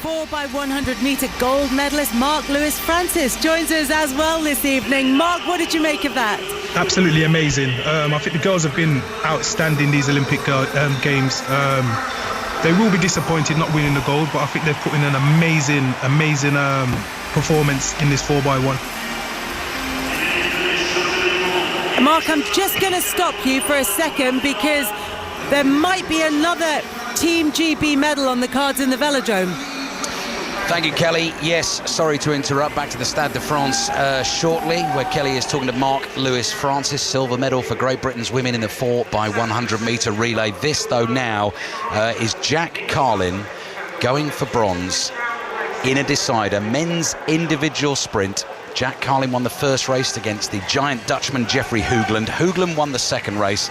4x100 metre gold medalist Mark Lewis Francis joins us as well this evening. Mark, what did you make of that? Absolutely amazing. I think the girls have been outstanding these Olympic games. They will be disappointed not winning the gold, but I think they've put in an amazing performance in this 4x1. Mark, I'm just going to stop you for a second because there might be another Team GB medal on the cards in the velodrome. Thank you, Kelly. Yes, sorry to interrupt. Back to the Stade de France shortly, where Kelly is talking to Mark Lewis Francis, silver medal for Great Britain's women in the 4x100 metre relay. This, though, now is Jack Carlin going for bronze in a decider, men's individual sprint. Jack Carlin won the first race against the giant Dutchman Geoffrey Hoogland. Hoogland won the second race.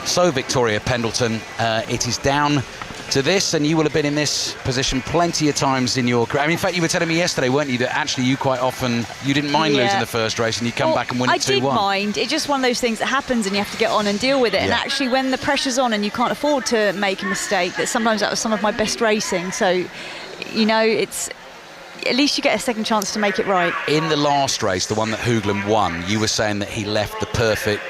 So Victoria Pendleton, it is down to this, and you will have been in this position plenty of times in your career. I mean, in fact, you were telling me yesterday, weren't you, that actually you quite often, you didn't mind losing the first race and you come back and win it 2-1. I did mind. It's just one of those things that happens and you have to get on and deal with it. Yeah. And actually, when the pressure's on and you can't afford to make a mistake, that sometimes that was some of my best racing. So, you know, it's... at least you get a second chance to make it right. In the last race, the one that Hoogland won, you were saying that he left the perfect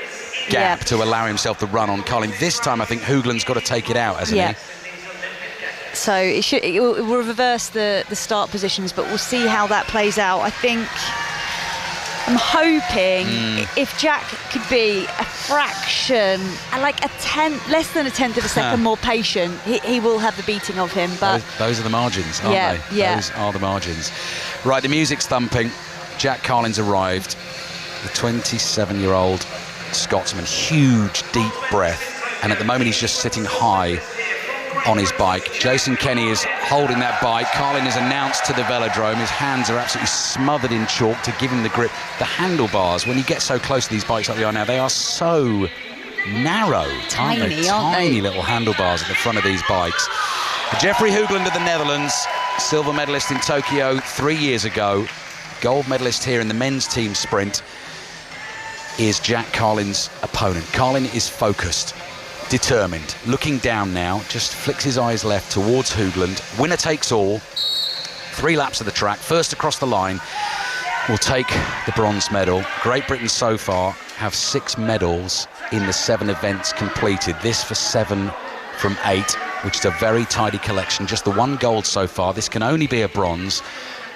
gap to allow himself to run on Carlin. This time, I think Hoogland's got to take it out, hasn't he? So it will reverse the start positions, but we'll see how that plays out. I think, I'm hoping if Jack could be a fraction, like less than a tenth of a second more patient, he will have the beating of him. But those are the margins, aren't they? Yeah. Those are the margins. Right, the music's thumping. Jack Carlin's arrived. The 27-year-old Scotsman, huge, deep breath. And at the moment, he's just sitting high on his bike. Jason Kenny is holding that bike. Carlin has announced to the velodrome. His hands are absolutely smothered in chalk to give him the grip. The handlebars, when you get so close to these bikes like they are now, they are so narrow, tiny, aren't they? Tiny little handlebars at the front of these bikes. Geoffrey Hoogland of the Netherlands, silver medalist in Tokyo 3 years ago, gold medalist here in the men's team sprint, is Jack Carlin's opponent. Carlin is focused, determined, looking down now, just flicks his eyes left towards Hoogland. Winner takes all. 3 laps of the track, first across the line will take the bronze medal. Great Britain so far have 6 medals in the 7 events completed. This for 7 from 8, which is a very tidy collection. Just the 1 gold so far. This can only be a bronze.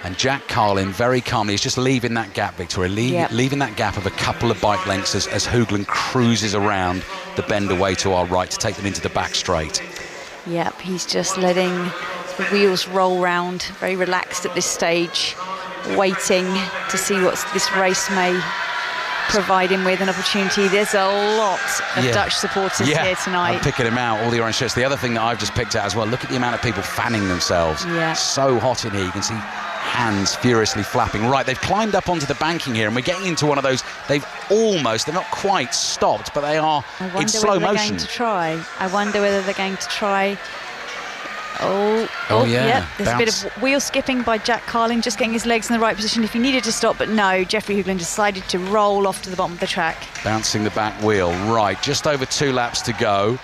And Jack Carlin very calmly is just leaving that gap, Victoria, leaving that gap of a couple of bike lengths as Hoogland cruises around the bend away to our right to take them into the back straight. Yep, he's just letting the wheels roll round, very relaxed at this stage, waiting to see what this race may provide him with an opportunity. There's a lot of Dutch supporters here tonight. I'm picking them out, all the orange shirts. The other thing that I've just picked out as well, look at the amount of people fanning themselves. So hot in here, you can see hands furiously flapping. Right, they've climbed up onto the banking here, and we're getting into one of those, they're not quite stopped, but they are in slow motion. I wonder whether they're going to try. There's a bit of wheel skipping by Jack Carlin, just getting his legs in the right position if he needed to stop, but no, Geoffrey Hoogland decided to roll off to the bottom of the track. Bouncing the back wheel. Right, just over 2 laps to go.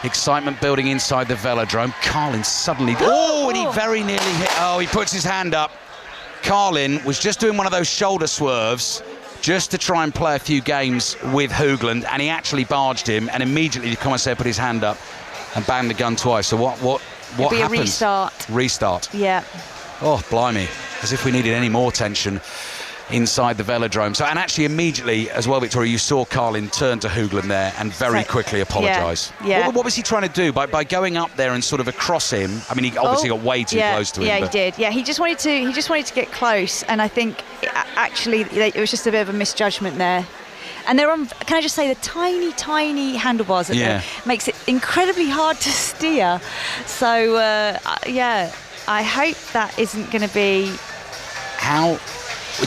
Excitement building inside the velodrome. Carlin suddenly... and he very nearly hit... he puts his hand up. Carlin was just doing one of those shoulder swerves just to try and play a few games with Hoogland, and he actually barged him, and immediately the commissaire put his hand up and banged the gun twice. So what happened? A restart. Restart. Yeah. Oh, blimey. As if we needed any more tension inside the velodrome. So, and actually immediately as well, Victoria, you saw Carlin turn to Hoogland there and very quickly apologise. What was he trying to do by going up there and sort of across him? I mean, he obviously got way too close to him. Yeah, he did. Yeah, he just wanted to get close, and I think actually it was just a bit of a misjudgment there. And they're on, can I just say, the tiny, tiny handlebars that makes it incredibly hard to steer. So, I hope that isn't going to be... How...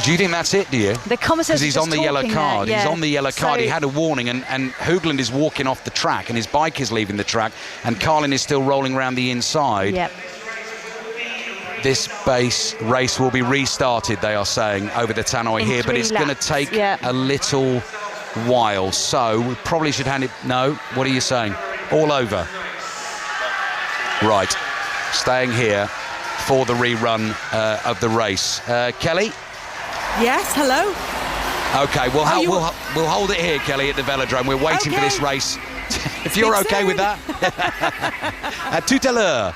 Do you think that's it, do you? The commissar, because he's on the yellow card. He's on the yellow card. He had a warning, and Hoogland is walking off the track, and his bike is leaving the track, and Carlin is still rolling around the inside. Yep. This base race will be restarted, they are saying, over the tannoy here, but it's going to take a little while. So we probably should hand it... No? What are you saying? All over. Right. Staying here. before the rerun of the race. Kelly? Yes, hello? OK, we'll hold it here, Kelly, at the velodrome. We're waiting for this race. If you're OK with that. À tout à l'heure.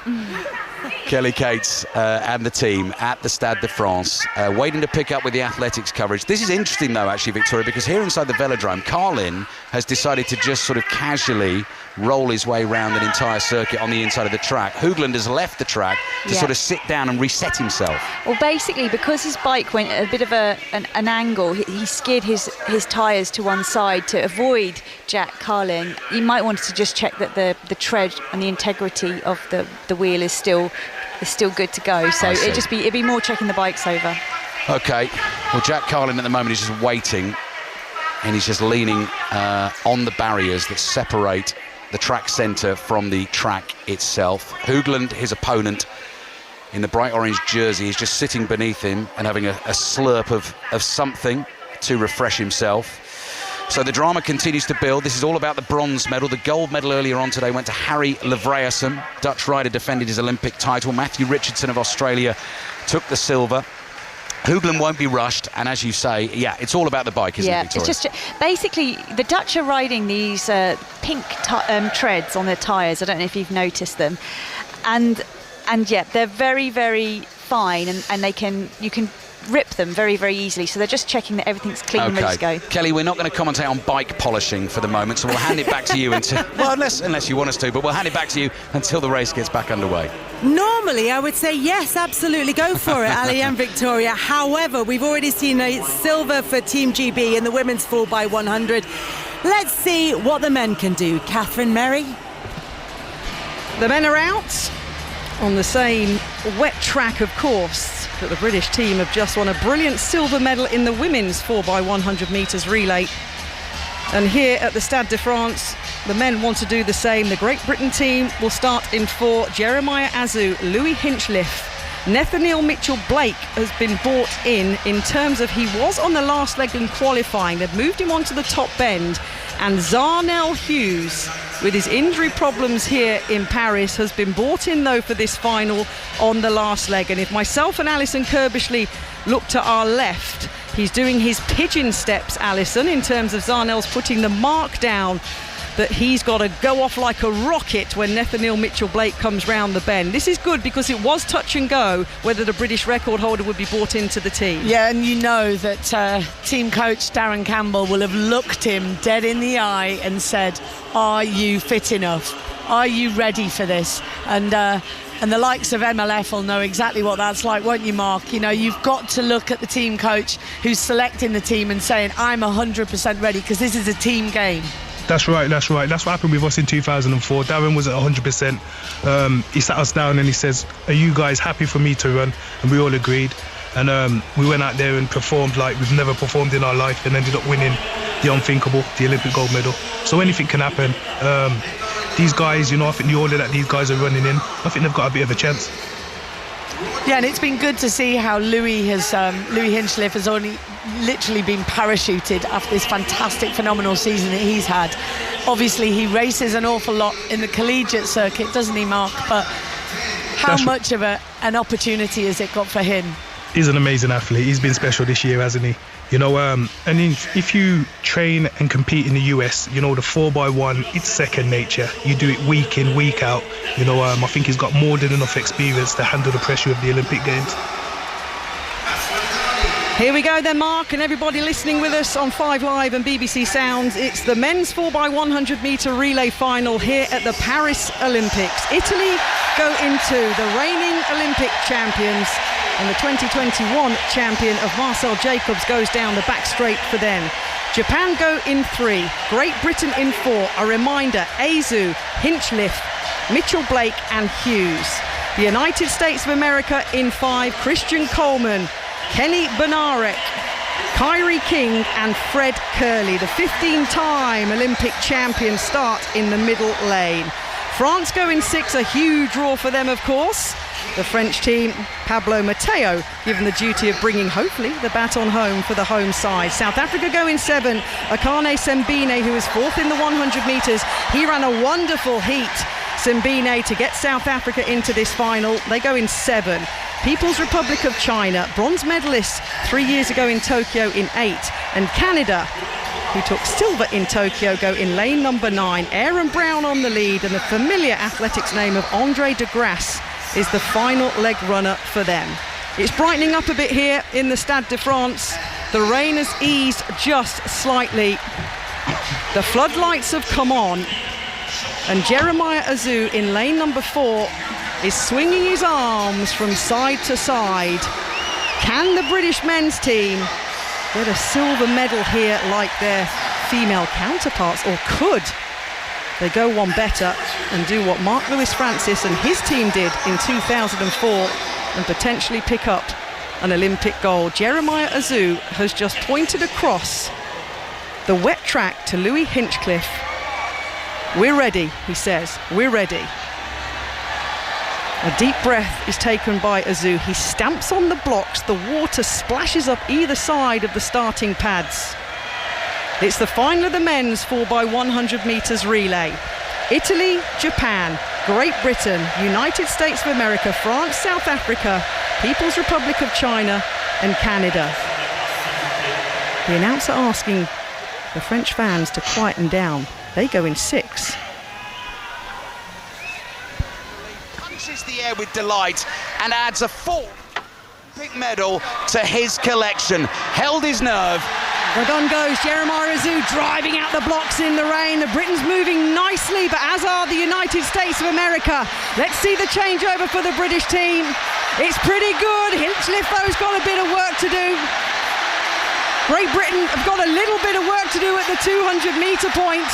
Kelly Cates and the team at the Stade de France, waiting to pick up with the athletics coverage. This is interesting, though, actually, Victoria, because here inside the velodrome, Carlin has decided to just sort of casually roll his way around an entire circuit on the inside of the track. Hoogland has left the track to sort of sit down and reset himself. Well, basically, because his bike went at a bit of an angle, he skid his tyres to one side to avoid Jack Carlin. You might want to just check that the tread and the integrity of the wheel is still good to go. So it'd be more checking the bikes over. OK. Well, Jack Carlin at the moment is just waiting, and he's just leaning on the barriers that separate the track centre from the track itself. Hoogland, his opponent, in the bright orange jersey, is just sitting beneath him and having a slurp of something to refresh himself. So the drama continues to build. This is all about the bronze medal. The gold medal earlier on today went to Harry Levraersum. Dutch rider defended his Olympic title. Matthew Richardson of Australia took the silver. Hoogland won't be rushed, and as you say, it's all about the bike, isn't it, Victoria? It's just basically the Dutch are riding these pink treads on their tyres. I don't know if you've noticed them, and they're very, very fine, and you can rip them very, very easily. So they're just checking that everything's clean and ready to go. Kelly, we're not going to commentate on bike polishing for the moment, so we'll hand it back to you until unless you want us to, but we'll hand it back to you until the race gets back underway. Normally, I would say yes, absolutely, go for it, Ali and Victoria. However, we've already seen a silver for Team GB in the women's 4x100. Let's see what the men can do. Catherine Merry? The men are out on the same wet track, of course, that the British team have just won a brilliant silver medal in the women's 4x100 metres relay. And here at the Stade de France, the men want to do the same. The Great Britain team will start in 4. Jeremiah Azu, Louis Hinchliffe, Nathaniel Mitchell-Blake has been brought in terms of he was on the last leg in qualifying. They've moved him onto the top bend. And Zarnell Hughes, with his injury problems here in Paris, has been brought in, though, for this final on the last leg. And if myself and Alison Kirbishley look to our left, he's doing his pigeon steps, Alison, in terms of Zarnell's putting the mark down that he's got to go off like a rocket when Nathaniel Mitchell-Blake comes round the bend. This is good because it was touch and go whether the British record holder would be brought into the team. Yeah, and you know that team coach Darren Campbell will have looked him dead in the eye and said, are you fit enough? Are you ready for this? And the likes of MLF will know exactly what that's like, won't you, Mark? You know, you've got to look at the team coach who's selecting the team and saying, I'm 100% ready, because this is a team game. That's right. That's what happened with us in 2004. Darren was at 100%. He sat us down and he says, are you guys happy for me to run? And we all agreed. And we went out there and performed like we've never performed in our life, and ended up winning the unthinkable, the Olympic gold medal. So anything can happen. These guys, I think the order that these guys are running in, I think they've got a bit of a chance. Yeah, and it's been good to see how Louis Hinchliffe has only literally been parachuted after this fantastic, phenomenal season that he's had. Obviously, he races an awful lot in the collegiate circuit, doesn't he, Mark? But how much of an opportunity has it got for him? He's an amazing athlete. He's been special this year, hasn't he? And if you train and compete in the US, the 4x1, it's second nature. You do it week in, week out. I think he's got more than enough experience to handle the pressure of the Olympic Games. Here we go then, Mark, and everybody listening with us on 5 Live and BBC Sounds. It's the men's 4x100 metre relay final here at the Paris Olympics. Italy go into the reigning Olympic champions, and the 2021 champion of Marcel Jacobs goes down the back straight for them. Japan go in 3, Great Britain in 4. A reminder, Azu, Hinchliffe, Mitchell-Blake and Hughes. The United States of America in 5, Christian Coleman, Kenny Benarek, Kyrie King and Fred Curley. The 15-time Olympic champions start in the middle lane. France go in 6, a huge draw for them, of course. The French team, Pablo Mateo, given the duty of bringing, hopefully, the baton home for the home side. South Africa go in 7, Akane Sembine, who is 4th in the 100 metres. He ran a wonderful heat. Simbine to get South Africa into this final. They go in 7. People's Republic of China, bronze medalists 3 years ago in Tokyo, in 8. And Canada, who took silver in Tokyo, go in lane number 9. Aaron Brown on the lead, and the familiar athletics name of Andre de Grasse is the final leg runner for them. It's brightening up a bit here in the Stade de France. The rain has eased just slightly. The floodlights have come on, and Jeremiah Azu in lane number 4 is swinging his arms from side to side. Can the British men's team get a silver medal here like their female counterparts, or could they go one better and do what Mark Lewis Francis and his team did in 2004 and potentially pick up an Olympic gold? Jeremiah Azu has just pointed across the wet track to Louis Hinchcliffe. We're ready, he says, we're ready. A deep breath is taken by Azu. He stamps on the blocks. The water splashes up either side of the starting pads. It's the final of the men's 4x100 metres relay. Italy, Japan, Great Britain, United States of America, France, South Africa, People's Republic of China and Canada. The announcer asking the French fans to quieten down. They go in 6. Punches the air with delight and adds a 4th Olympic medal to his collection. Held his nerve. Well done goes Jeremiah Azu, driving out the blocks in the rain. The Britons moving nicely, but as are the United States of America. Let's see the changeover for the British team. It's pretty good. Hinchcliffe, though's got a bit of work to do. Great Britain have got a little bit of work to do at the 200-metre point.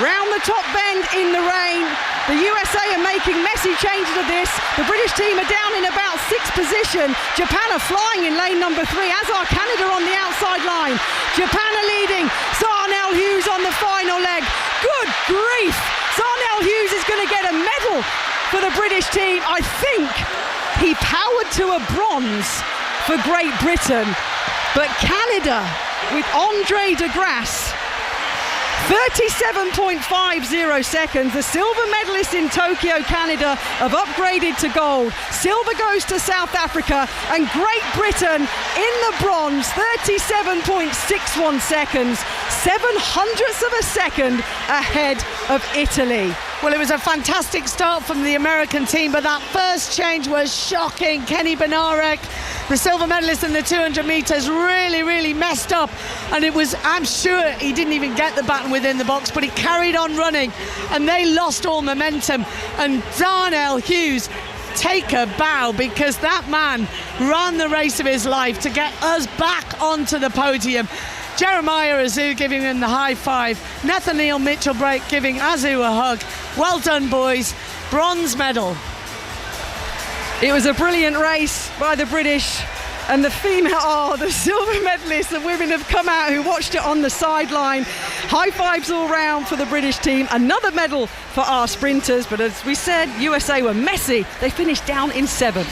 Round the top bend in the rain. The USA are making messy changes of this. The British team are down in about 6th position. Japan are flying in lane number 3, as are Canada on the outside line. Japan are leading. Zarnell Hughes on the final leg. Good grief! Zarnell Hughes is going to get a medal for the British team. I think he powered to a bronze for Great Britain. But Canada, with Andre de Grasse, 37.50 seconds. The silver medalists in Tokyo, Canada, have upgraded to gold. Silver goes to South Africa, and Great Britain in the bronze, 37.61 seconds, 0.07 of a second ahead of Italy. Well, it was a fantastic start from the American team, but that first change was shocking. Kenny Benarek, the silver medalist in the 200 metres, really messed up, and it was, I'm sure he didn't even get the baton within the box, but he carried on running and they lost all momentum. And Darnell Hughes, take a bow, because that man ran the race of his life to get us back onto the podium. Jeremiah Azu giving him the high five. Nathaniel Mitchell-Brake giving Azu a hug. Well done, boys. Bronze medal. It was a brilliant race by the British, and the the silver medalists, the women have come out who watched it on the sideline. High fives all round for the British team. Another medal for our sprinters, but as we said, USA were messy. They finished down in 7th.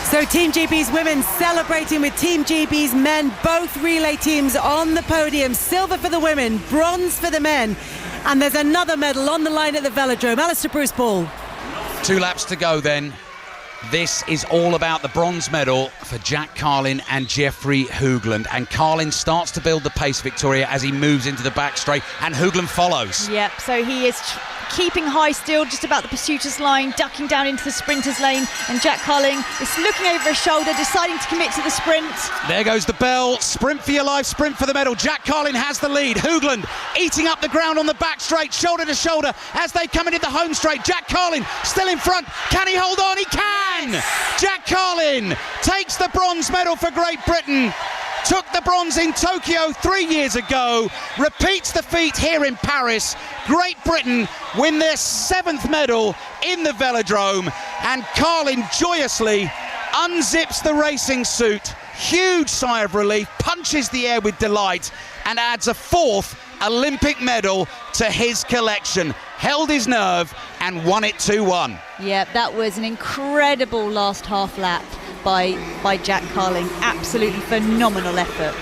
So Team GB's women celebrating with Team GB's men. Both relay teams on the podium. Silver for the women, bronze for the men. And there's another medal on the line at the velodrome. Alistair Bruce Ball. 2 laps to go then. This is all about the bronze medal for Jack Carlin and Jeffrey Hoogland. And Carlin starts to build the pace, Victoria, as he moves into the back straight, and Hoogland follows. Yep, so he is keeping high still, just about the pursuiter's line, ducking down into the sprinter's lane, and Jack Carlin is looking over his shoulder, deciding to commit to the sprint. There goes the bell. Sprint for your life, sprint for the medal. Jack Carlin has the lead. Hoogland eating up the ground on the back straight, shoulder to shoulder as they come into the home straight. Jack Carlin still in front. Can he hold on? He can! Jack Carlin takes the bronze medal for Great Britain. Took the bronze in Tokyo 3 years ago, repeats the feat here in Paris. Great Britain win their 7th medal in the velodrome, and Carlin joyously unzips the racing suit, huge sigh of relief, punches the air with delight, and adds a 4th Olympic medal to his collection. Held his nerve and won it 2-1. Yeah, that was an incredible last half lap by Jack Carlin. Absolutely phenomenal effort.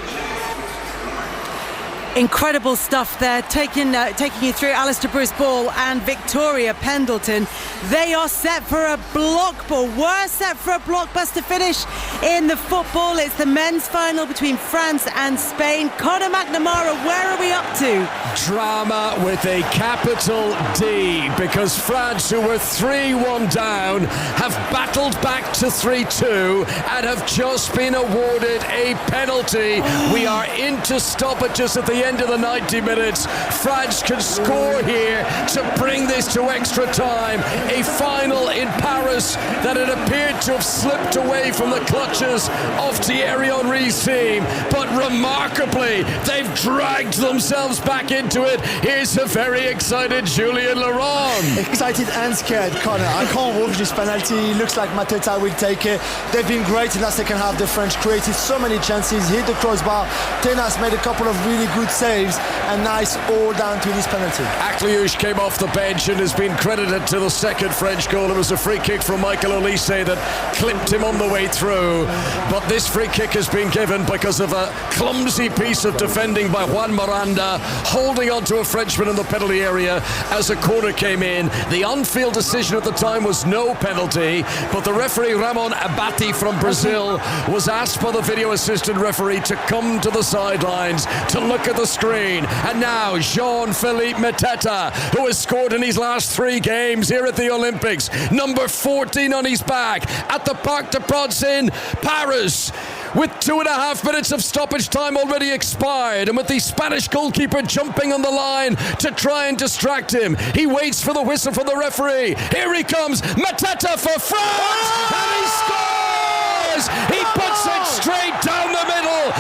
Incredible stuff there, taking you through Alistair Bruce Ball and Victoria Pendleton. They are set for a were set for a blockbuster finish in the football. It's the men's final between France and Spain. Conor McNamara, where are we up to? Drama with a capital D, because France, who were 3-1 down, have battled back to 3-2 and have just been awarded a penalty. We are into stoppages at the end of the 90 minutes. France can score here to bring this to extra time. A final in Paris that had appeared to have slipped away from the clutches of Thierry Henry's team, but remarkably they've dragged themselves back into it. Here's a very excited Julien Laurent. Excited and scared, Conor. I can't watch this penalty. Looks like Mateta will take it. They've been great in that second half. The French created so many chances, hit the crossbar. Tenas made a couple of really good saves, and nice all down to this penalty. Akliouche came off the bench and has been credited to the second French goal. It was a free kick from Michael Olise that clipped him on the way through, but this free kick has been given because of a clumsy piece of defending by Juan Miranda, holding on to a Frenchman in the penalty area as a corner came in. The on-field decision at the time was no penalty, but the referee Ramon Abati from Brazil was asked by the video assistant referee to come to the sidelines to look at the screen. And now Jean-Philippe Mateta, who has scored in his last 3 games here at the Olympics, number 14 on his back at the Parc des Princes in Paris, with 2.5 minutes of stoppage time already expired, and with the Spanish goalkeeper jumping on the line to try and distract him. He waits for the whistle from the referee. Here he comes, Mateta for France, and he scores! He puts it straight down the middle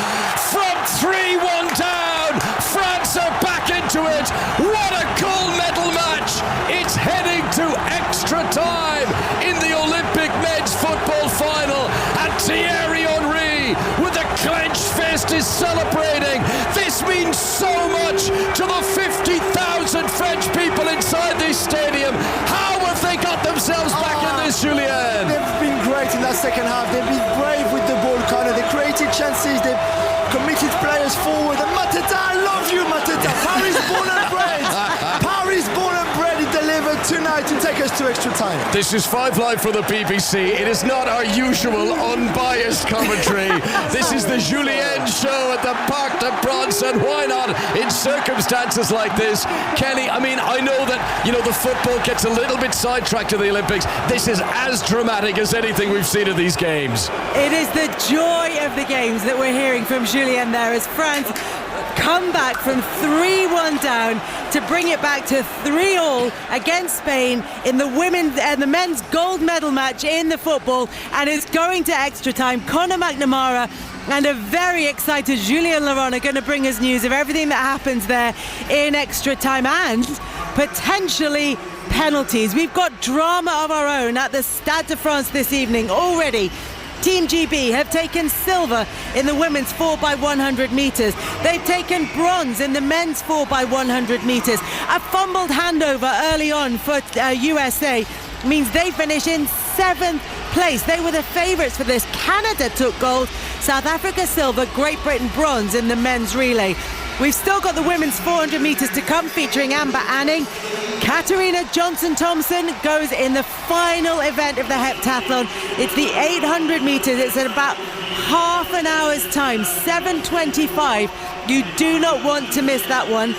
from 3-1 down. France are back into it. What a gold medal match! It's heading to extra time in the Olympic men's football final, and Thierry Henry, with a clenched fist, is celebrating. This means so much to the 50,000 French people inside this stadium. How have they got themselves back in this, Julien? They've been great in that second half. They've been brave with the ball, Conor. They created chances. They've committed players forward. And Mateta, I love you, Mateta. Paris born and bred. Paris born and bred. He delivered tonight to take us to extra time. This is 5 Live for the BBC. It is not our usual unbiased commentary. This is the Julien show at the Parc des Princes, and why not in circumstances like this? Kelly, I mean, I know that, the football gets a little bit sidetracked to the Olympics. This is as dramatic as anything we've seen in these games. It is the joy of the games that we're hearing from Julien there, as France come back from 3-1 down to bring it back to 3-3 against Spain in the women's and the men's gold medal match in the football, and it's going to extra time. Conor McNamara and a very excited Julien Laurent are going to bring us news of everything that happens there in extra time, and potentially penalties. We've got drama of our own at the Stade de France this evening already. Team GB have taken silver in the women's 4x100 metres. They've taken bronze in the men's 4x100 metres. A fumbled handover early on for USA means they finish in 7th place. They were the favourites for this. Canada took gold, South Africa silver, Great Britain bronze in the men's relay. We've still got the women's 400 metres to come, featuring Amber Anning. Katarina Johnson-Thompson goes in the final event of the heptathlon. It's the 800 metres. It's at about half an hour's time, 7:25. You do not want to miss that one.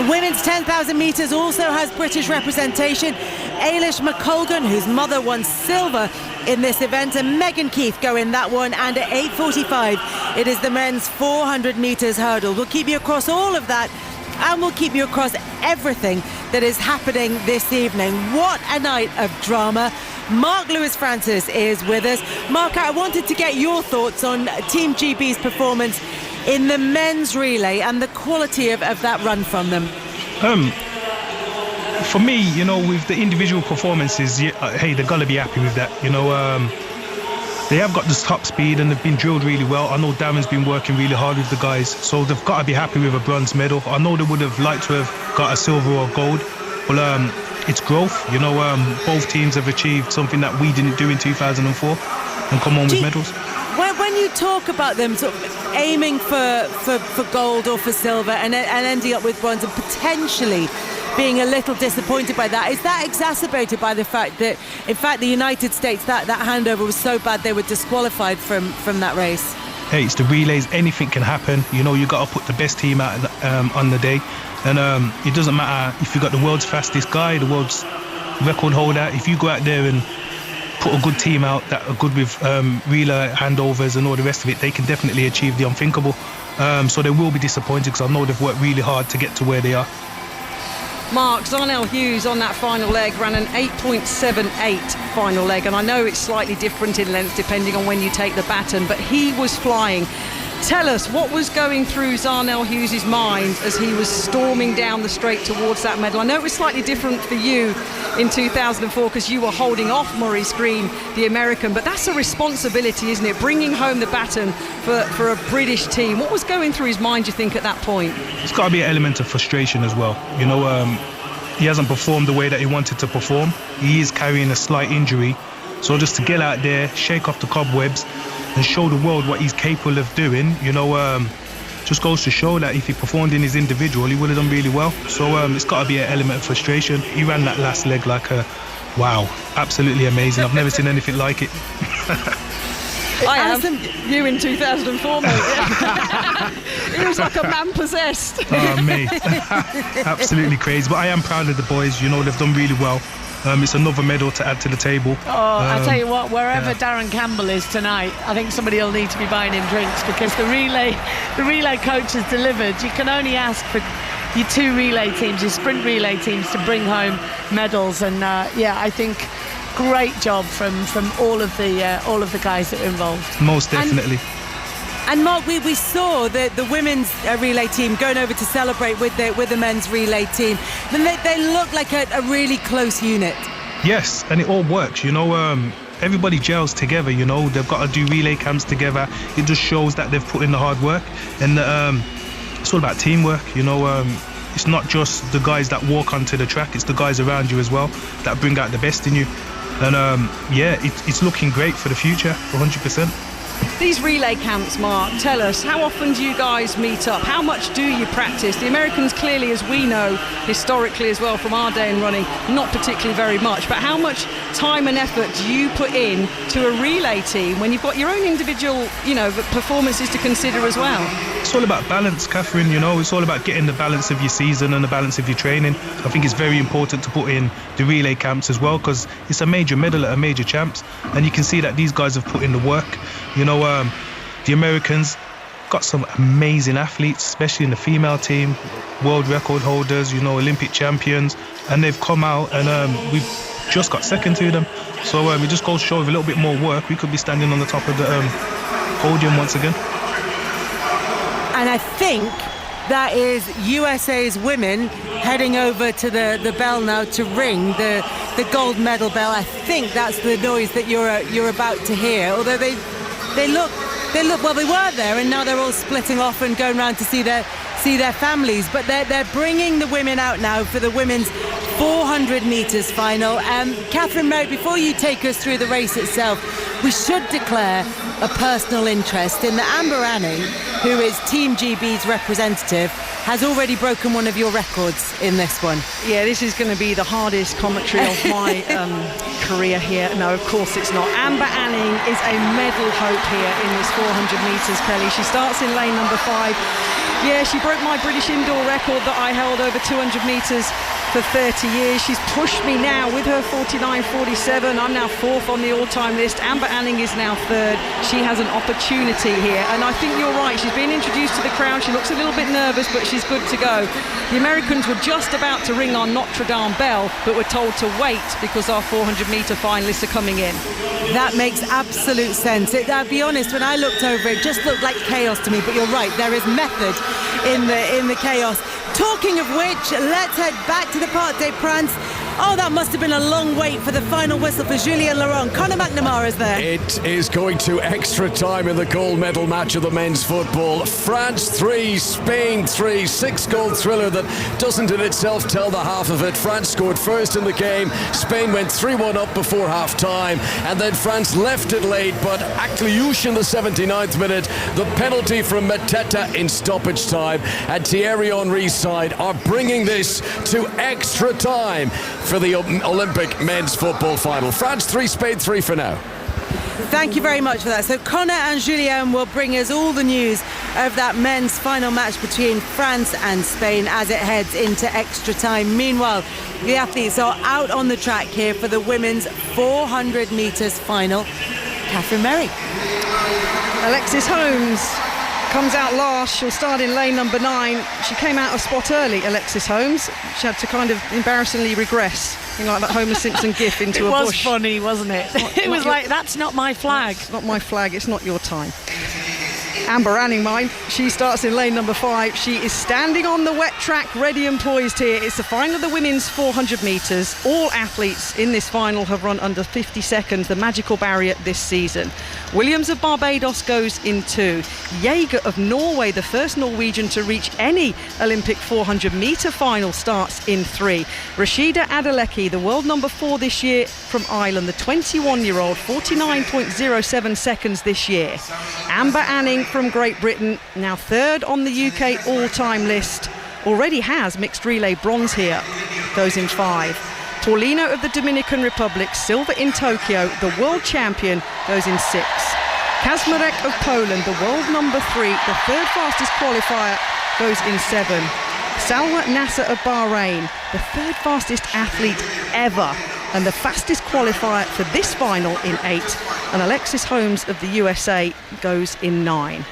Women's 10,000 metres also has British representation. Ailish McColgan, whose mother won silver in this event, and Megan Keith go in that one. And at 8:45 it is the men's 400 metres hurdle. We'll keep you across all of that, and we'll keep you across everything that is happening this evening. What a night of drama. Mark Lewis Francis is with us. Mark, I wanted to get your thoughts on Team GB's performance in the men's relay and the quality of that run from them. For me, with the individual performances, hey, they've got to be happy with that. They have got this top speed and they've been drilled really well. I know Darren's been working really hard with the guys, so they've got to be happy with a bronze medal. I know they would have liked to have got a silver or gold, but it's growth. Both teams have achieved something that we didn't do in 2004 and come home with medals. When you talk about them sort of aiming for gold or for silver and ending up with bronze and potentially being a little disappointed by that, is that exacerbated by the fact that, in fact, the United States, that handover was so bad they were disqualified from that race? Hey, it's the relays. Anything can happen. You know, you got to put the best team out on the day. And it doesn't matter if you got the world's fastest guy, the world's record holder. If you go out there and put a good team out that are good with relay handovers and all the rest of it, they can definitely achieve the unthinkable. So they will be disappointed because I know they've worked really hard to get to where they are. Mark, Zarnell Hughes on that final leg ran an 8.78 final leg, and I know it's slightly different in length depending on when you take the baton, but he was flying. Tell us, what was going through Zarnell Hughes' mind as he was storming down the straight towards that medal? I know it was slightly different for you in 2004 because you were holding off Maurice Green, the American, but that's a responsibility, isn't it? Bringing home the baton for a British team. What was going through his mind, do you think, at that point? It's got to be an element of frustration as well. You know, he hasn't performed the way that he wanted to perform. He is carrying a slight injury. So just to get out there, shake off the cobwebs and show the world what he's capable of doing, you know, just goes to show that if he performed in his individual, he would have done really well. So it's got to be an element of frustration. He ran that last leg like a, wow, absolutely amazing. I've never seen anything like it. I have. You in 2004, mate. He was like a man possessed. Oh, mate. Absolutely crazy. But I am proud of the boys. You know, they've done really well. It's another medal to add to the table. I tell you what, wherever Darren Campbell is tonight, I think somebody will need to be buying him drinks because the relay coach has delivered. You can only ask for your two relay teams, your sprint relay teams, to bring home medals. And I think great job from all of the guys that are involved. Most definitely. And Mark, we saw the women's relay team going over to celebrate with the men's relay team. Then they look like a really close unit. Yes, and it all works. You know, everybody gels together. You know, they've got to do relay camps together. It just shows that they've put in the hard work, and it's all about teamwork. You know, it's not just the guys that walk onto the track; it's the guys around you as well that bring out the best in you. And it's looking great for the future, 100%. These relay camps, Mark, tell us, how often do you guys meet up? How much do you practice? The Americans clearly, as we know, historically as well from our day in running, not particularly very much, but how much time and effort do you put in to a relay team when you've got your own individual, you know, performances to consider as well? It's all about balance, Catherine, you know, it's all about getting the balance of your season and the balance of your training. I think it's very important to put in the relay camps as well because it's a major medal at a major champs, and you can see that these guys have put in the work. You know, the Americans got some amazing athletes, especially in the female team, world record holders, you know, Olympic champions, and they've come out and we've just got second to them. So it just goes to show with a little bit more work, we could be standing on the top of the podium once again. And I think that is USA's women heading over to the bell now to ring the gold medal bell. I think that's the noise that you're about to hear. Although they look well, they were there and now they're all splitting off and going around to see their families. But they're bringing the women out now for the women's 400 metres final. Catherine Merritt, before you take us through the race itself, we should declare a personal interest in that Amber Anning, who is Team GB's representative, has already broken one of your records in this one. Yeah, this is going to be the hardest commentary of my career here. No, of course it's not. Amber Anning is a medal hope here in this 400 metres, Kelly. She starts in lane number 5. Yeah, she broke my British indoor record that I held over 200 metres for 30 years. She's pushed me now with her 49.47. I'm now 4th on the all-time list. Amber Anning is now 3rd. She has an opportunity here, and I think you're right. She's been introduced to the crowd. She looks a little bit nervous, but she's good to go. The Americans were just about to ring our Notre Dame bell, but were told to wait because our 400-metre finalists are coming in. That makes absolute sense. I'll be honest, when I looked over, it just looked like chaos to me, but you're right, there is method in the chaos. Talking of which, let's head back to the Parc des Princes. Oh, that must have been a long wait for the final whistle for Julien Laurent. Conor McNamara's there. It is going to extra time in the gold medal match of the men's football. France 3, Spain 3, 6-goal thriller that doesn't in itself tell the half of it. France scored first in the game. Spain went 3-1 up before half-time, and then France left it late, but Akliouche in the 79th minute, the penalty from Mateta in stoppage time, and Thierry Henry's side are bringing this to extra time for the Olympic men's football final. France 3, Spain 3 for now. Thank you very much for that. So Conor and Julien will bring us all the news of that men's final match between France and Spain as it heads into extra time. Meanwhile, the athletes are out on the track here for the women's 400 metres final. Catherine Merry. Alexis Holmes comes out last. She'll start in lane number 9. She came out a spot early, Alexis Holmes. She had to kind of embarrassingly regress, like that Homer Simpson gif into a bush. It was funny, wasn't it? It was like, that's not my flag. It's not my flag, it's not your time. Amber Anning, she starts in lane number 5. She is standing on the wet track, ready and poised here. It's the final of the women's 400 metres. All athletes in this final have run under 50 seconds, the magical barrier this season. Williams of Barbados goes in 2. Jaeger of Norway, the first Norwegian to reach any Olympic 400 metre final, starts in 3. Rashida Adeleke, the world number 4 this year from Ireland, the 21-year-old, 49.07 seconds this year. Amber Anning from Great Britain, now 3rd on the UK all-time list, already has mixed relay bronze here, goes in 5. Paulino of the Dominican Republic, silver in Tokyo, the world champion, goes in 6. Kazmarek of Poland, the world number 3, the 3rd fastest qualifier, goes in 7. Salwa Nasser of Bahrain, the 3rd fastest athlete ever and the fastest qualifier for this final in 8. And Alexis Holmes of the USA goes in 9.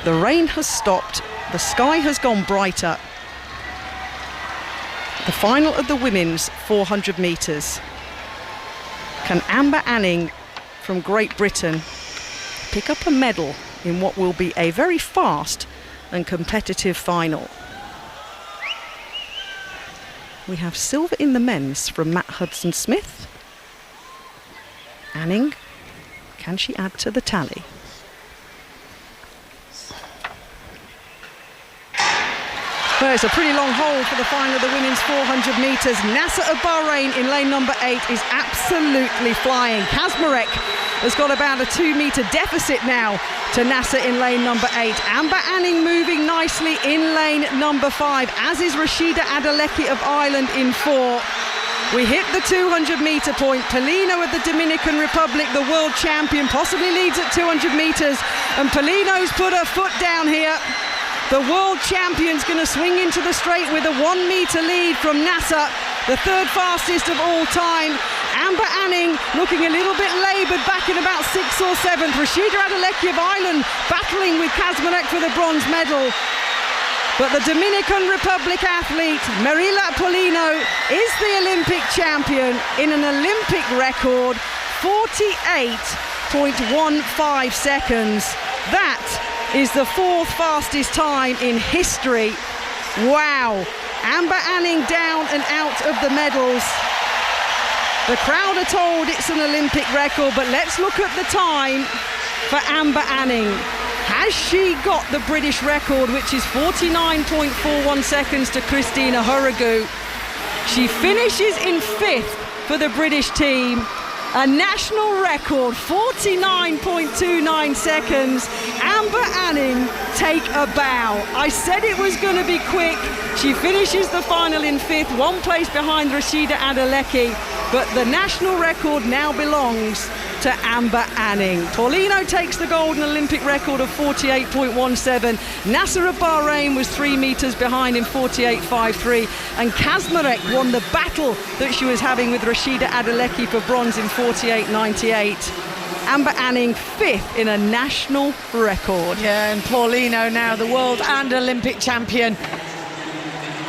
The rain has stopped, the sky has gone brighter. The final of the women's 400 metres. Can Amber Anning from Great Britain pick up a medal in what will be a very fast and competitive final? We have silver in the men's from Matt Hudson-Smith. Anning, can she add to the tally? Well, it's a pretty long hold for the final of the women's 400 metres. Nasser of Bahrain in lane number 8 is absolutely flying. Kazmarek has got about a 2-metre deficit now to Nasser in lane number 8. Amber Anning moving nicely in lane number 5, as is Rashida Adeleke of Ireland in 4. We hit the 200-metre point. Paulino of the Dominican Republic, the world champion, possibly leads at 200 metres. And Paulino's put her foot down here. The world champion's going to swing into the straight with a 1-metre lead from Nasser, the 3rd fastest of all time. Amber Anning looking a little bit laboured back in about 6th or 7th. Rashida Adeleke of Ireland battling with Kazmarek for the bronze medal. But the Dominican Republic athlete, Marila Paulino, is the Olympic champion in an Olympic record, 48.15 seconds. That is the 4th fastest time in history. Wow. Amber Anning down and out of the medals. The crowd are told it's an Olympic record, but let's look at the time for Amber Anning. Has she got the British record, which is 49.41 seconds to Christina Hurrigu? She finishes in 5th for the British team. A national record, 49.29 seconds. Amber Anning, take a bow. I said it was going to be quick. She finishes the final in 5th, 1 place behind Rashida Adeleke. But the national record now belongs to Amber Anning. Paulino takes the gold, an Olympic record of 48.17. Nasser of Bahrain was 3 metres behind in 48.53. And Kazmarek won the battle that she was having with Rashida Adeleke for bronze in 48.98. Amber Anning 5th in a national record. Yeah, and Paulino now the world and Olympic champion.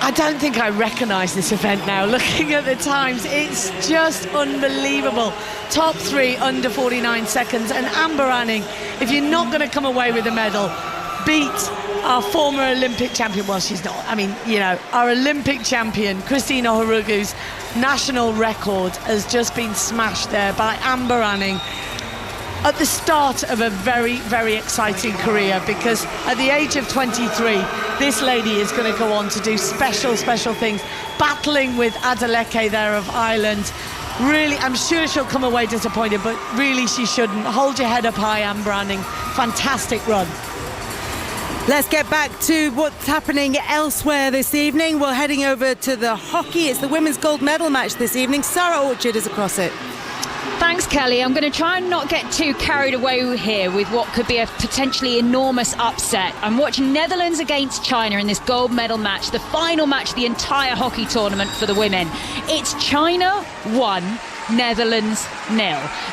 I don't think I recognise this event now. Looking at the times, it's just unbelievable. Top 3 under 49 seconds. And Amber Anning, if you're not going to come away with a medal, beat our former Olympic champion, well, she's not, I mean, you know, our Olympic champion, Christina Horugu's national record has just been smashed there by Amber Anning at the start of a very, very exciting career, because at the age of 23, this lady is going to go on to do special things, battling with Adeleke there of Ireland. Really, I'm sure she'll come away disappointed, but really she shouldn't. Hold your head up high, Amber Anning. Fantastic run. Let's get back to what's happening elsewhere this evening. We're heading over to the hockey. It's the women's gold medal match this evening. Sarah Orchard is across it. Thanks, Kelly. I'm going to try and not get too carried away here with what could be a potentially enormous upset. I'm watching Netherlands against China in this gold medal match, the final match of the entire hockey tournament for the women. It's China 1, Netherlands 0.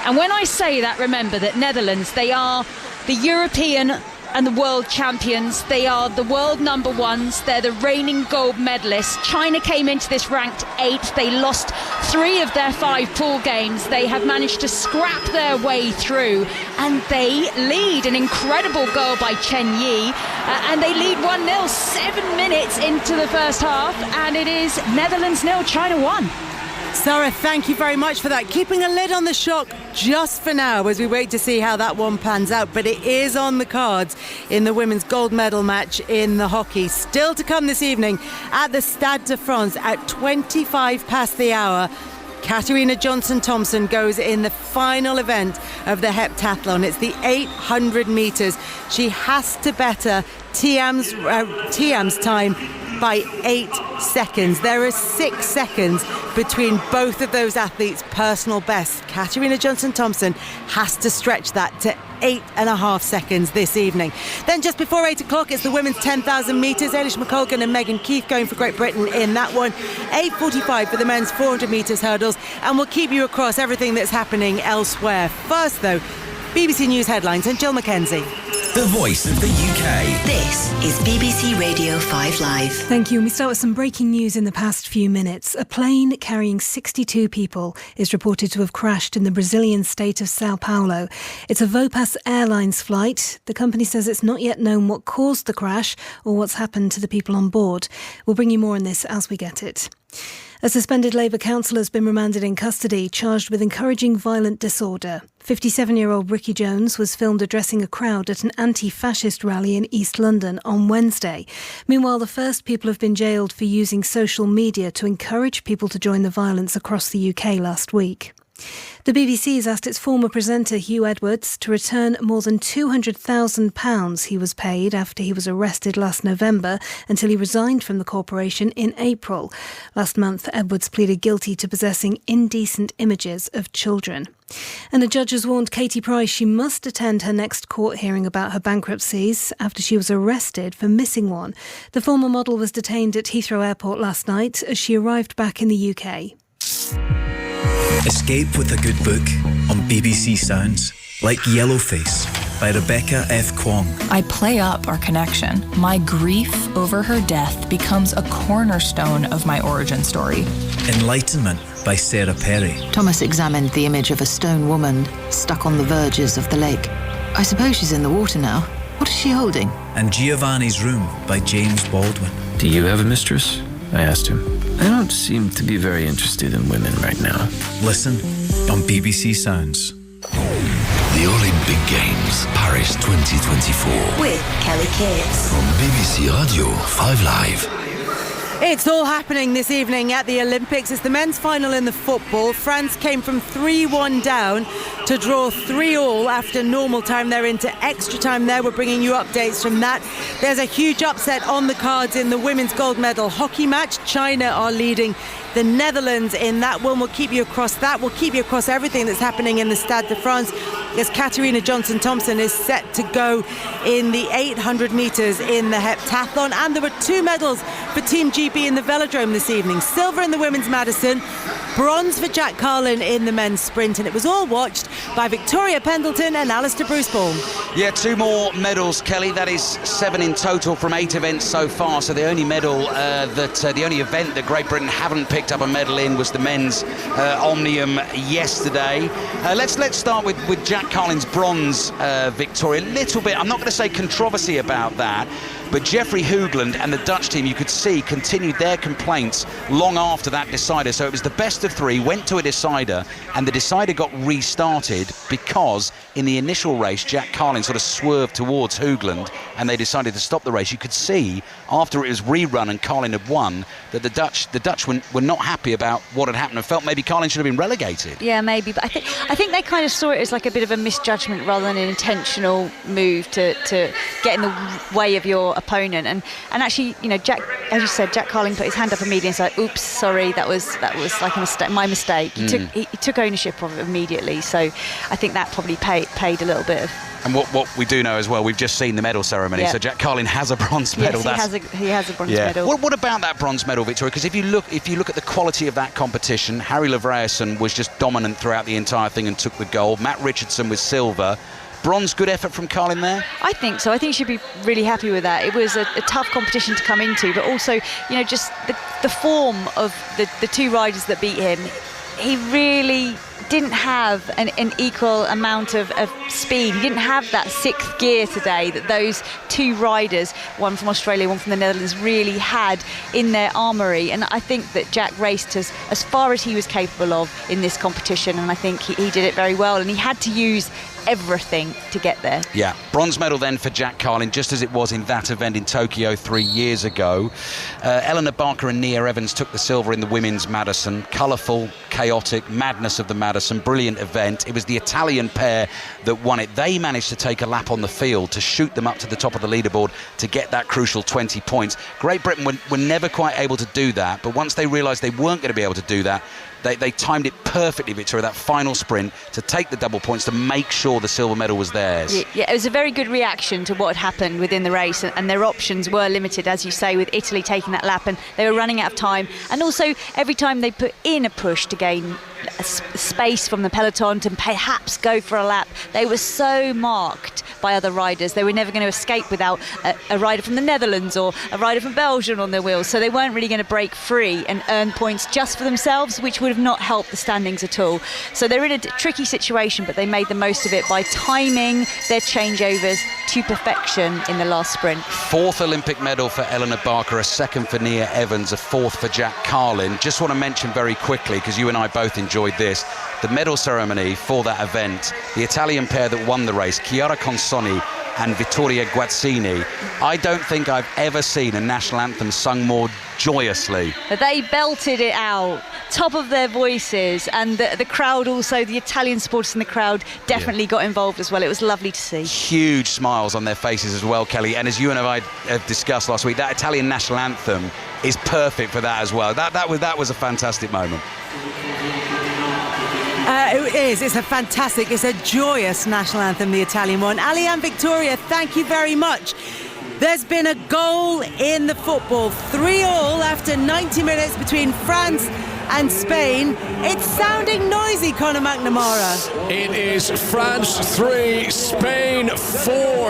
And when I say that, remember that Netherlands, they are the European and the world champions. They are the world number ones. They're the reigning gold medalists. China came into this ranked 8th. They lost 3 of their 5 pool games. They have managed to scrap their way through, and they lead. An incredible goal by Chen Yi, and they lead 1-0 7 minutes into the first half, and it is Netherlands 0, China 1. Sarah, thank you very much for that. Keeping a lid on the shock just for now as we wait to see how that one pans out. But it is on the cards in the women's gold medal match in the hockey. Still to come this evening at the Stade de France at 25 past the hour. Katarina Johnson-Thompson goes in the final event of the heptathlon. It's the 800 metres. She has to better Thiam's time by 8 seconds. There are 6 seconds between both of those athletes' personal bests. Katarina Johnson-Thompson has to stretch that to 8.5 seconds this evening. Then just before 8 o'clock, it's the women's 10,000 metres. Eilish McColgan and Megan Keith going for Great Britain in that one. 8:45 for the men's 400 metres hurdles. And we'll keep you across everything that's happening elsewhere. First, though, BBC News headlines and Jill Mackenzie. The voice of the UK. This is BBC Radio 5 Live. Thank you. We start with some breaking news in the past few minutes. A plane carrying 62 people is reported to have crashed in the Brazilian state of Sao Paulo. It's a Vopas Airlines flight. The company says it's not yet known what caused the crash or what's happened to the people on board. We'll bring you more on this as we get it. A suspended Labour councillor has been remanded in custody, charged with encouraging violent disorder. 57-year-old Ricky Jones was filmed addressing a crowd at an anti-fascist rally in East London on Wednesday. Meanwhile, the first people have been jailed for using social media to encourage people to join the violence across the UK last week. The BBC has asked its former presenter Hugh Edwards to return more than £200,000 he was paid after he was arrested last November until he resigned from the corporation in April. Last month, Edwards pleaded guilty to possessing indecent images of children. And a judge has warned Katie Price she must attend her next court hearing about her bankruptcies after she was arrested for missing one. The former model was detained at Heathrow Airport last night as she arrived back in the UK. Escape with a good book on BBC Sounds, like Yellowface by Rebecca F. Kwong. I play up our connection. My grief over her death becomes a cornerstone of my origin story. Enlightenment by Sarah Perry. Thomas examined the image of a stone woman stuck on the verges of the lake. I suppose she's in the water now. What is she holding? And Giovanni's Room by James Baldwin. Do you have a mistress? I asked him. I don't seem to be very interested in women right now. Listen on BBC Sounds. The Olympic Games, Paris 2024. With Kelly Cates. On BBC Radio 5 Live. It's all happening this evening at the Olympics. It's the men's final in the football. France came from 3-1 down to draw 3-3 after normal time. They're into extra time there. We're bringing you updates from that. There's a huge upset on the cards in the women's gold medal hockey match. China are leading the Netherlands in that one. We'll keep you across that. We'll keep you across everything that's happening in the Stade de France as Katarina Johnson-Thompson is set to go in the 800 metres in the heptathlon. And there were 2 medals for Team GB in the velodrome this evening. Silver in the women's Madison, bronze for Jack Carlin in the men's sprint. And it was all watched by Victoria Pendleton and Alistair Bruce-Ball. Yeah, 2 more medals, Kelly. That is 7 in total from 8 events so far. So the only medal the only event that Great Britain haven't picked up a medal in was the men's Omnium yesterday. Let's start with Jack Carlin's bronze, Victoria. A little bit, I'm not going to say controversy about that, But Jeffrey Hoogland and the Dutch team, you could see, continued their complaints long after that decider. So it was the best of three, went to a decider, and the decider got restarted because in the initial race, Jack Carlin sort of swerved towards Hoogland and they decided to stop the race. You could see after it was rerun and Carlin had won that the Dutch were not happy about what had happened and felt maybe Carlin should have been relegated. Yeah, maybe, but I think they kind of saw it as like a bit of a misjudgment rather than an intentional move to get in the way of your opponent. And actually, you know, Jack, as you said, Jack Carlin put his hand up immediately and said, "Oops, sorry, that was like a mistake, my mistake." He took ownership of it immediately. So I think that probably paid a little bit of. And what we do know as well, we've just seen the medal ceremony. Yeah. So Jack Carlin has a bronze medal. Yes, he has a bronze medal. What about that bronze medal, Victoria? Because if you look at the quality of that competition, Harry Lavraeusson was just dominant throughout the entire thing and took the gold. Matt Richardson was silver. Bronze, good effort from Carlin there? I think so. I think he should be really happy with that. It was a tough competition to come into, but also, you know, just the form of the two riders that beat him. He really didn't have an equal amount of speed. He didn't have that sixth gear today that those two riders, one from Australia, one from the Netherlands, really had in their armoury. And I think that Jack raced as far as he was capable of in this competition, and I think he did it very well, and he had to use everything to get there. Yeah, bronze medal then for Jack Carlin, just as it was in that event in Tokyo 3 years ago. Eleanor Barker and Nia Evans took the silver in the women's Madison. Colourful, chaotic, madness of the Madison, brilliant event. It was the Italian pair that won it. They managed to take a lap on the field to shoot them up to the top of the leaderboard to get that crucial 20 points. Great Britain were never quite able to do that, but once they realised they weren't going to be able to do that, they timed it perfectly, Victoria, that final sprint to take the double points to make sure the silver medal was theirs. Yeah, it was a very good reaction to what had happened within the race, and their options were limited, as you say, with Italy taking that lap, and they were running out of time. And also, every time they put in a push to gain space from the peloton to perhaps go for a lap, they were so marked by other riders. They were never going to escape without a rider from the Netherlands or a rider from Belgium on their wheels, so they weren't really going to break free and earn points just for themselves, which would have not helped the standings at all. So they're in a tricky situation, but they made the most of it by timing their changeovers to perfection in the last sprint. Fourth Olympic medal for Eleanor Barker, a second for Nia Evans, a fourth for Jack Carlin. Just want to mention very quickly, because you and I both enjoyed this, the medal ceremony for that event, the Italian pair that won the race, Chiara Consoni and Vittoria Guazzini. I don't think I've ever seen a national anthem sung more joyously. They belted it out, top of their voices, and the crowd also, the Italian supporters in the crowd definitely got involved as well. It was lovely to see. Huge smiles on their faces as well, Kelly, and as you and I have discussed last week, that Italian national anthem is perfect for that as well. That was a fantastic moment. It is. It's a joyous national anthem, the Italian one. Ali and Victoria, thank you very much. There's been a goal in the football. 3-3 after 90 minutes between France and Spain. It's sounding noisy, Conor McNamara. It is France 3, Spain 4.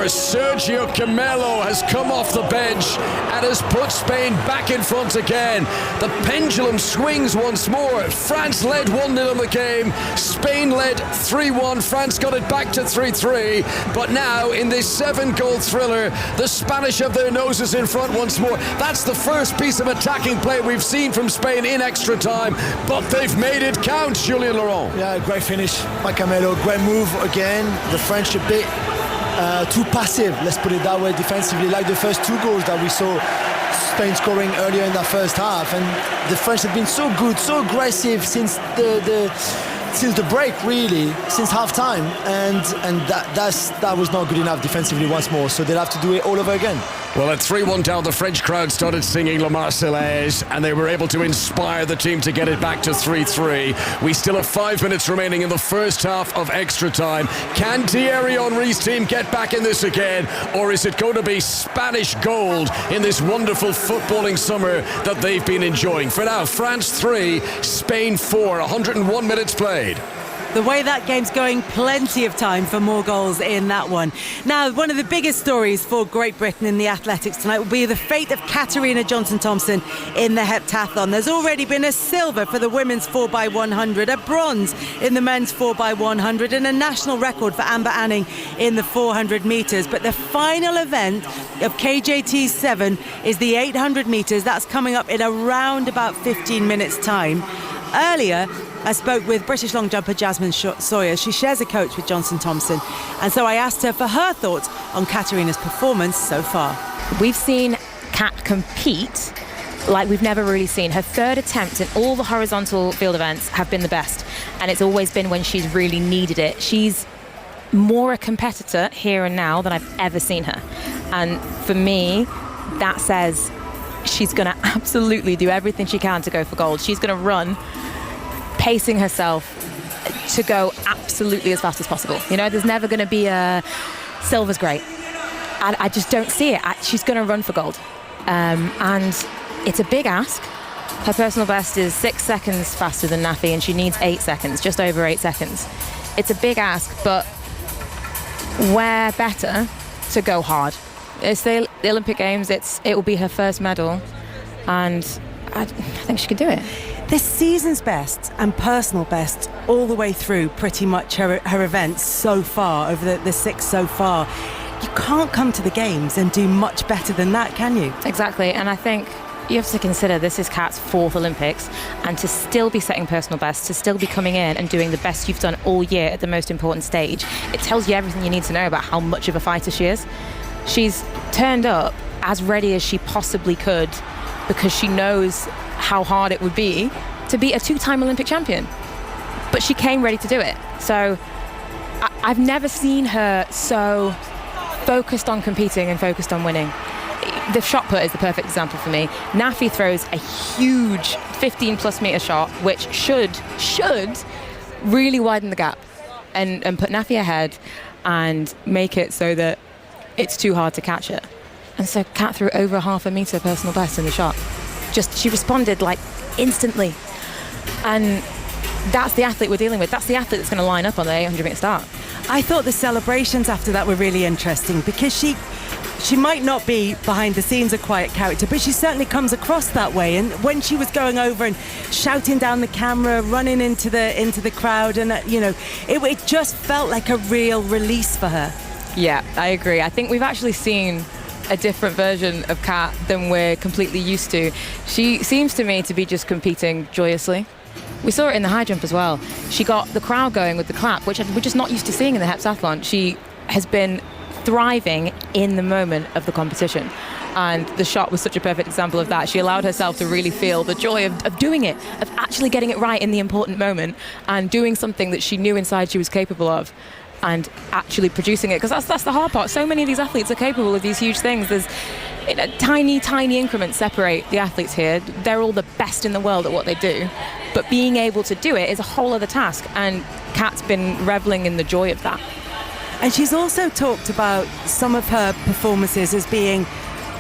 Sergio Camelo has come off the bench and has put Spain back in front again. The pendulum swings once more. France led 1-0 in the game. Spain led 3-1. France got it back to 3-3. But now, in this 7-goal thriller, the Spanish have their noses in front once more. That's the first piece of attacking play we've seen from Spain in extra time. But they've made it count, Julien Laurent. Yeah, great finish by Camelo. Great move again. The French a bit too passive, let's put it that way, defensively, like the first 2 goals that we saw Spain scoring earlier in that first half. And the French have been so good, so aggressive since the break, really, since half-time. And that was not good enough defensively once more, so they'll have to do it all over again. Well, at 3-1 down, the French crowd started singing La Marseillaise, and they were able to inspire the team to get it back to 3-3. We still have 5 minutes remaining in the first half of extra time. Can Thierry Henry's team get back in this again, or is it going to be Spanish gold in this wonderful footballing summer that they've been enjoying? For now, France 3, Spain 4, 101 minutes played. The way that game's going, plenty of time for more goals in that one. Now, one of the biggest stories for Great Britain in the athletics tonight will be the fate of Katarina Johnson-Thompson in the heptathlon. There's already been a silver for the women's 4x100, a bronze in the men's 4x100, and a national record for Amber Anning in the 400 metres. But the final event of KJT 7 is the 800 metres. That's coming up in around about 15 minutes' time. Earlier, I spoke with British long jumper Jasmine Sawyer. She shares a coach with Johnson-Thompson. And so I asked her for her thoughts on Katarina's performance so far. We've seen Kat compete like we've never really seen. Her third attempt in all the horizontal field events have been the best. And it's always been when she's really needed it. She's more a competitor here and now than I've ever seen her. And for me, that says she's going to absolutely do everything she can to go for gold. She's going to run pacing herself to go absolutely as fast as possible. You know, there's never going to be a silver's great. I just don't see it. She's going to run for gold. And it's a big ask. Her personal best is 6 seconds faster than Nafi, and she needs 8 seconds, just over 8 seconds. It's a big ask, but we're better to go hard. It's the Olympic Games. It will be her first medal, and I think she could do it. This season's best and personal best all the way through pretty much her events so far, over the 6 so far. You can't come to the Games and do much better than that, can you? Exactly, and I think you have to consider this is Kat's 4th Olympics, and to still be setting personal best, to still be coming in and doing the best you've done all year at the most important stage, it tells you everything you need to know about how much of a fighter she is. She's turned up as ready as she possibly could because she knows how hard it would be to beat a 2-time Olympic champion. But she came ready to do it. So I've never seen her so focused on competing and focused on winning. The shot put is the perfect example for me. Nafi throws a huge 15-plus metre shot, which should really widen the gap and put Nafi ahead and make it so that it's too hard to catch it. And so Kat threw over half a metre personal best in the shot. She responded like instantly. And that's the athlete we're dealing with. That's the athlete that's going to line up on the 800-metre start. I thought the celebrations after that were really interesting because she might not be behind the scenes a quiet character, but she certainly comes across that way. And when she was going over and shouting down the camera, running into the crowd, and it just felt like a real release for her. Yeah, I agree. I think we've actually seen a different version of Kat than we're completely used to. She seems to me to be just competing joyously. We saw it in the high jump as well. She got the crowd going with the clap, which we're just not used to seeing in the heptathlon. She has been thriving in the moment of the competition. And the shot was such a perfect example of that. She allowed herself to really feel the joy of doing it, of actually getting it right in the important moment and doing something that she knew inside she was capable of, and actually producing it, because that's the hard part. So many of these athletes are capable of these huge things. There's tiny increments separate the athletes here. They're all the best in the world at what they do, but being able to do it is a whole other task, and Kat's been reveling in the joy of that. And she's also talked about some of her performances as being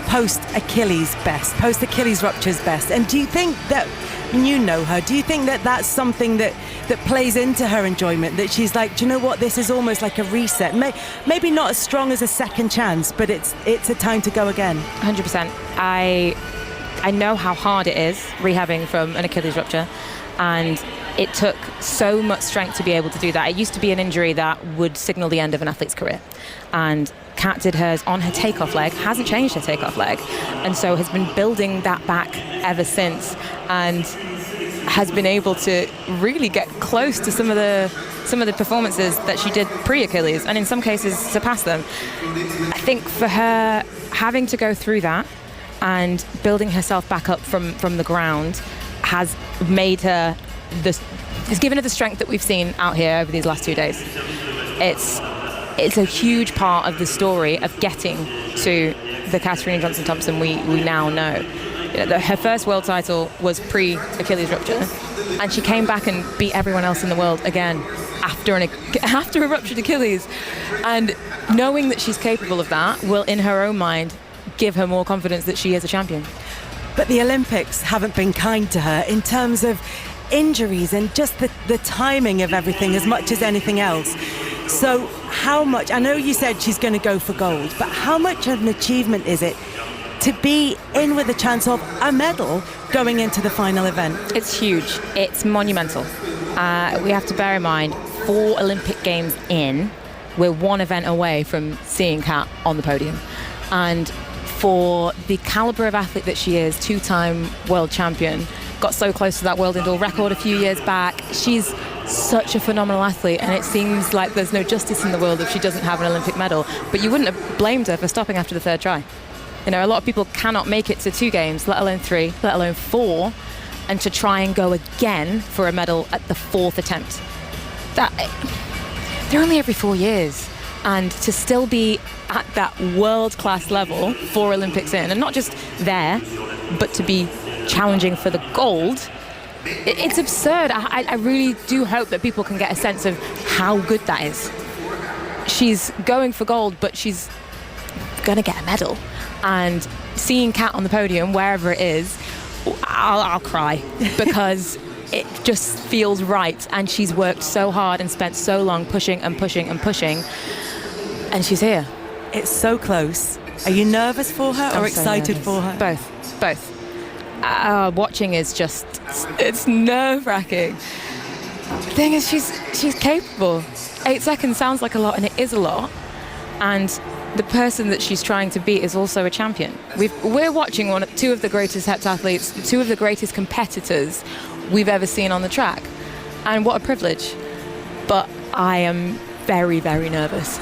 post-Achilles ruptures best. And do you think that, you know her, do you think that that's something that plays into her enjoyment, that she's like, do you know what, this is almost like a reset, maybe not as strong as a second chance, but it's a time to go again? 100%. I know how hard it is rehabbing from an Achilles rupture, and it took so much strength to be able to do that. It used to be an injury that would signal the end of an athlete's career, and Kat did hers on her takeoff leg, hasn't changed her takeoff leg, and so has been building that back ever since, and has been able to really get close to some of the performances that she did pre-Achilles, and in some cases surpass them. I think for her, having to go through that and building herself back up from the ground has made her has given her the strength that we've seen out here over these last 2 days. It's a huge part of the story of getting to the Katarina Johnson-Thompson we now know. Her first world title was pre-Achilles rupture, and she came back and beat everyone else in the world again after a ruptured Achilles. And knowing that she's capable of that will, in her own mind, give her more confidence that she is a champion. But the Olympics haven't been kind to her in terms of injuries and just the timing of everything as much as anything else. So how much, I know you said she's going to go for gold, but how much of an achievement is it to be in with a chance of a medal going into the final event? It's huge. It's monumental. We have to bear in mind, 4 Olympic Games in, we're one event away from seeing Kat on the podium. And for the calibre of athlete that she is, 2-time world champion, got so close to that world indoor record a few years back. She's such a phenomenal athlete, and it seems like there's no justice in the world if she doesn't have an Olympic medal. But you wouldn't have blamed her for stopping after the 3rd try. You know, a lot of people cannot make it to 2 games, let alone 3, let alone 4, and to try and go again for a medal at the 4th attempt. They're only every 4 years. And to still be at that world-class level 4 Olympics in, and not just there, but to be challenging for the gold, it's absurd. I really do hope that people can get a sense of how good that is. She's going for gold, but she's going to get a medal. And seeing Kat on the podium, wherever it is, I'll cry because it just feels right. And she's worked so hard and spent so long pushing and pushing and pushing. And she's here. It's so close. Are you nervous for her or excited for her? Both. Watching is just, it's nerve-wracking. The thing is, she's capable. 8 seconds sounds like a lot, and it is a lot. And the person that she's trying to beat is also a champion. We're watching 2 of the greatest heptathletes, 2 of the greatest competitors we've ever seen on the track. And what a privilege. But I am very, very nervous.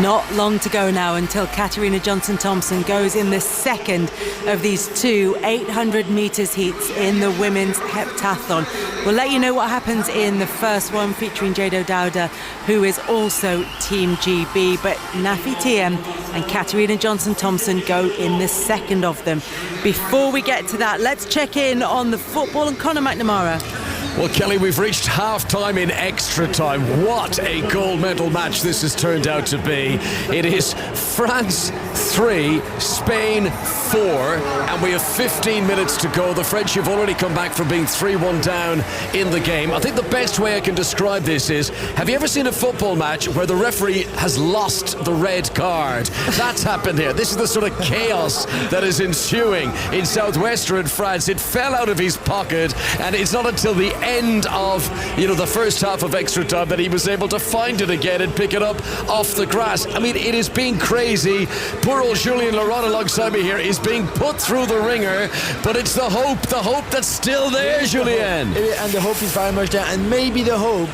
Not long to go now until Katarina Johnson-Thompson goes in the second of these 2 800 metres heats in the women's heptathlon. We'll let you know what happens in the first one featuring Jado Dowda, who is also Team GB. But Nafi Tiem and Katarina Johnson-Thompson go in the second of them. Before we get to that, let's check in on the football and Conor McNamara. Well, Kelly, we've reached half-time in extra time. What a gold medal match this has turned out to be. It is France 3, Spain 4, and we have 15 minutes to go. The French have already come back from being 3-1 down in the game. I think the best way I can describe this is, have you ever seen a football match where the referee has lost the red card? That's happened here. This is the sort of chaos that is ensuing in southwestern France. It fell out of his pocket, and it's not until the end of the first half of extra time that he was able to find it again and pick it up off the grass. I mean, it has been crazy. Poor old Julien Laurent alongside me here is being put through the ringer, but it's the hope that's still there, Julien. And the hope is very much there, and maybe the hope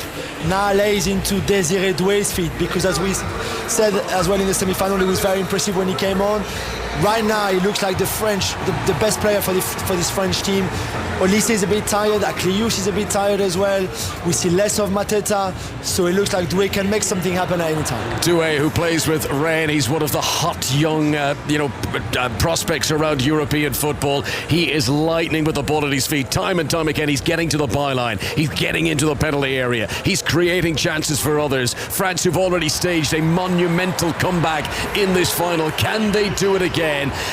now lays into Désiré Doué's feet, because as we said as well in the semi-final, he was very impressive when he came on. Right now, he looks like the best player for this French team. Olise is a bit tired. Akliouche is a bit tired as well. We see less of Mateta, so it looks like Doué can make something happen at any time. Doué, who plays with Rennes, he's one of the hot young, prospects around European football. He is lightning with the ball at his feet. Time and time again, he's getting to the byline. He's getting into the penalty area. He's creating chances for others. France, who've already staged a monumental comeback in this final. Can they do it again?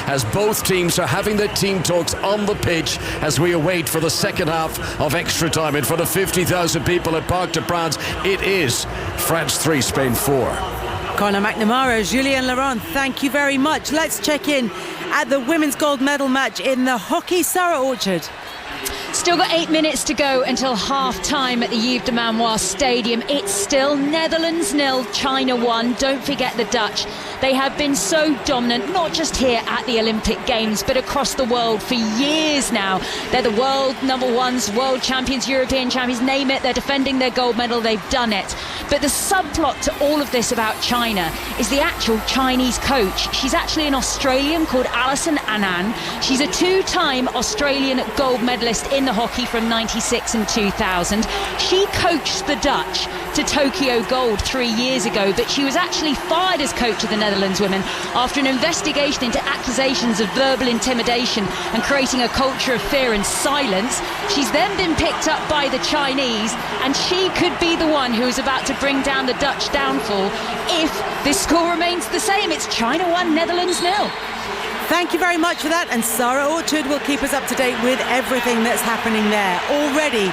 As both teams are having their team talks on the pitch as we await for the second half of extra time in front of 50,000 people at Parc des Princes. It is France 3, Spain 4. Conor McNamara, Julien Laurent, thank you very much. Let's check in at the women's gold medal match in the hockey. Sarah Orchard. Still got 8 minutes to go until half-time at the Yves de Manoir Stadium. It's still Netherlands 0, China 1. Don't forget the Dutch. They have been so dominant, not just here at the Olympic Games, but across the world for years now. They're the world number ones, world champions, European champions, name it. They're defending their gold medal. They've done it. But the subplot to all of this about China is the actual Chinese coach. She's actually an Australian called Alison Annan. She's a 2-time Australian gold medalist in the hockey from 96 and 2000. She coached the Dutch to Tokyo gold 3 years ago, but she was actually fired as coach of the Netherlands women after an investigation into accusations of verbal intimidation and creating a culture of fear and silence. She's then been picked up by the Chinese, and she could be the one who is about to bring down the Dutch downfall if this score remains the same. It's China 1, Netherlands 0. Thank you very much for that, and Sarah Orchard will keep us up to date with everything that's happening there. Already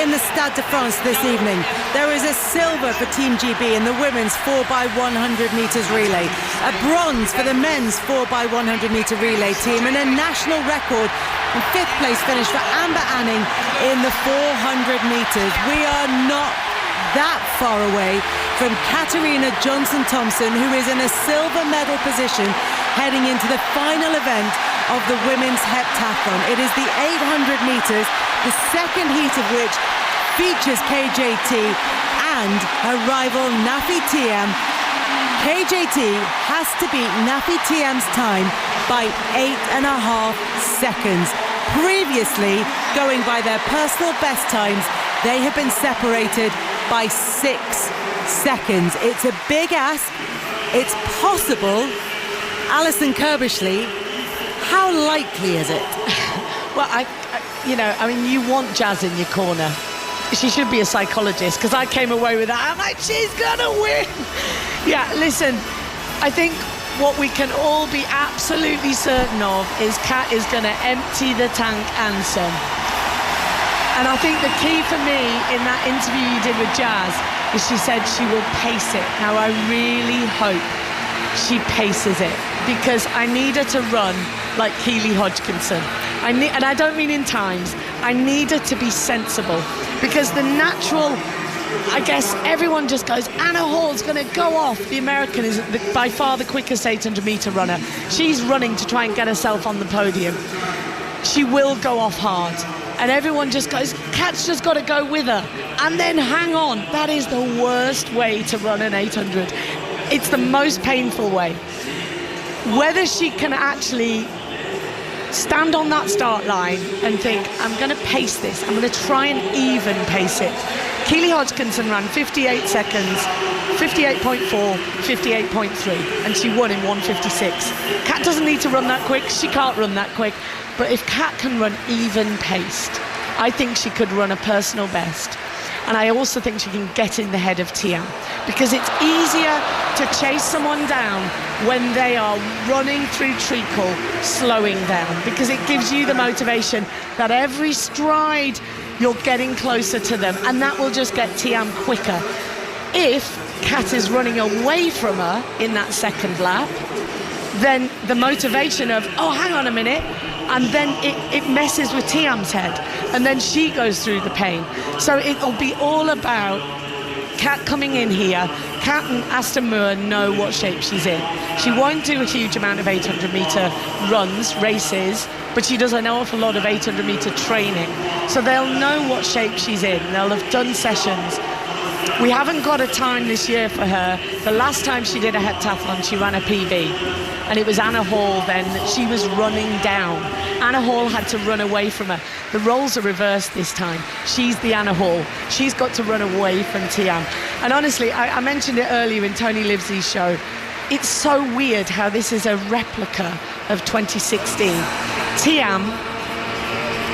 in the Stade de France this evening, there is a silver for Team GB in the women's 4x100 metres relay, a bronze for the men's 4x100 metre relay team, and a national record and 5th place finish for Amber Anning in the 400 metres. We are not that far away from Katarina Johnson-Thompson, who is in a silver medal position heading into the final event of the women's heptathlon. It is the 800 metres, the second heat of which features KJT and her rival Nafi Thiam. KJT has to beat Nafi Thiam's time by 8.5 seconds. Previously, going by their personal best times, they have been separated by 6 seconds. It's a big ask. It's possible. Alison Kirbishley, how likely is it? Well, you want Jazz in your corner. She should be a psychologist, because I came away with that. I'm like, she's gonna win. Yeah, listen, I think what we can all be absolutely certain of is Kat is going to empty the tank and some. And I think the key for me in that interview you did with Jazz is she said she will pace it. Now, I really hope she paces it, because I need her to run like Keely Hodgkinson. And I don't mean in times. I need her to be sensible, because the natural, I guess everyone just goes, Anna Hall's going to go off. The American is by far the quickest 800 metre runner. She's running to try and get herself on the podium. She will go off hard. And everyone just goes, Kat's just got to go with her. And then hang on. That is the worst way to run an 800. It's the most painful way. Whether she can actually stand on that start line and think, I'm going to pace this. I'm going to try and even pace it. Keely Hodgkinson ran 58 seconds, 58.4, 58.3, and she won in 1:56. Kat doesn't need to run that quick. She can't run that quick. But if Kat can run even paced, I think she could run a personal best. And I also think she can get in the head of Thiam, because it's easier to chase someone down when they are running through treacle, slowing down, because it gives you the motivation that every stride you're getting closer to them, and that will just get Thiam quicker. If Kat is running away from her in that second lap, then the motivation of, oh, hang on a minute, and then it messes with Thiam's head, and then she goes through the pain. So it'll be all about Kat coming in here. Kat and Aston Moore know what shape she's in. She won't do a huge amount of 800 metre runs, races, but she does an awful lot of 800 metre training. So they'll know what shape she's in. They'll have done sessions. We haven't got a time this year for her. The last time she did a heptathlon, she ran a PB. And it was Anna Hall then that she was running down. Anna Hall had to run away from her. The roles are reversed this time. She's the Anna Hall. She's got to run away from Thiam. And honestly, I mentioned it earlier in Tony Livesey's show. It's so weird how this is a replica of 2016. Thiam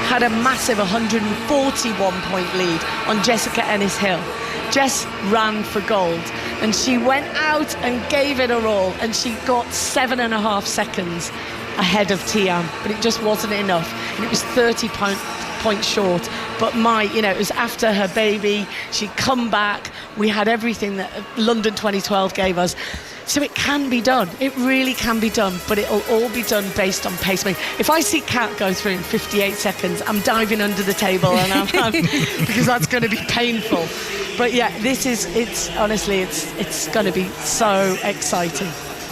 had a massive 141-point lead on Jessica Ennis-Hill. Jess ran for gold, and she went out and gave it her all, and she got 7.5 seconds ahead of Thiam, but it just wasn't enough, and it was 30 points short. But it was after her baby. She'd come back. We had everything that London 2012 gave us. So it can be done. It really can be done, but it'll all be done based on pace. I mean, if I see Kat go through in 58 seconds, I'm diving under the table, and because that's going to be painful. But yeah, it's honestly going to be so exciting.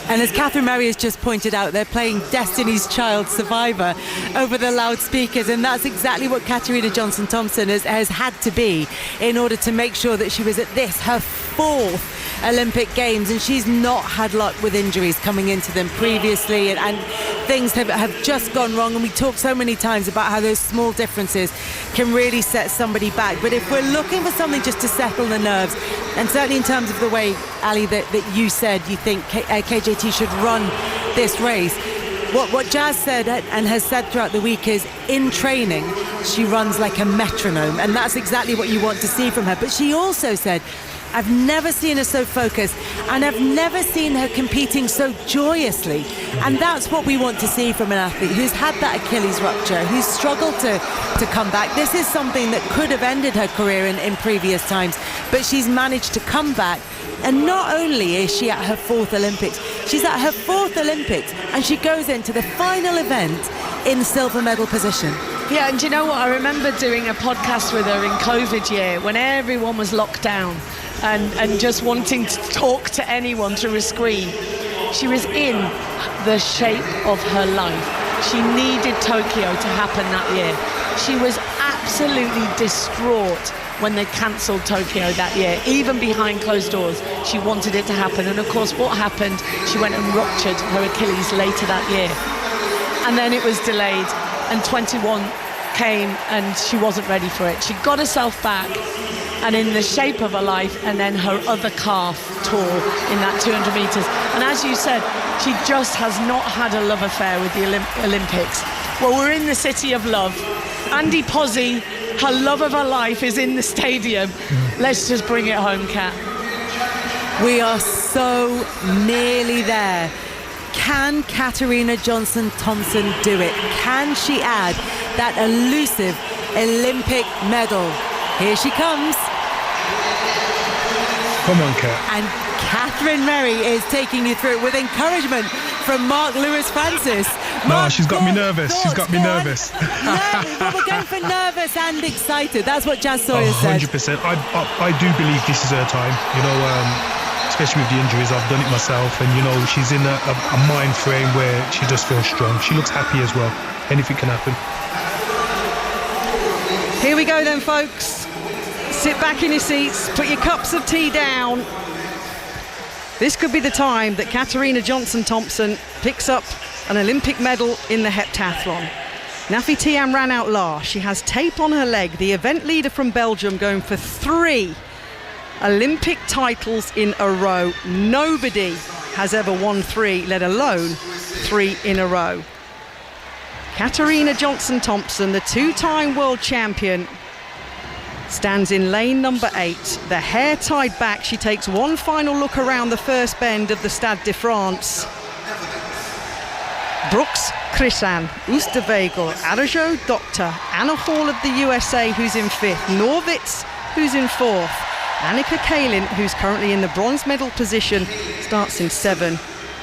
And as Catherine Murray has just pointed out, they're playing Destiny's Child Survivor over the loudspeakers, and that's exactly what Katarina Johnson-Thompson has had to be in order to make sure that she was at her 4th Olympic Games, and she's not had luck with injuries coming into them previously, and things have just gone wrong. And we talked so many times about how those small differences can really set somebody back. But if we're looking for something just to settle the nerves, and certainly in terms of the way, Ali, that you said you think KJT should run this race, what Jazz said and has said throughout the week is, in training she runs like a metronome, and that's exactly what you want to see from her. But she also said I've never seen her so focused, and I've never seen her competing so joyously. And that's what we want to see from an athlete who's had that Achilles rupture, who's struggled to come back. This is something that could have ended her career in previous times, but she's managed to come back. And not only is she at her 4th Olympics, she's at her 4th Olympics, and she goes into the final event in silver medal position. Yeah, and do you know what? I remember doing a podcast with her in COVID year when everyone was locked down and just wanting to talk to anyone through a screen. She was in the shape of her life. She needed Tokyo to happen that year. She was absolutely distraught when they cancelled Tokyo that year. Even behind closed doors, she wanted it to happen. And of course, what happened? She went and ruptured her Achilles later that year. And then it was delayed, and 21 came, and she wasn't ready for it. She got herself back, and in the shape of her life, and then her other calf tore in that 200 metres. And as you said, she just has not had a love affair with the Olympics. Well, we're in the city of love. Andy Pozzi, her love of her life is in the stadium. Let's just bring it home, Kat. We are so nearly there. Can Katarina Johnson-Thompson do it? Can she add that elusive Olympic medal? Here she comes. Come on, Kat. And Catherine Merry is taking you through it with encouragement from Mark Lewis Francis. No, she's got me nervous. She's got me nervous. Well, we're going for nervous and excited. That's what Jazz Sawyer said. 100%. I do believe this is her time. You know, especially with the injuries, I've done it myself, and you know, she's in a mind frame where she just feels strong. She looks happy as well. Anything can happen. Here we go then, folks. Sit back in your seats, put your cups of tea down. This could be the time that Katarina Johnson-Thompson picks up an Olympic medal in the heptathlon. Nafi Thiam ran out last. She has tape on her leg. The event leader from Belgium going for 3 Olympic titles in a row. Nobody has ever won 3, let alone 3 in a row. Katarina Johnson-Thompson, the 2-time world champion, stands in lane number 8. The hair tied back. She takes one final look around the first bend of the Stade de France. Brooks Krisan, Oosterwegel, Arajo Doctor, Anna Hall of the USA, who's in 5th, Norwitz, who's in 4th, Annika Kalin, who's currently in the bronze medal position, starts in 7.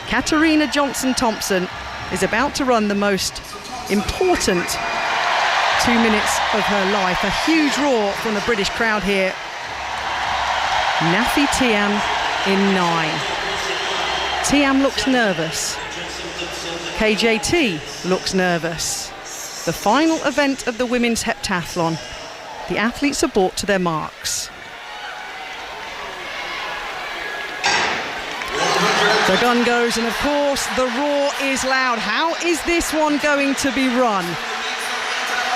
Katarina Johnson-Thompson is about to run the most important 2 minutes of her life. A huge roar from the British crowd here. Nafi Thiam in 9. Thiam looks nervous. KJT looks nervous. The final event of the women's heptathlon. The athletes are brought to their marks. The gun goes, and of course the roar is loud. How is this one going to be run?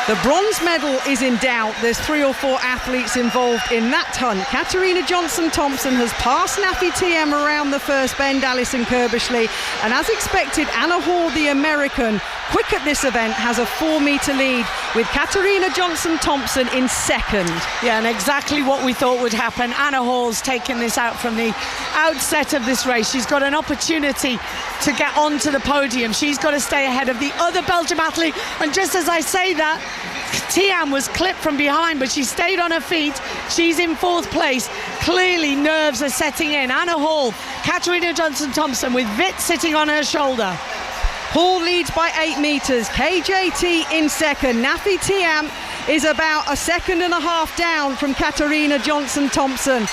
The bronze medal is in doubt. There's 3 or 4 athletes involved in that hunt. Katarina Johnson-Thompson has passed Nafi Thiam around the first bend, Alison Kirbishley, and as expected, Anna Hall, the American, quick at this event, has a 4-metre lead with Katarina Johnson-Thompson in 2nd. Yeah, and exactly what we thought would happen. Anna Hall's taken this out from the outset of this race. She's got an opportunity to get onto the podium. She's got to stay ahead of the other Belgium athlete, and just as I say that, Thiam was clipped from behind, but she stayed on her feet. She's in 4th place. Clearly nerves are setting in. Anna Hall, Katarina Johnson-Thompson with Witt sitting on her shoulder. Hall leads by 8 metres. KJT in 2nd. Nafi Thiam is about 1.5 seconds down from Katarina Johnson-Thompson.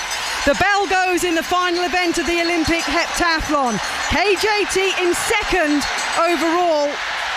The bell goes in the final event of the Olympic heptathlon. KJT in 2nd overall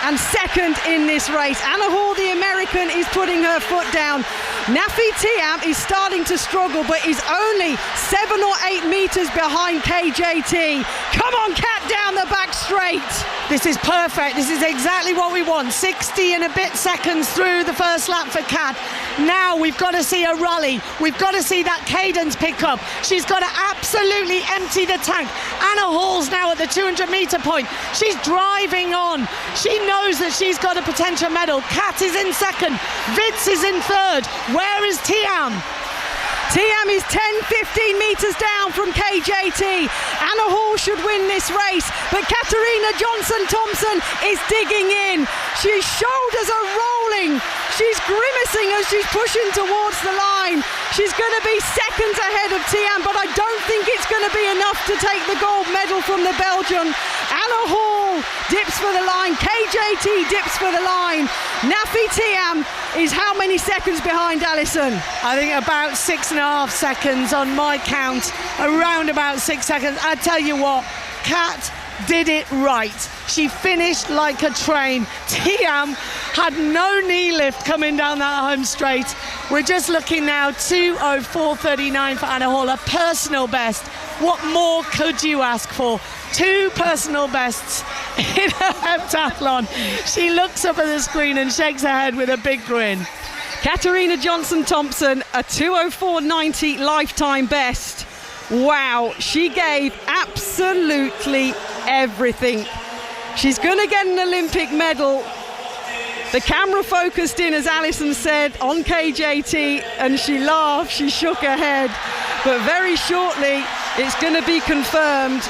and 2nd in this race. Anna Hall, the American, is putting her foot down. Nafi Thiam is starting to struggle, but is only 7 or 8 metres behind KJT. Come on, Kat, down the back straight. This is perfect. This is exactly what we want. 60 and a bit seconds through the first lap for Kat. Now we've got to see a rally. We've got to see that cadence pick up. She's got to absolutely empty the tank. Anna Hall's now at the 200-metre point. She's driving on. She knows that she's got a potential medal. Kat is in 2nd. Witz is in 3rd. Where is Thiam? Tiam is 10-15 metres down from KJT. Anna Hall should win this race, but Katarina Johnson-Thompson is digging in. She's shoulders are rolling. She's grimacing as she's pushing towards the line. She's going to be seconds ahead of Tiam, but I don't think it's going to be enough to take the gold medal from the Belgian. Anna Hall dips for the line. KJT dips for the line. Nafi Tiam is how many seconds behind, Alison? I think about 6.5 seconds on my count, around about 6 seconds. I tell you what, Kat did it right. She finished like a train. Tiam had no knee lift coming down that home straight. We're just looking now, 2:04.39 for Anna Hall, a personal best. What more could you ask for? 2 personal bests in a heptathlon. She looks up at the screen and shakes her head with a big grin. Katarina Johnson-Thompson, a 2:04.90 lifetime best. Wow, she gave absolutely everything. She's going to get an Olympic medal. The camera focused in, as Alison said, on KJT, and she laughed, she shook her head. But very shortly, it's going to be confirmed.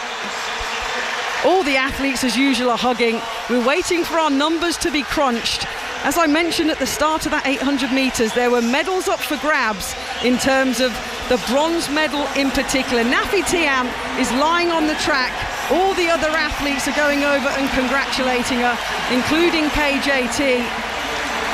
All the athletes, as usual, are hugging. We're waiting for our numbers to be crunched. As I mentioned at the start of that 800 metres, there were medals up for grabs in terms of the bronze medal in particular. Nafi Tiam is lying on the track. All the other athletes are going over and congratulating her, including KJT.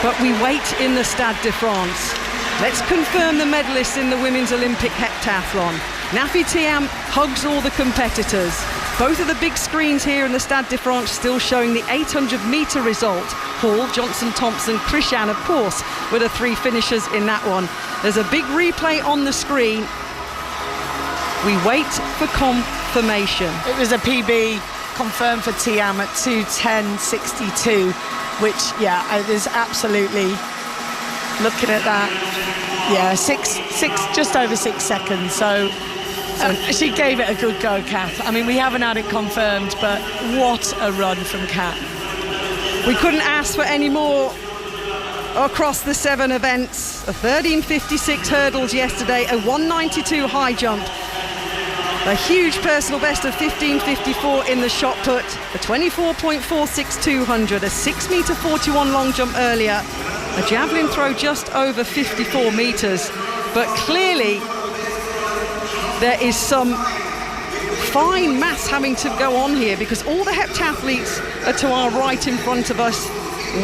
But we wait in the Stade de France. Let's confirm the medalists in the women's Olympic heptathlon. Nafi Tiam hugs all the competitors. Both of the big screens here in the Stade de France still showing the 800-metre result. Hall, Johnson-Thompson, Krishan, of course, were the 3 finishers in that one. There's a big replay on the screen. We wait for confirmation. It was a PB confirmed for Tiam at 2:10.62, which, yeah, is absolutely, looking at that, yeah, just over 6 seconds. So she gave it a good go, Kath. I mean, we haven't had it confirmed, but what a run from Kath. We couldn't ask for any more across the 7 events. A 13.56 hurdles yesterday, a 192 high jump, a huge personal best of 15.54 in the shot put, a 24.46 200, a 6 metre 41 long jump earlier, a javelin throw just over 54 metres. But clearly there is some fine maths having to go on here, because all the heptathletes are to our right in front of us,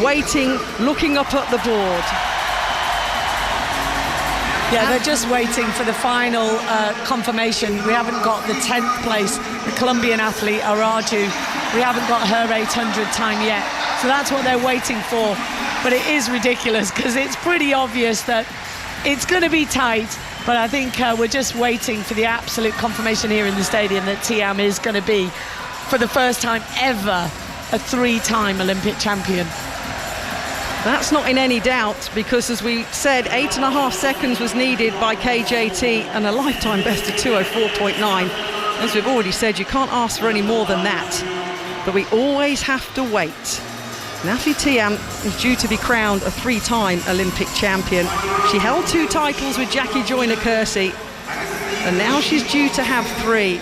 waiting, looking up at the board. Yeah, they're just waiting for the final confirmation. We haven't got the 10th place, the Colombian athlete Araju. We haven't got her 800 time yet. So that's what they're waiting for. But it is ridiculous, because it's pretty obvious that it's going to be tight. But I think we're just waiting for the absolute confirmation here in the stadium that Tiam is going to be, for the first time ever, a 3-time Olympic champion. That's not in any doubt, because as we said, 8.5 seconds was needed by KJT and a lifetime best of 2:04.9. As we've already said, you can't ask for any more than that. But we always have to wait. Nafi Tiam is due to be crowned a 3-time Olympic champion. She held 2 titles with Jackie Joyner-Kersee, and now she's due to have 3.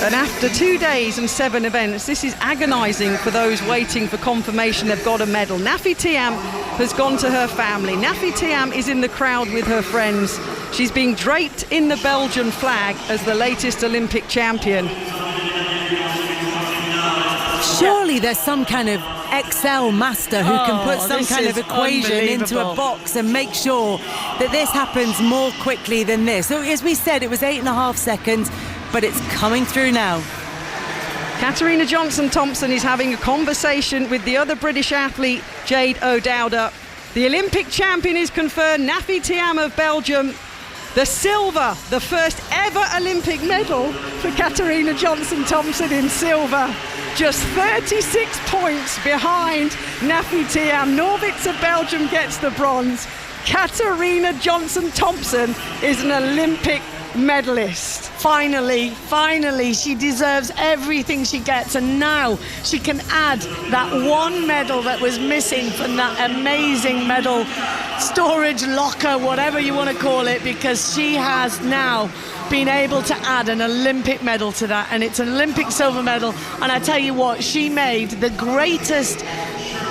And after 2 days and 7 events, this is agonising for those waiting for confirmation they've got a medal. Nafi Tiam has gone to her family. Nafi Tiam is in the crowd with her friends. She's being draped in the Belgian flag as the latest Olympic champion. Surely there's some kind of Excel master who can put some kind of equation into a box and make sure that this happens more quickly than this. So as we said, it was 8.5 seconds, but it's coming through now. Katarina Johnson-Thompson is having a conversation with the other British athlete, Jade O'Dowda. The Olympic champion is confirmed, Nafi Tiam of Belgium. The silver, the first ever Olympic medal for Katarina Johnson-Thompson in silver. Just 36 points behind Nafi Tiam. Norwitz of Belgium gets the bronze. Katarina Johnson-Thompson is an Olympic medalist. Finally, she deserves everything she gets, and now she can add that one medal that was missing from that amazing medal storage locker, whatever you want to call it, because she has now been able to add an Olympic medal to that, and it's an Olympic silver medal. And I tell you what, she made the greatest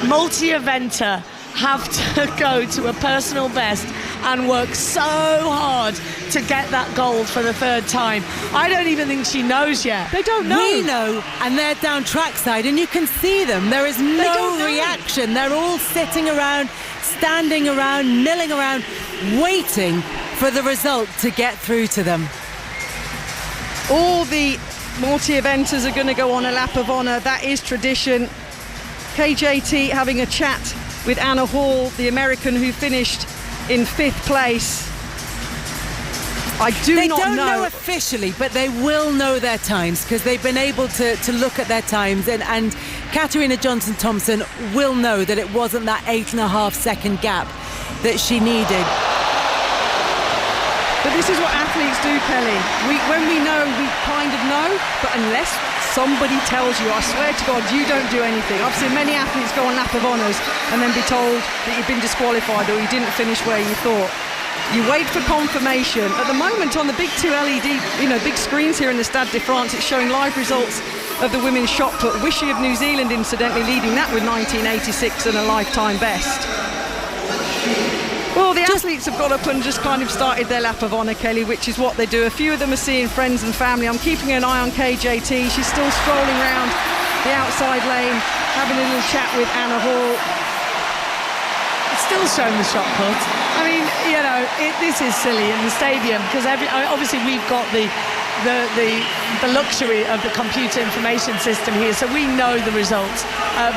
multi-eventer have to go to a personal best and work so hard to get that gold for the third time. I don't even think she knows yet. They don't know. We know, and they're down trackside, and you can see them. There is no reaction. They're all sitting around, standing around, milling around, waiting for the result to get through to them. All the multi-eventers are going to go on a lap of honour. That is tradition. KJT having a chat with Anna Hall, the American who finished in 5th place. They don't know officially, but they will know their times because they've been able to look at their times, and Katarina Johnson-Thompson will know that it wasn't that 8.5 second gap that she needed. But this is what athletes do, Kelly. When we know, we kind of know, but unless somebody tells you, I swear to God, you don't do anything. I've seen many athletes go on lap of honours and then be told that you've been disqualified or you didn't finish where you thought. You wait for confirmation. At the moment, on the big 2 LED, big screens here in the Stade de France, it's showing live results of the women's shot put. Wishy of New Zealand, incidentally, leading that with 1986 and a lifetime best. Well, the athletes have got up and just kind of started their lap of honour, Kelly, which is what they do. A few of them are seeing friends and family. I'm keeping an eye on KJT. She's still strolling around the outside lane, having a little chat with Anna Hall. It's still showing the shot put. I mean, this is silly in the stadium because obviously we've got the luxury of the computer information system here, so we know the results.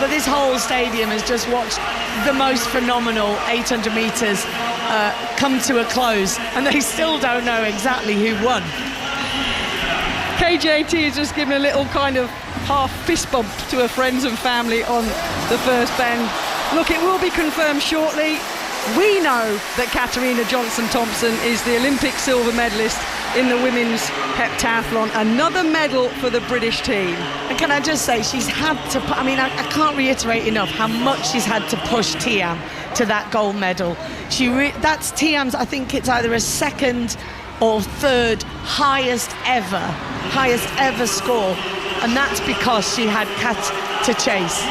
But this whole stadium has just watched the most phenomenal 800 metres come to a close, and they still don't know exactly who won. KJT has just given a little kind of half fist bump to her friends and family on the first bend. Look, it will be confirmed shortly. We know that Katarina Johnson-Thompson is the Olympic silver medalist in the women's heptathlon. Another medal for the British team. And can I just say, she's had to, I can't reiterate enough how much she's had to push Thiam to that gold medal. That's Thiam's, I think it's either a second or third highest ever score. And that's because she had Kat to chase.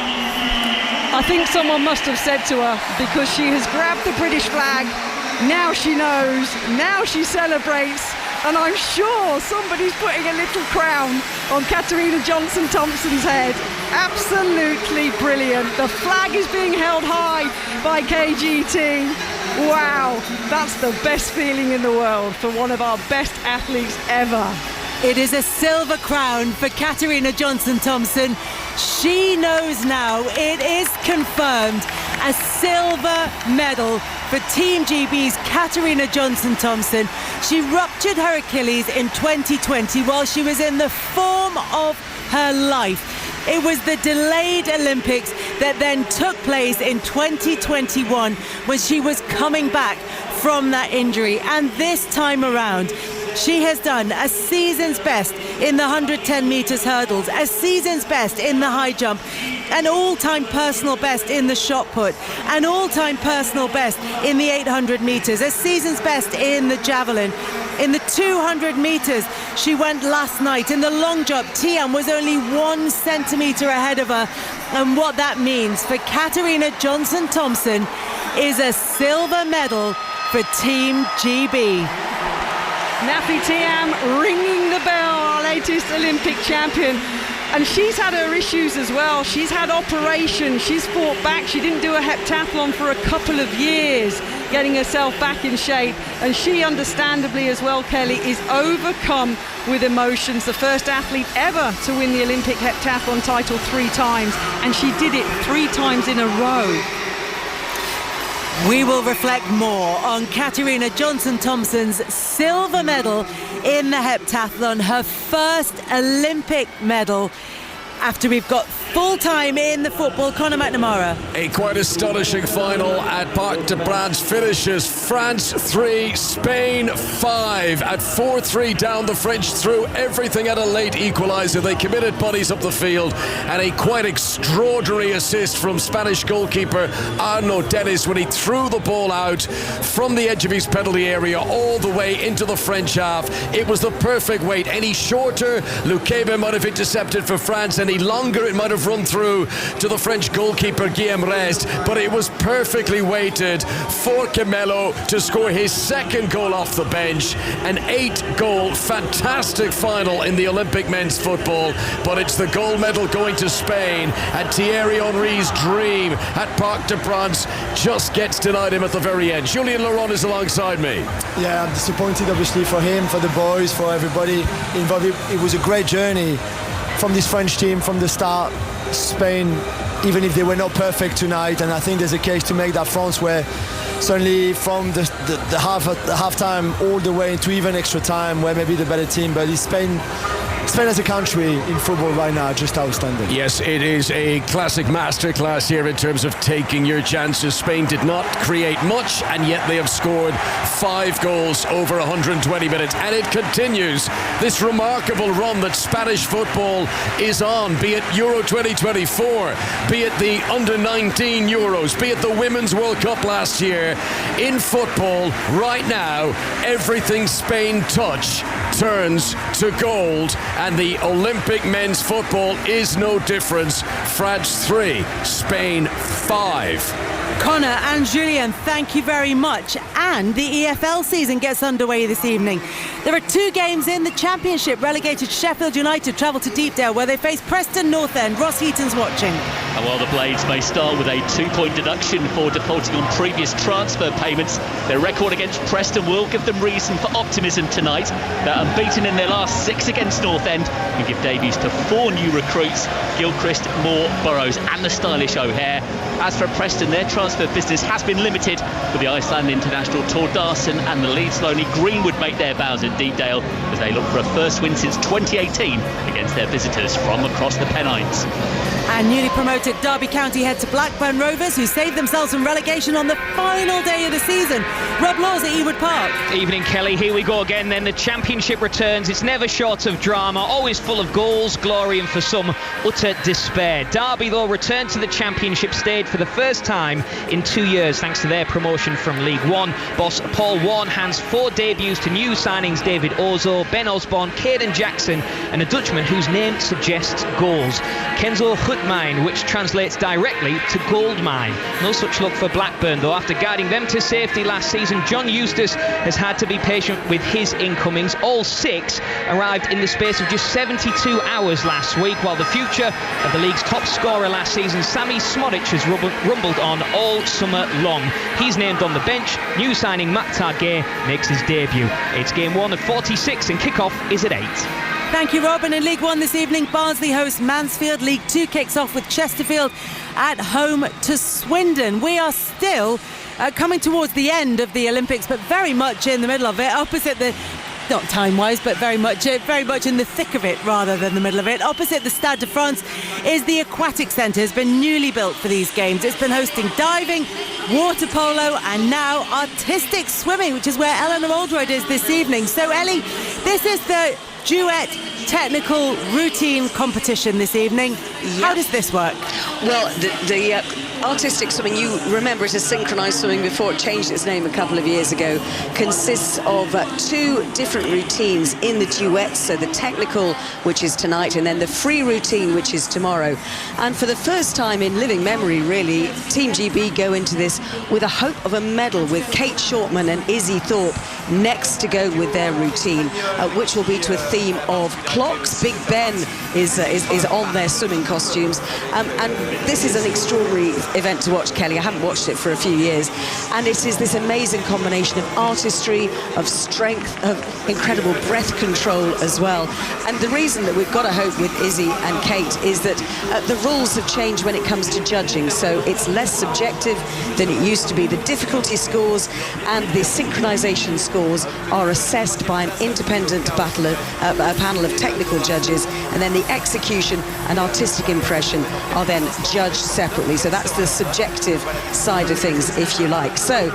I think someone must have said to her, because she has grabbed the British flag, now she knows, now she celebrates, and I'm sure somebody's putting a little crown on Katarina Johnson-Thompson's head. Absolutely brilliant. The flag is being held high by KGT. Wow, that's the best feeling in the world for one of our best athletes ever. It is a silver crown for Katarina Johnson-Thompson. She knows now, it is confirmed, a silver medal for Team GB's Katarina Johnson-Thompson. She ruptured her Achilles in 2020 while she was in the form of her life. It was the delayed Olympics that then took place in 2021 when she was coming back from that injury. And this time around, she has done a season's best in the 110 metres hurdles, a season's best in the high jump, an all-time personal best in the shot put, an all-time personal best in the 800 metres, a season's best in the javelin. In the 200 metres, she went last night. In the long jump, Thiam was only 1 centimetre ahead of her. And what that means for Katarina Johnson-Thompson is a silver medal for Team GB. Nafi Thiam ringing the bell, our latest Olympic champion. And she's had her issues as well. She's had operations. She's fought back. She didn't do a heptathlon for a couple of years, getting herself back in shape. And she, understandably as well, Kelly, is overcome with emotions. The first athlete ever to win the Olympic heptathlon title 3 times. And she did it 3 times in a row. We will reflect more on Katarina Johnson-Thompson's silver medal in the heptathlon, her first Olympic medal after we've got full time in the football. Conor McNamara. A quite astonishing final at Parc des Princes finishes France 3, Spain 5. At 4-3 down, the French threw everything at a late equaliser. They committed bodies up the field, and a quite extraordinary assist from Spanish goalkeeper Arnaud Dennis when he threw the ball out from the edge of his penalty area all the way into the French half. It was the perfect weight. Any shorter, Luquebe might have intercepted for France. Any longer, it might have run through to the French goalkeeper Guillaume Rest, but it was perfectly weighted for Camelo to score his second goal off the bench. An 8-goal fantastic final in the Olympic men's football, but it's the gold medal going to Spain, and Thierry Henry's dream at Parc des Princes just gets denied him at the very end. Julien Laurent is alongside me. Yeah, I'm disappointed obviously for him, for the boys, for everybody involved. It was a great journey from this French team from the start. Spain, even if they were not perfect tonight, and I think there's a case to make that France were certainly from the half time all the way into even extra time where maybe the better team, but it's Spain as a country in football right now, just outstanding. Yes, it is a classic masterclass here in terms of taking your chances. Spain did not create much, and yet they have scored 5 goals over 120 minutes, and it continues this remarkable run that Spanish football is on, be it Euro 2024, be it the under-19 Euros, be it the Women's World Cup last year. In football, right now, everything Spain touch turns to gold, and the Olympic men's football is no difference. France 3, Spain 5. Conor and Julien, thank you very much. And the EFL season gets underway this evening. There are 2 games in the Championship. Relegated Sheffield United travel to Deepdale, where they face Preston North End. Ross Heaton's watching. And while the Blades may start with a 2-point deduction for defaulting on previous transfer payments, their record against Preston will give them reason for optimism tonight. They're unbeaten in their last 6 against North End and give debuts to 4 new recruits: Gilchrist, Moore, Burrows and the stylish O'Hare. As for Preston, their transfer business has been limited, with the Iceland international Tor Darson and the Leeds loanee Greenwood make their bows at Deepdale as they look for a first win since 2018 against their visitors from across the Pennines. And newly promoted Derby County head to Blackburn Rovers, who saved themselves from relegation on the final day of the season. Rob Laws at Ewood Park. Evening, Kelly. Here we go again then. The Championship returns. It's never short of drama, always full of goals, glory and for some utter despair. Derby, though, returned to the Championship stage for the first time in 2 years thanks to their promotion from League One. Boss Paul Warne hands 4 debuts to new signings: David Ozo, Ben Osborne, Caden Jackson and a Dutchman whose name suggests goals, Kenzo Hutmine, which translates directly to gold mine. No such luck for Blackburn, though. After guiding them to safety last season, John Eustace has had to be patient with his incomings. All 6 arrived in the space of just 72 hours last week, while the future of the league's top scorer last season, Sammy Smodic, has rumbled on all summer long. He's named on the bench. New signing Matt Targay makes his debut. It's game 1 of 46 and kick-off is at 8. Thank you, Robin. In League 1 this evening, Barnsley hosts Mansfield. League 2 kicks off with Chesterfield at home to Swindon. We are still coming towards the end of the Olympics, but very much in the middle of it, opposite the... not time-wise, but very much in the thick of it rather than the middle of it. Opposite the Stade de France is the Aquatic Centre. It's been newly built for these games. It's been hosting diving, water polo and now artistic swimming, which is where Eleanor Oldroyd is this evening. So, Ellie, this is the duet technical routine competition this evening. Yep. How does this work? Well, the artistic swimming, you remember it as synchronised swimming before it changed its name a couple of years ago, consists of 2 different routines in the duets. So the technical, which is tonight, and then the free routine, which is tomorrow. And for the first time in living memory, really, Team GB go into this with a hope of a medal, with Kate Shortman and Izzy Thorpe next to go with their routine, which will be to a theme of clocks. Big Ben is on their swimming costumes, and this is an extraordinary event to watch, Kelly. I haven't watched it for a few years. And it is this amazing combination of artistry, of strength, of incredible breath control as well. And the reason that we've got to hope with Izzy and Kate is that the rules have changed when it comes to judging. So it's less subjective than it used to be. The difficulty scores and the synchronization scores are assessed by an independent panel of technical judges, and then the execution and artistic impression are then judged separately. So that's the subjective side of things, if you like. So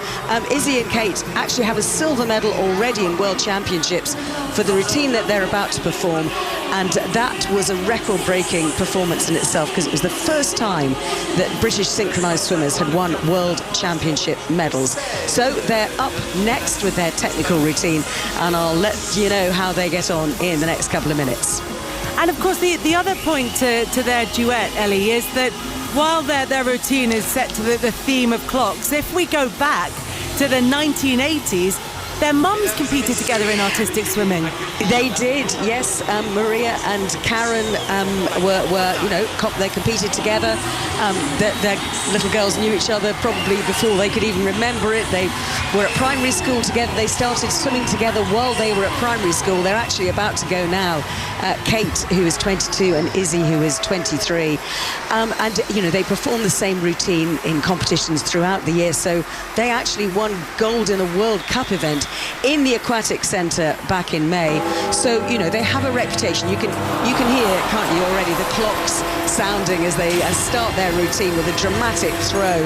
Izzy and Kate actually have a silver medal already in World Championships for the routine that they're about to perform, and that was a record-breaking performance in itself, because it was the first time that British synchronized swimmers had won World Championship medals. So they're up next with their technical routine, and I'll let you know how they get on in the next couple of minutes. And of course, the other point to their duet, Ellie, is that while their routine is set to the theme of clocks, if we go back to the 1980s, their mums competed together in artistic swimming. They did, yes. Maria and Karen they competed together. Their little girls knew each other probably before they could even remember it. They were at primary school together. They started swimming together while they were at primary school. They're actually about to go now. Kate, who is 22, and Izzy, who is 23. They perform the same routine in competitions throughout the year. So they actually won gold in a World Cup event in the Aquatic Centre back in May. So, they have a reputation. You can hear, can't you, already the clocks sounding as they start their routine with a dramatic throw.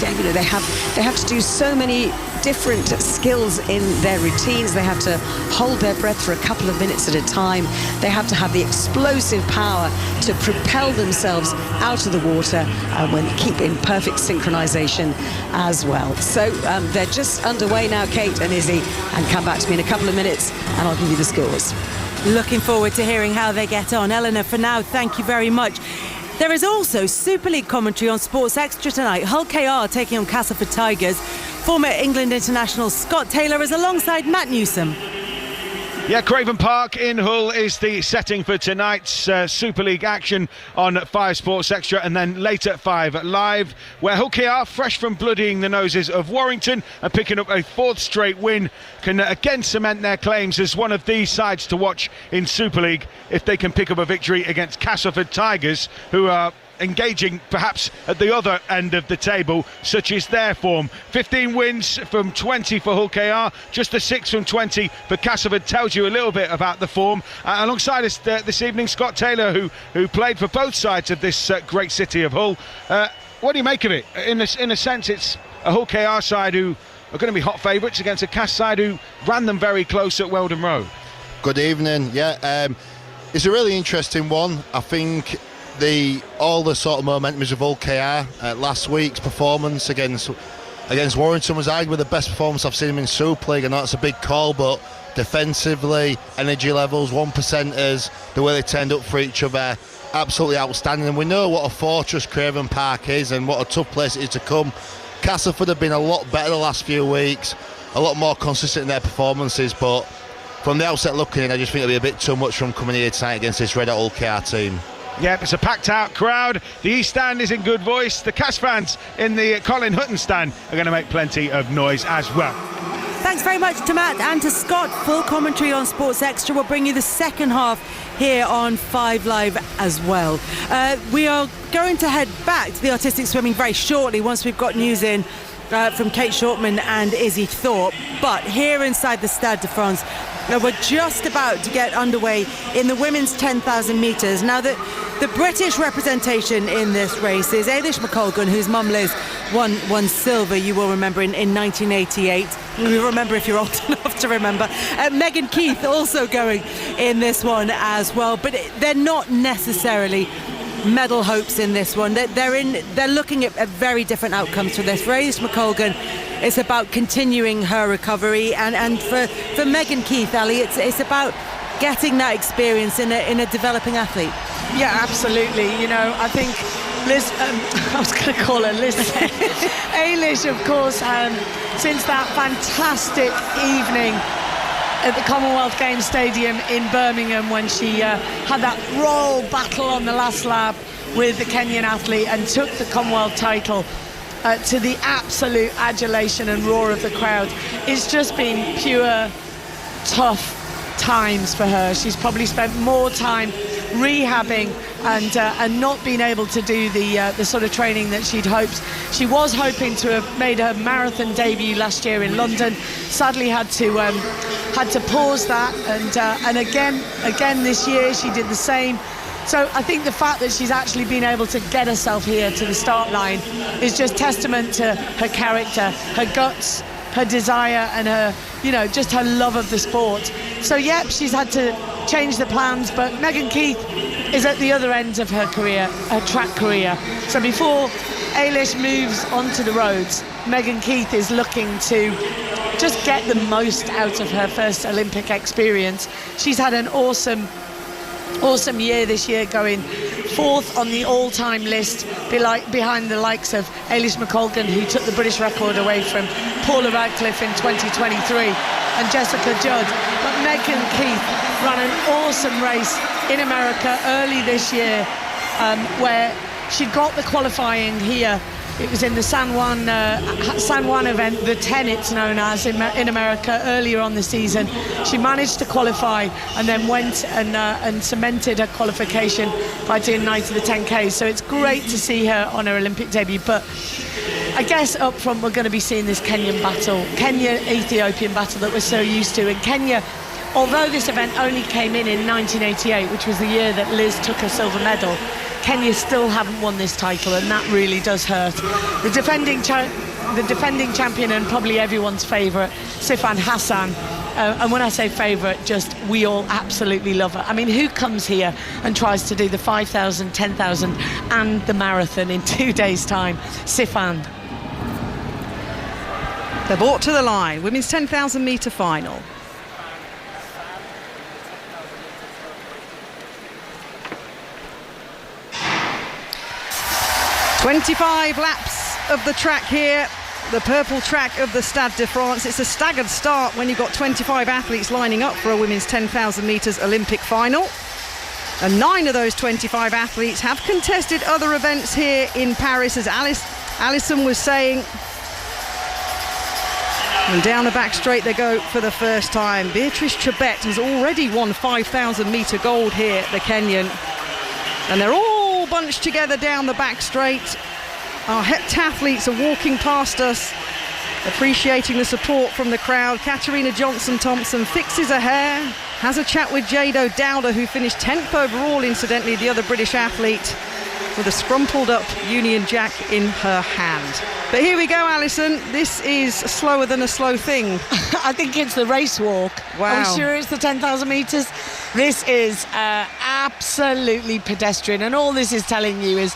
They have to do so many different skills in their routines. They have to hold their breath for a couple of minutes at a time. They have to have the explosive power to propel themselves out of the water when keep in perfect synchronization as well. So they're just underway now, Kate and Izzy, and come back to me in a couple of minutes and I'll give you the scores. Looking forward to hearing how they get on. Eleanor, for now, thank you very much. There is also Super League commentary on Sports Extra tonight. Hull KR taking on Castleford Tigers. Former England international Scott Taylor is alongside Matt Newsom. Yeah, Craven Park in Hull is the setting for tonight's Super League action on 5 Sports Extra, and then later at 5 Live, where Hull KR, fresh from bloodying the noses of Warrington and picking up a 4th straight win, can again cement their claims as one of these sides to watch in Super League if they can pick up a victory against Castleford Tigers, who are engaging perhaps at the other end of the table. Such is their form. 15 wins from 20 for Hull KR, just a 6 from 20 for Castleford. Tells you a little bit about the form. Alongside us this evening, Scott Taylor, who played for both sides of this great city of Hull. What do you make of it? In a sense, it's a Hull KR side who are going to be hot favourites against a Cas side who ran them very close at Weldon Road. Good evening. Yeah, it's a really interesting one. I think all the sort of momentum of Hull KR. Last week's performance against Warrington was arguably the best performance I've seen him in Super League. I know it's a big call, but defensively, energy levels, 1%ers, the way they turned up for each other, absolutely outstanding. And we know what a fortress Craven Park is and what a tough place it is to come. Castleford have been a lot better the last few weeks, a lot more consistent in their performances, but from the outset looking in, I just think it'll be a bit too much from coming here tonight against this red Hull KR team. Yep, it's a packed out crowd. The East Stand is in good voice. The Cas fans in the Colin Hutton stand are going to make plenty of noise as well. Thanks very much to Matt and to Scott. Full commentary on Sports Extra will bring you the second half here on 5 Live as well. We are going to head back to the artistic swimming very shortly once we've got news in from Kate Shortman and Izzy Thorpe. But here inside the Stade de France, we're just about to get underway in the women's 10,000 metres. Now, the British representation in this race is Eilish McColgan, whose mum Liz won silver, you will remember, in 1988. You remember if you're old enough to remember. Megan Keith also going in this one as well. But they're not necessarily medal hopes in this one. They're looking at very different outcomes for this. For Eilish McColgan, it's about continuing her recovery, and for Megan Keith, Ali, it's about getting that experience in a developing athlete. Yeah, absolutely. I think Liz, I was going to call her Liz. Eilish, of course, since that fantastic evening at the Commonwealth Games Stadium in Birmingham when she had that royal battle on the last lap with the Kenyan athlete and took the Commonwealth title to the absolute adulation and roar of the crowd. It's just been pure tough times for her. She's probably spent more time rehabbing and not being able to do the sort of training that she'd hoped. She was hoping to have made her marathon debut last year in London. Sadly had to pause that, and again this year she did the same. So I think the fact that she's actually been able to get herself here to the start line is just testament to her character, her guts, her desire, and her, just her love of the sport. So yep, she's had to change the plans, but Megan Keith is at the other end of her career, her track career. So before Eilish moves onto the roads, Megan Keith is looking to just get the most out of her first Olympic experience. She's had an awesome year this year, going fourth on the all-time list behind the likes of Eilish McColgan, who took the British record away from Paula Radcliffe in 2023, and Jessica Judd. But Megan Keith ran an awesome race in America early this year, where she got the qualifying here. It was in the San Juan event, the 10 it's known as in America, earlier on the season. She managed to qualify and then went and cemented her qualification by doing 9 to the 10K. So it's great to see her on her Olympic debut. But I guess up front we're going to be seeing this Kenya-Ethiopian battle that we're so used to. And Kenya, although this event only came in 1988, which was the year that Liz took her silver medal, Kenya still haven't won this title, and that really does hurt. The defending champion and probably everyone's favourite, Sifan Hassan, and when I say favourite, just we all absolutely love her. I mean, who comes here and tries to do the 5,000, 10,000 and the marathon in 2 days' time? Sifan. They're brought to the line. Women's 10,000 metre final. 25 laps of the track here, the purple track of the Stade de France. It's a staggered start when you've got 25 athletes lining up for a women's 10,000 metres Olympic final. And 9 of those 25 athletes have contested other events here in Paris, as Alison was saying. And down the back straight they go for the first time. Beatrice Chebet has already won 5,000 metre gold here, the Kenyan. And they're all bunched together down the back straight. Our heptathletes are walking past us, appreciating the support from the crowd. Katarina Johnson-Thompson fixes her hair, has a chat with Jado Dowder, who finished 10th overall, incidentally, the other British athlete, with a scrumpled up Union Jack in her hand. But here we go, Alison. This is slower than a slow thing. I think it's the race walk. Wow. Are we sure it's the 10,000 metres? This is absolutely pedestrian, and all this is telling you is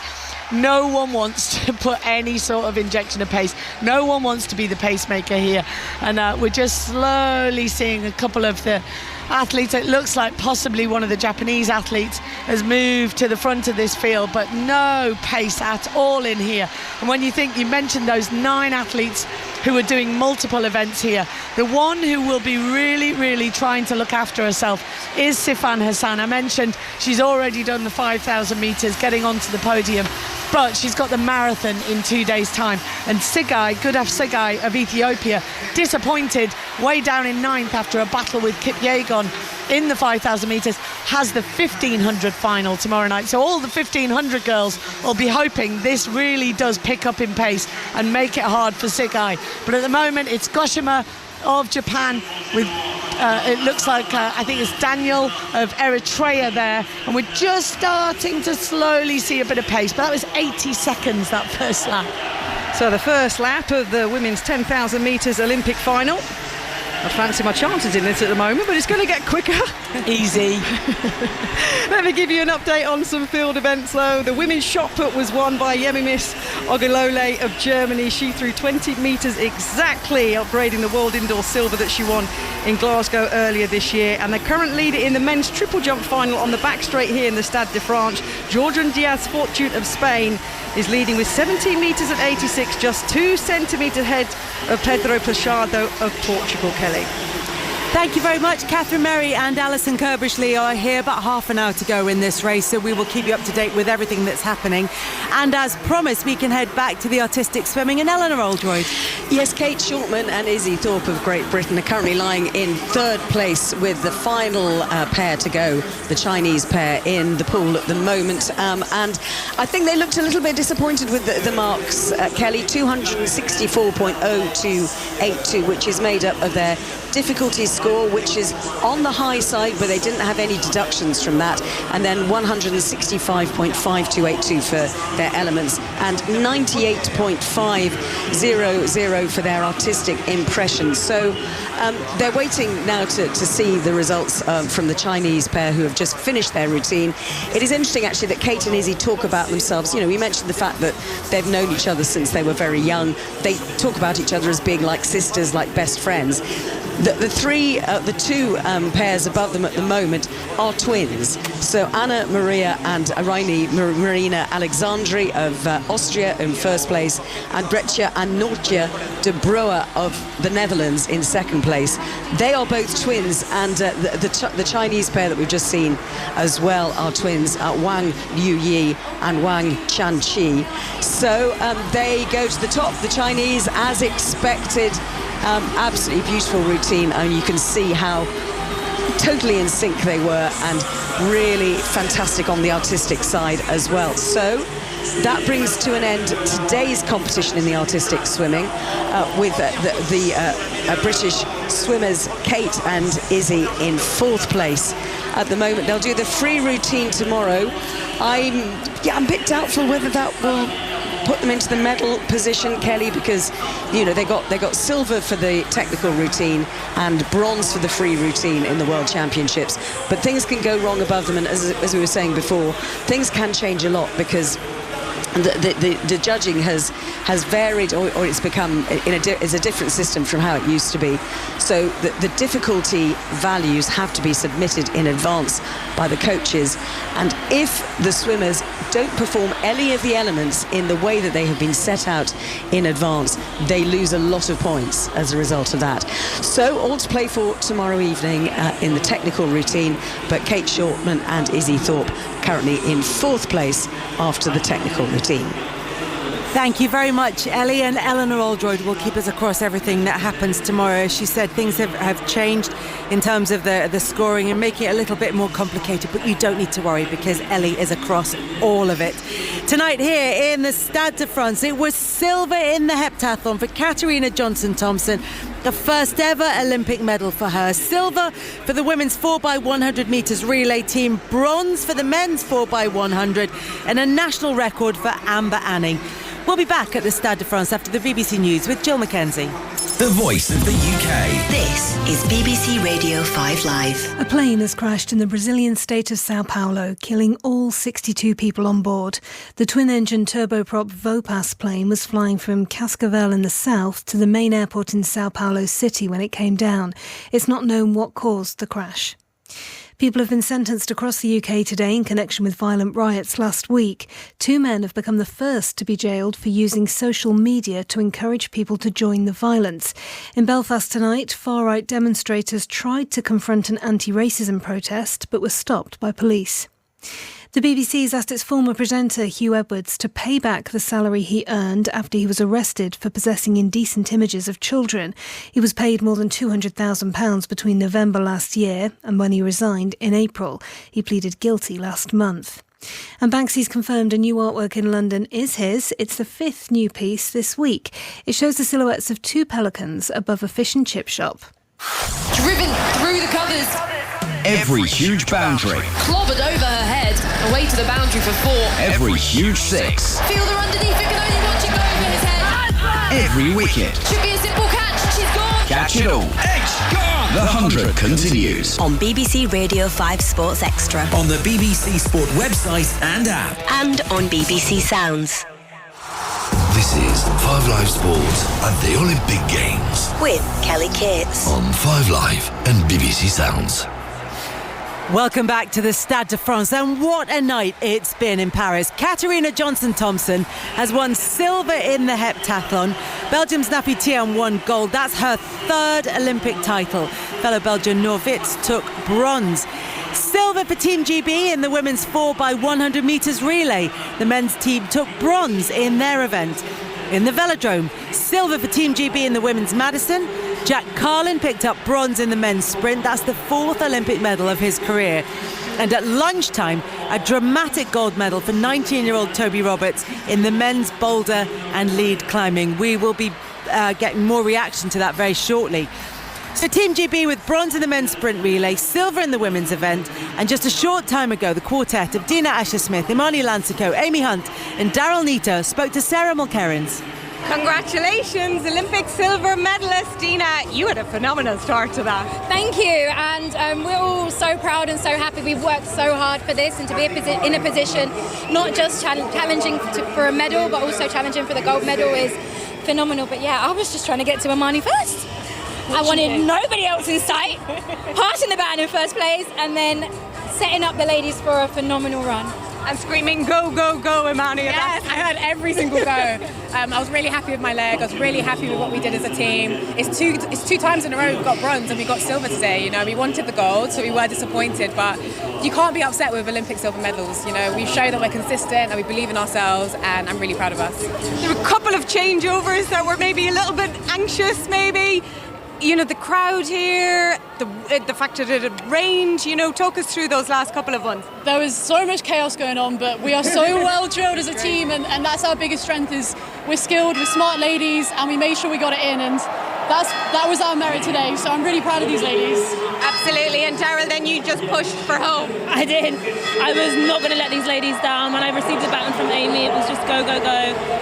no one wants to put any sort of injection of pace. No one wants to be the pacemaker here. And we're just slowly seeing a couple of the athletes. It looks like possibly one of the Japanese athletes has moved to the front of this field, but no pace at all in here. And when you think, you mentioned those 9 athletes who are doing multiple events here, the one who will be really trying to look after herself is Sifan Hassan. I mentioned she's already done the 5,000 metres, getting onto the podium, but she's got the marathon in 2 days' time. And Gudaf Sigai of Ethiopia, disappointed, way down in 9th after a battle with Kip Yegon in the 5,000 metres, has the 1,500 final tomorrow night. So all the 1,500 girls will be hoping this really does pick up in pace and make it hard for Sigai. But at the moment, it's Goshima of Japan with, it looks like, I think it's Daniel of Eritrea there. And we're just starting to slowly see a bit of pace. But that was 80 seconds, that first lap. So the first lap of the women's 10,000 metres Olympic final. I fancy my chances in this at the moment, but it's going to get quicker. Easy. Let me give you an update on some field events, though. The women's shot put was won by Yemimis Ogulole of Germany. She threw 20 metres exactly, upgrading the world indoor silver that she won in Glasgow earlier this year. And the current leader in the men's triple jump final on the back straight here in the Stade de France, Jordan Diaz Fortune of Spain, is leading with 17 metres at 86, just 2 centimetres ahead of Pedro Pachado of Portugal, Kelly. Thank you very much. Catherine Merry and Alison Kirbishley are here. About half an hour to go in this race, so we will keep you up to date with everything that's happening. And as promised, we can head back to the artistic swimming and Eleanor Oldroyd. Yes, Kate Shortman and Izzy Thorpe of Great Britain are currently lying in third place with the final pair to go, the Chinese pair in the pool at the moment. And I think they looked a little bit disappointed with the marks, Kelly. 264.0282, which is made up of their difficulty score, which is on the high side, but they didn't have any deductions from that, and then 165.5282 for their elements, and 98.500 for their artistic impressions. So they're waiting now to see the results from the Chinese pair who have just finished their routine. It is interesting actually that Kate and Izzy talk about themselves. You know, we mentioned the fact that they've known each other since they were very young. They talk about each other as being like sisters, like best friends. The two pairs above them at the moment are twins. So Anna Maria and Raini Marina Alexandri of Austria in first place, and Breccia and Nortje de Brouwer of the Netherlands in second place. They are both twins, and the Chinese pair that we've just seen as well are twins, Wang Liuyi and Wang Chanqi. So they go to the top, the Chinese, as expected. Absolutely beautiful routine, and you can see how totally in sync they were, and really fantastic on the artistic side as well. So that brings to an end today's competition in the artistic swimming with the British swimmers Kate and Izzy in fourth place at the moment. They'll do the free routine tomorrow. I'm a bit doubtful whether that will put them into the medal position, Kelly, because you know they got silver for the technical routine and bronze for the free routine in the World Championships, but things can go wrong above them, and as we were saying before, things can change a lot because the judging has varied, or it's become is a different system from how it used to be. So the difficulty values have to be submitted in advance by the coaches, and if the swimmers don't perform any of the elements in the way that they have been set out in advance, they lose a lot of points as a result of that. So all to play for tomorrow evening in the technical routine, but Kate Shortman and Izzy Thorpe currently in fourth place after the technical routine. Thank you very much, Ellie, and Eleanor Oldroyd will keep us across everything that happens tomorrow. She said things have changed in terms of the scoring and making it a little bit more complicated, but you don't need to worry because Ellie is across all of it. Tonight here in the Stade de France, it was silver in the heptathlon for Katarina Johnson-Thompson, the first ever Olympic medal for her. Silver for the women's 4x100 metres relay team, bronze for the men's 4x100, and a national record for Amber Anning. We'll be back at the Stade de France after the BBC News with Jill Mackenzie. The voice of the UK. This is BBC Radio 5 Live. A plane has crashed in the Brazilian state of Sao Paulo, killing all 62 people on board. The twin-engine turboprop Vopas plane was flying from Cascavel in the south to the main airport in Sao Paulo City when it came down. It's not known what caused the crash. People have been sentenced across the UK today in connection with violent riots last week. 2 men have become the first to be jailed for using social media to encourage people to join the violence. In Belfast tonight, far-right demonstrators tried to confront an anti-racism protest but were stopped by police. The BBC has asked its former presenter, Hugh Edwards, to pay back the salary he earned after he was arrested for possessing indecent images of children. He was paid more than £200,000 between November last year and when he resigned in April. He pleaded guilty last month. And Banksy's confirmed a new artwork in London is his. It's the 5th new piece this week. It shows the silhouettes of 2 pelicans above a fish and chip shop. Driven through the covers. Every huge boundary. Clobbered over her head. Away to the boundary for 4. Every huge 6. Fielder underneath it, can only watch it go over his head. Every wicket. Should be a simple catch. She's gone. Catch it all. It's gone. The 100 continues. On BBC Radio 5 Sports Extra. On the BBC Sport website and app. And on BBC Sounds. This is 5 Live Sport and the Olympic Games. With Kelly Cates. On 5 Live and BBC Sounds. Welcome back to the Stade de France, and what a night it's been in Paris. Katarina Johnson-Thompson has won silver in the heptathlon. Belgium's Nafi Thiam won gold. That's her 3rd Olympic title. fellow Belgian Norwitz took bronze. Silver for Team GB in the women's 4x100 metres relay. The men's team took bronze in their event. In the velodrome, silver for Team GB in the women's Madison. Jack Carlin picked up bronze in the men's sprint. That's the 4th Olympic medal of his career. And at lunchtime, a dramatic gold medal for 19-year-old Toby Roberts in the men's boulder and lead climbing. We will be getting more reaction to that very shortly. So Team GB with bronze in the men's sprint relay, silver in the women's event, and just a short time ago, the quartet of Dina Asher-Smith, Imani Lansico, Amy Hunt and Daryl Neato spoke to Sarah Mulkerrins. Congratulations, Olympic silver medalist Dina. You had a phenomenal start to that. Thank you, and we're all so proud and so happy. We've worked so hard for this, and to be in a position not just challenging for a medal, but also challenging for the gold medal is phenomenal. But yeah, I was just trying to get to Imani first. I wanted nobody else in sight, passing the baton in first place, and then setting up the ladies for a phenomenal run. And screaming, go, go, go, Imani. Yes, I heard every single go. I was really happy with my leg. I was really happy with what we did as a team. It's two times in a row we've got bronze and we got silver today. You know, we wanted the gold, so we were disappointed, but you can't be upset with Olympic silver medals. You know, we show that we're consistent and we believe in ourselves, and I'm really proud of us. There were a couple of changeovers that were maybe a little bit anxious, maybe. You know, the crowd here, the fact that it had rained, you know, talk us through those last couple of ones. There was so much chaos going on, but we are so well drilled as a team, and that's our biggest strength. Is we're skilled, we're smart ladies, and we made sure we got it in, and that was our merit today. So I'm really proud of these ladies. Absolutely. And Daryl, then you just pushed for home. I did. I was not going to let these ladies down. When I received the baton from Amy, it was just go, go, go.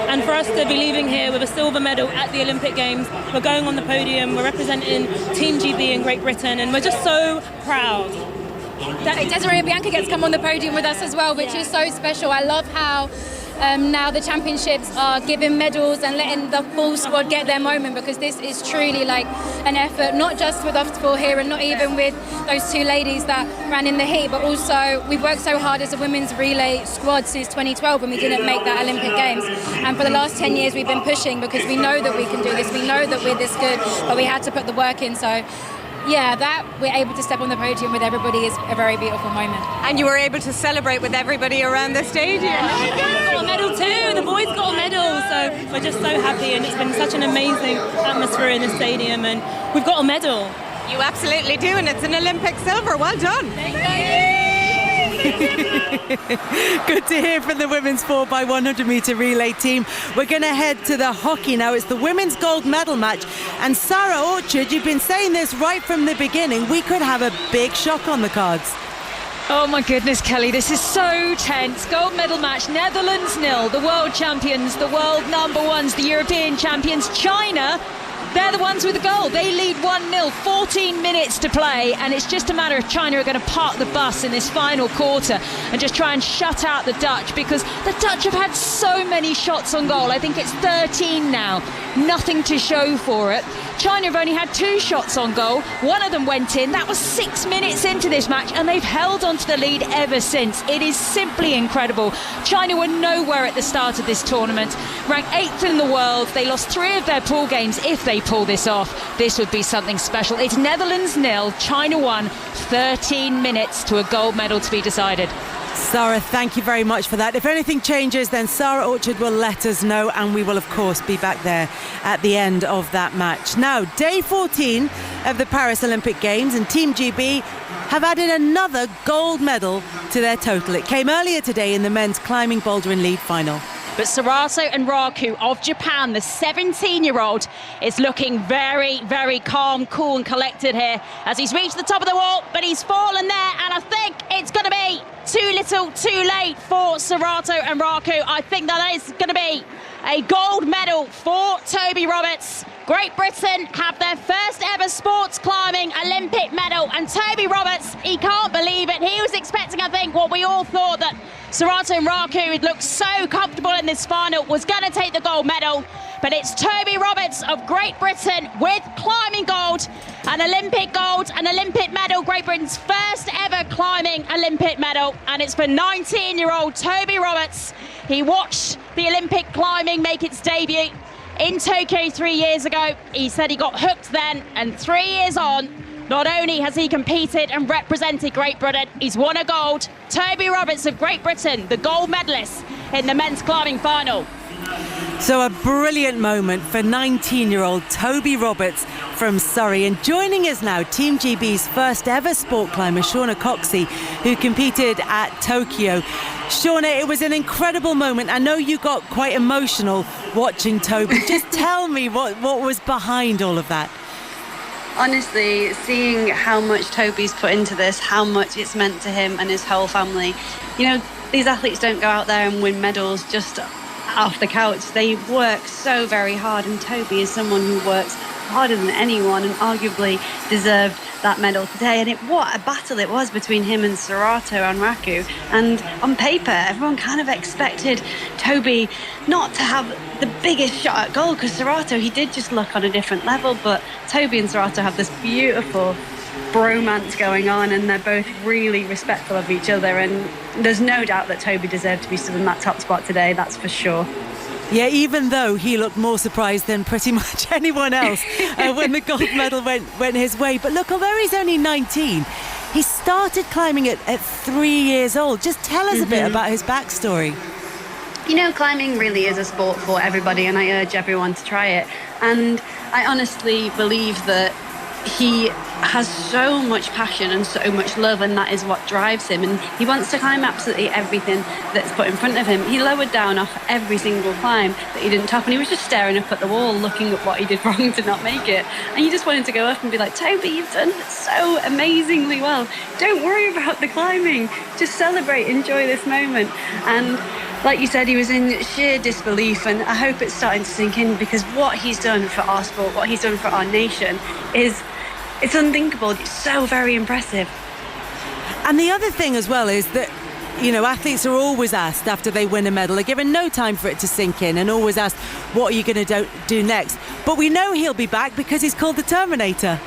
And for us to be leaving here with a silver medal at the Olympic Games, we're going on the podium, we're representing Team GB in Great Britain, and we're just so proud. Desiree and Bianca get to come on the podium with us as well, which is so special. I love how now the championships are giving medals and letting the full squad get their moment, because this is truly like an effort, not just with us four here and not even with those two ladies that ran in the heat, but also we've worked so hard as a women's relay squad since 2012 when we didn't make that Olympic Games, and for the last 10 years we've been pushing because we know that we can do this, we know that we're this good, but we had to put the work in. So yeah, that we're able to step on the podium with everybody is a very beautiful moment. And you were able to celebrate with everybody around the stadium. Yeah, we got a medal too. The boys got a medal, so we're just so happy, and it's been such an amazing atmosphere in the stadium, and we've got a medal. You absolutely do, and it's an Olympic silver. Well done. Thank you. Good to hear from the women's 4x100 metre relay team. We're going to head to the hockey now. It's the women's gold medal match, and Sarah Orchard, you've been saying this right from the beginning, we could have a big shock on the cards. Oh my goodness, Kelly, this is so tense. Gold medal match, Netherlands 0, the world champions, the world number ones, the European champions, China. They're the ones with the goal. They lead 1-0, 14 minutes to play, and it's just a matter of China are going to park the bus in this final quarter and just try and shut out the Dutch, because the Dutch have had so many shots on goal. I think it's 13 now. Nothing to show for it. China have only had 2 shots on goal. One of them went in. That was 6 minutes into this match, and they've held on to the lead ever since. It is simply incredible. China were nowhere at the start of this tournament. Ranked 8th in the world. They lost 3 of their pool games. If they pull this off, this would be something special. It's Netherlands 0, China 1, 13 minutes to a gold medal to be decided. Sarah, thank you very much for that. If anything changes, then Sarah Orchard will let us know, and we will of course be back there at the end of that match. Now, day 14 of the Paris Olympic Games, and Team GB have added another gold medal to their total. It came earlier today in the men's climbing, boulder and lead final. But Sarato and Raku of Japan, the 17-year-old, is looking very, very calm, cool and collected here as he's reached the top of the wall, but he's fallen there, and I think it's going to be too little, too late for Sarato and Raku. I think that is going to be a gold medal for Toby Roberts. Great Britain have their first ever sports climbing Olympic medal, and Toby Roberts, he can't believe it. He was expecting, I think, what we all thought, that Sarato and Raku, who'd looked so comfortable in this final, was going to take the gold medal. But it's Toby Roberts of Great Britain with climbing gold, an Olympic medal, Great Britain's first ever climbing Olympic medal, and it's for 19-year-old Toby Roberts. He watched the Olympic climbing make its debut in Tokyo 3 years ago. He said he got hooked then, and 3 years on, Not only has he competed and represented Great Britain, he's won a gold. Toby Roberts of Great Britain, the gold medalist in the men's climbing final. So a brilliant moment for 19-year-old Toby Roberts from Surrey. And joining us now, Team GB's first ever sport climber, Shauna Coxey, who competed at Tokyo. Shauna, it was an incredible moment. I know you got quite emotional watching Toby. Just tell me what was behind all of that. Honestly, seeing how much Toby's put into this, how much it's meant to him and his whole family. You know, these athletes don't go out there and win medals just off the couch. They work so very hard, and Toby is someone who works harder than anyone and arguably deserved that medal today. And what a battle it was between him and Serato and Raku. And on paper, everyone kind of expected Toby not to have the biggest shot at goal, because Serato, he did just look on a different level. But Toby and Serato have this beautiful bromance going on, and they're both really respectful of each other, and there's no doubt that Toby deserved to be stood in that top spot today, that's for sure. Yeah, even though he looked more surprised than pretty much anyone else when the gold medal went his way. But look, although he's only 19, he started climbing at 3 years old. Just tell us a bit about his backstory. You know, climbing really is a sport for everybody, and I urge everyone to try it. And I honestly believe that he has so much passion and so much love, and that is what drives him, and he wants to climb absolutely everything that's put in front of him. He lowered down off every single climb that he didn't top, and he was just staring up at the wall looking at what he did wrong to not make it, and he just wanted to go up and be like, Toby, you've done so amazingly well, don't worry about the climbing, just celebrate, enjoy this moment. And like you said, he was in sheer disbelief, and I hope it's starting to sink in, because what he's done for our sport, what he's done for our nation it's unthinkable. It's so very impressive. And the other thing as well is that, you know, athletes are always asked after they win a medal, they're given no time for it to sink in, and always asked, what are you going to do next? But we know he'll be back because he's called the Terminator.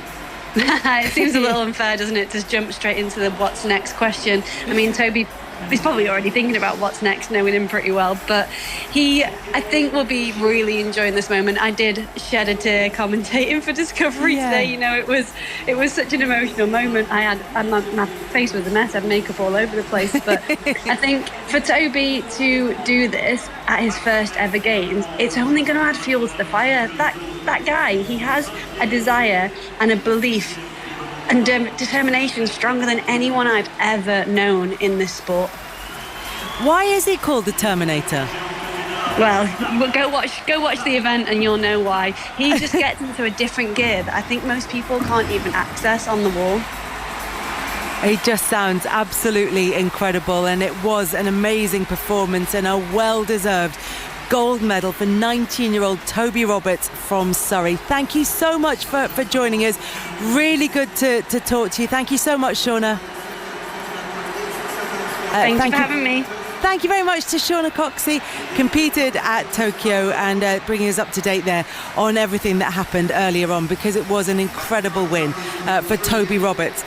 It seems a little unfair, doesn't it, to jump straight into the what's next question. I mean, Toby, he's probably already thinking about what's next, knowing him pretty well, but he, I think, will be really enjoying this moment. I did shed a tear commentating for Discovery today. You know, it was such an emotional moment. My face was a mess, I had makeup all over the place, but I think for Toby to do this at his first ever games, it's only going to add fuel to the fire. That guy, he has a desire and a belief and determination stronger than anyone I've ever known in this sport. Why is he called the Terminator? Well, go watch the event and you'll know why. He just gets into a different gear that I think most people can't even access on the wall. He just sounds absolutely incredible, and it was an amazing performance and a well-deserved gold medal for 19-year-old Toby Roberts from Surrey. Thank you so much for joining us. Really good to talk to you. Thank you so much, Shauna. Thank you for having me. Thank you very much to Shauna Coxey, competed at Tokyo, and bringing us up to date there on everything that happened earlier on, because it was an incredible win for Toby Roberts.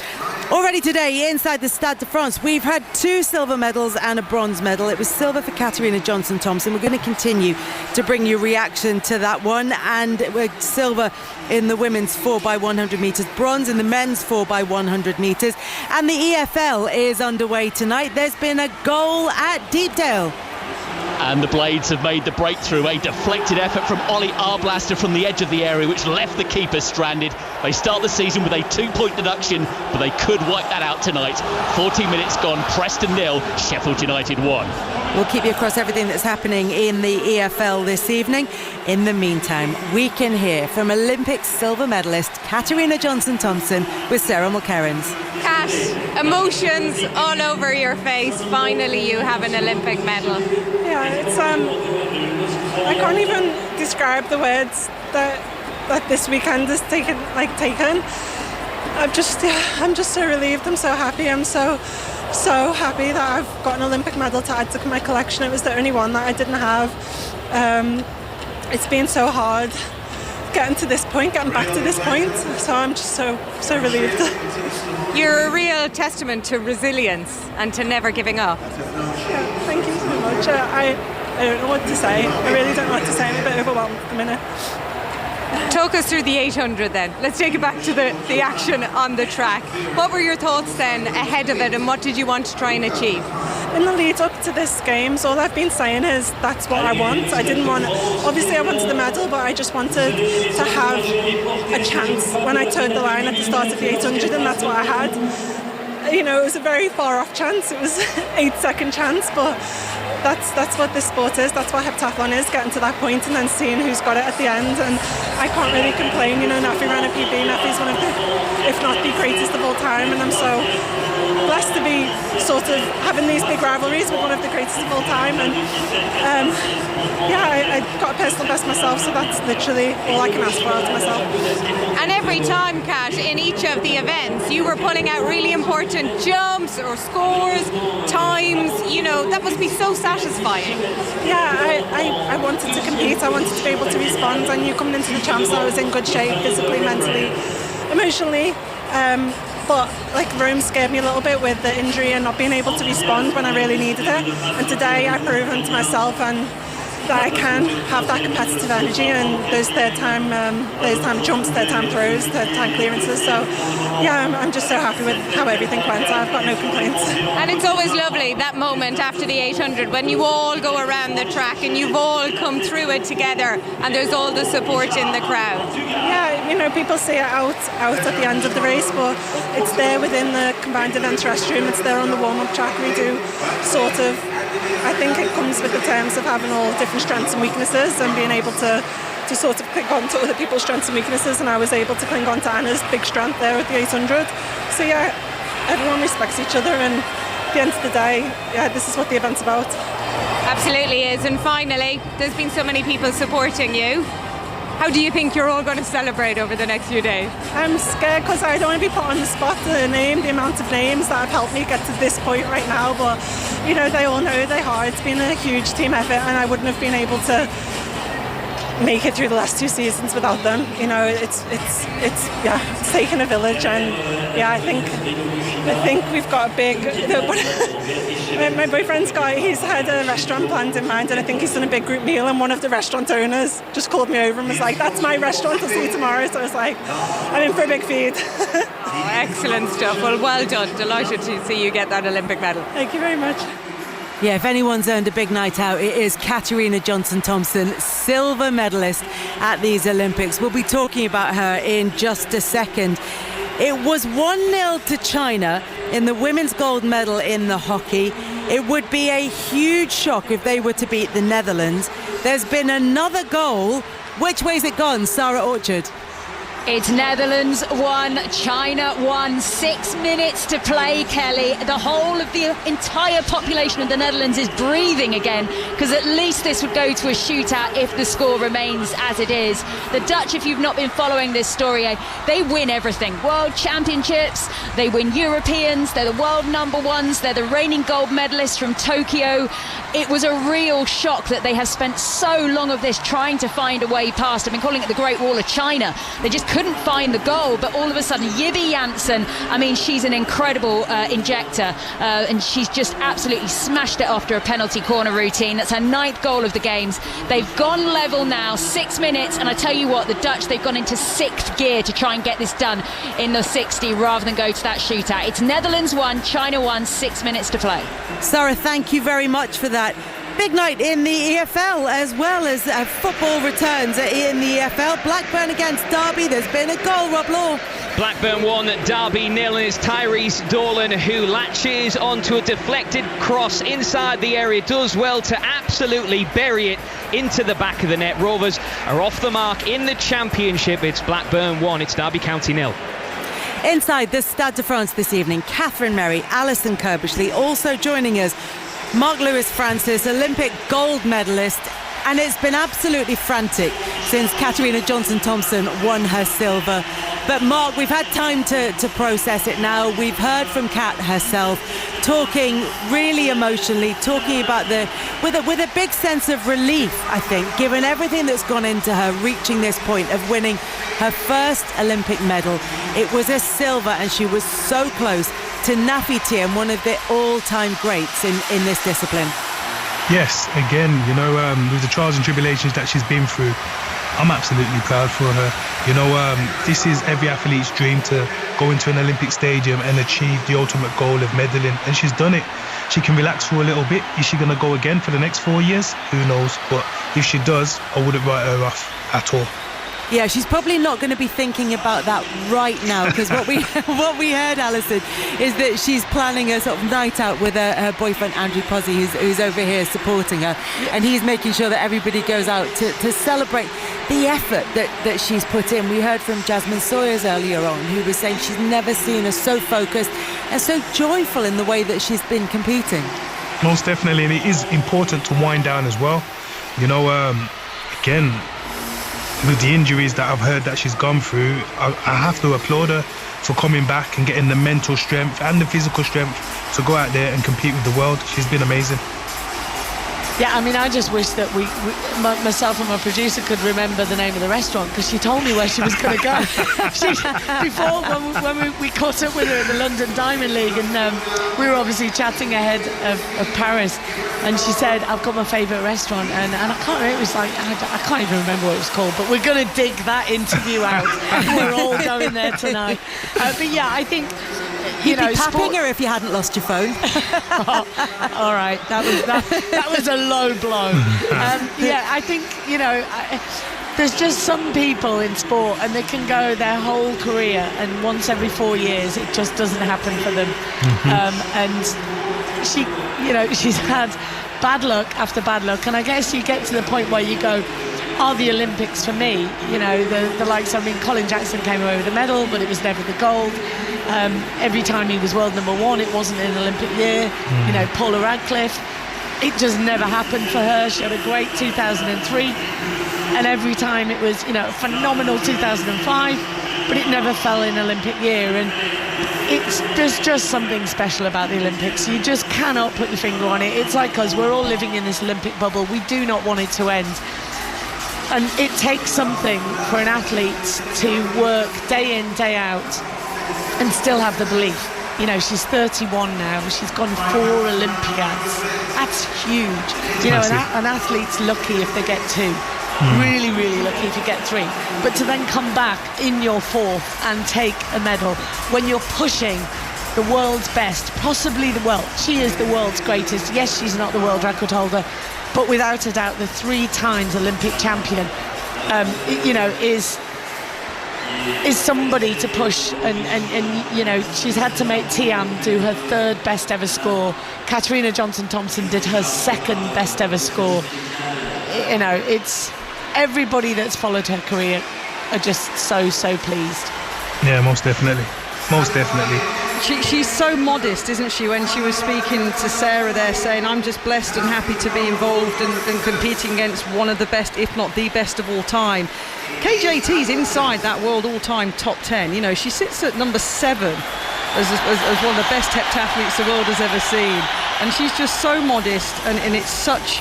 Already today, inside the Stade de France, we've had 2 silver medals and a bronze medal. It was silver for Katarina Johnson-Thompson. We're going to continue to bring you reaction to that one. And we're silver in the women's 4x100 metres, bronze in the men's 4x100 metres. And the EFL is underway tonight. There's been a goal at Deepdale. And the Blades have made the breakthrough. A deflected effort from Ollie Arblaster from the edge of the area, which left the keeper stranded. They start the season with a 2-point deduction, but they could wipe that out tonight. 14 minutes gone, Preston 0, Sheffield United 1. We'll keep you across everything that's happening in the EFL this evening. In the meantime, we can hear from Olympic silver medalist Katarina Johnson-Thompson with Sarah Mulkerrins. Kat, emotions all over your face. Finally, you have an Olympic medal. Yeah, it's I can't even describe the words that this weekend has taken. I'm just so relieved. I'm so happy. I'm so happy that I've got an Olympic medal to add to my collection. It was the only one that I didn't have. It's been so hard getting back to this point. So I'm just so relieved. You're a real testament to resilience and to never giving up. Yeah, thank you so much. I don't know what to say. I really don't know what to say. I'm a bit overwhelmed at the minute. Talk us through the 800 then. Let's take it back to the action on the track. What were your thoughts then ahead of it, and what did you want to try and achieve? In the lead up to this Games, all I've been saying is that's what I want. I didn't want, obviously I wanted the medal, but I just wanted to have a chance when I turned the line at the start of the 800, and that's what I had. You know, it was a very far off chance. It was 8-second chance, but that's what this sport is. That's what heptathlon is, getting to that point and then seeing who's got it at the end. And I can't really complain. You know, Nafi ran a PB. Nafi's one of the, if not the greatest of all time, and I'm so blessed to be sort of having these big rivalries with one of the greatest of all time. And I got a personal best myself, so that's literally all I can ask for out of myself. And every time, Kat, in each of the events, you were pulling out really important jumps or scores, times. You know, that must be so satisfying. Yeah, I wanted to compete. I wanted to be able to respond. I knew coming into the champs that I was in good shape, physically, mentally, emotionally. But like Rome scared me a little bit with the injury and not being able to respond when I really needed it. And today I've proven to myself and that I can have that competitive energy and those third time jumps, third time throws, third time clearances. So yeah, I'm just so happy with how everything went. I've got no complaints. And it's always lovely, that moment after the 800 when you all go around the track and you've all come through it together and there's all the support in the crowd. Yeah, you know, people see it out at the end of the race, but it's there within the combined event restroom. It's there on the warm-up track. We do sort of, I think it comes with the terms of having all different strengths and weaknesses and being able to sort of cling on to other people's strengths and weaknesses, and I was able to cling on to Anna's big strength there at the 800. So yeah, everyone respects each other, and at the end of the day, yeah, this is what the event's about. Absolutely is. And finally, there's been so many people supporting you. How do you think you're all going to celebrate over the next few days? I'm scared because I don't want to be put on the spot to name the amount of names that have helped me get to this point right now, but you know, they all know they are. It's been a huge team effort and I wouldn't have been able to make it through the last 2 seasons without them. You know, it's taken a village, and yeah, I think we've got a big my boyfriend's he's had a restaurant planned in mind, and I think he's done a big group meal, and one of the restaurant owners just called me over and was like, that's my restaurant, I'll see you tomorrow. So I was like, I'm in for a big feed. Oh, excellent stuff. Well done. Delighted to see you get that Olympic medal. Thank you very much. Yeah, if anyone's earned a big night out, it is Katarina Johnson-Thompson, silver medalist at these Olympics. We'll be talking about her in just a second. It was 1-0 to China in the women's gold medal in the hockey. It would be a huge shock if they were to beat the Netherlands. There's been another goal. Which way's it gone, Sarah Orchard? It's Netherlands 1, China 1, 6 minutes to play, Kelly. The whole of the entire population of the Netherlands is breathing again, because at least this would go to a shootout if the score remains as it is. The Dutch, if you've not been following this story, they win everything. World Championships, they win Europeans, they're the world number ones, they're the reigning gold medalists from Tokyo. It was a real shock that they have spent so long of this trying to find a way past. I've been calling it the Great Wall of China. They just couldn't find the goal, but all of a sudden Yibi Janssen, I mean, she's an incredible injector, and she's just absolutely smashed it after a penalty corner routine. That's her 9th goal of the games. They've gone level now, 6 minutes, and I tell you what, the Dutch, they've gone into 6th gear to try and get this done in the 60 rather than go to that shootout. It's Netherlands 1, China 1, 6 minutes to play. Sarah, thank you very much for that. Big night in the EFL as well as football returns in the EFL. Blackburn against Derby. There's been a goal, Rob Law. Blackburn 1, Derby 0, and it's Tyrese Dorlan who latches onto a deflected cross inside the area. Does well to absolutely bury it into the back of the net. Rovers are off the mark in the Championship. It's Blackburn 1, it's Derby County 0. Inside the Stade de France this evening, Catherine Merry, Alison Kirbishley also joining us. Mark Lewis Francis, Olympic gold medalist, and it's been absolutely frantic since Katarina Johnson-Thompson won her silver. But Mark, we've had time to process it now. We've heard from Kat herself, talking really emotionally, talking about with a big sense of relief, I think, given everything that's gone into her reaching this point of winning her first Olympic medal. It was a silver, and she was so close to Nafi Thiam, one of the all-time greats in this discipline. Yes, again, you know, with the trials and tribulations that she's been through, I'm absolutely proud for her. You know, this is every athlete's dream to go into an Olympic stadium and achieve the ultimate goal of medaling, and she's done it. She can relax for a little bit. Is she going to go again for the next 4 years? Who knows? But if she does, I wouldn't write her off at all. Yeah, she's probably not going to be thinking about that right now, because what we heard, Alison, is that she's planning a sort of night out with her boyfriend Andrew Posey, who's over here supporting her, and he's making sure that everybody goes out to celebrate the effort that she's put in. We heard from Jasmine Sawyers earlier on, who was saying she's never seen her so focused and so joyful in the way that she's been competing. Most definitely, and it is important to wind down as well. You know, again, with the injuries that I've heard that she's gone through, I have to applaud her for coming back and getting the mental strength and the physical strength to go out there and compete with the world. She's been amazing. Yeah, I mean, I just wish that myself and my producer could remember the name of the restaurant, because she told me where she was going to go. Before, when we caught up with her at the London Diamond League, and we were obviously chatting ahead of Paris, and she said, I've got my favourite restaurant, and I can't remember, it was like, I can't even remember what it was called, but we're going to dig that interview out. We're all going there tonight. But yeah, I think... You'd be tapping her if you hadn't lost your phone. All right, that was a low blow. Yeah, I think, you know, there's just some people in sport, and they can go their whole career, and once every 4 years it just doesn't happen for them. And she, you know, she's had bad luck after bad luck, and I guess you get to the point where you go, are the Olympics for me? You know, the likes, I mean, Colin Jackson came away with a medal, but it was never the gold. Every time he was world number one, it wasn't in an Olympic year. You know, Paula Radcliffe, it just never happened for her. She had a great 2003, and every time it was, you know, a phenomenal 2005, but it never fell in Olympic year. And there's just something special about the Olympics. You just cannot put your finger on it. It's like us, we're all living in this Olympic bubble. We do not want it to end. And it takes something for an athlete to work day in, day out, and still have the belief. You know, she's 31 now. She's gone 4 Olympiads. That's huge. You know, an athlete's lucky if they get 2. Really, really lucky if you get 3. But to then come back in your 4th and take a medal when you're pushing the world's best, possibly the world. She is the world's greatest. Yes, she's not the world record holder, but without a doubt, the 3 times Olympic champion, you know, is somebody to push, and you know, she's had to make Tiam do her 3rd best ever score. Katarina Johnson-Thompson did her 2nd best ever score. You know, it's everybody that's followed her career are just so pleased. Yeah, most definitely. She's so modest, isn't she, when she was speaking to Sarah there, saying, I'm just blessed and happy to be involved and competing against one of the best, if not the best of all time. KJT's inside that world all-time top 10. You know, she sits at number 7 as one of the best heptathletes the world has ever seen. And she's just so modest, and it's such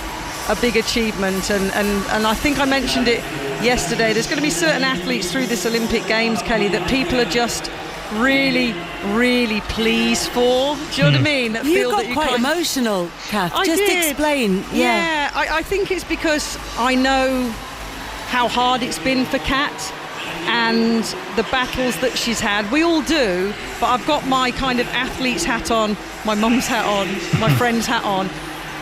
a big achievement. And I think I mentioned it yesterday. There's going to be certain athletes through this Olympic Games, Kelly, that people are just really pleased for. Do you know what I mean? That you got quite emotional, Kath. Just explain. Yeah, I think it's because I know how hard it's been for Kat and the battles that she's had. We all do, but I've got my kind of athlete's hat on, my mum's hat on, my friend's hat on,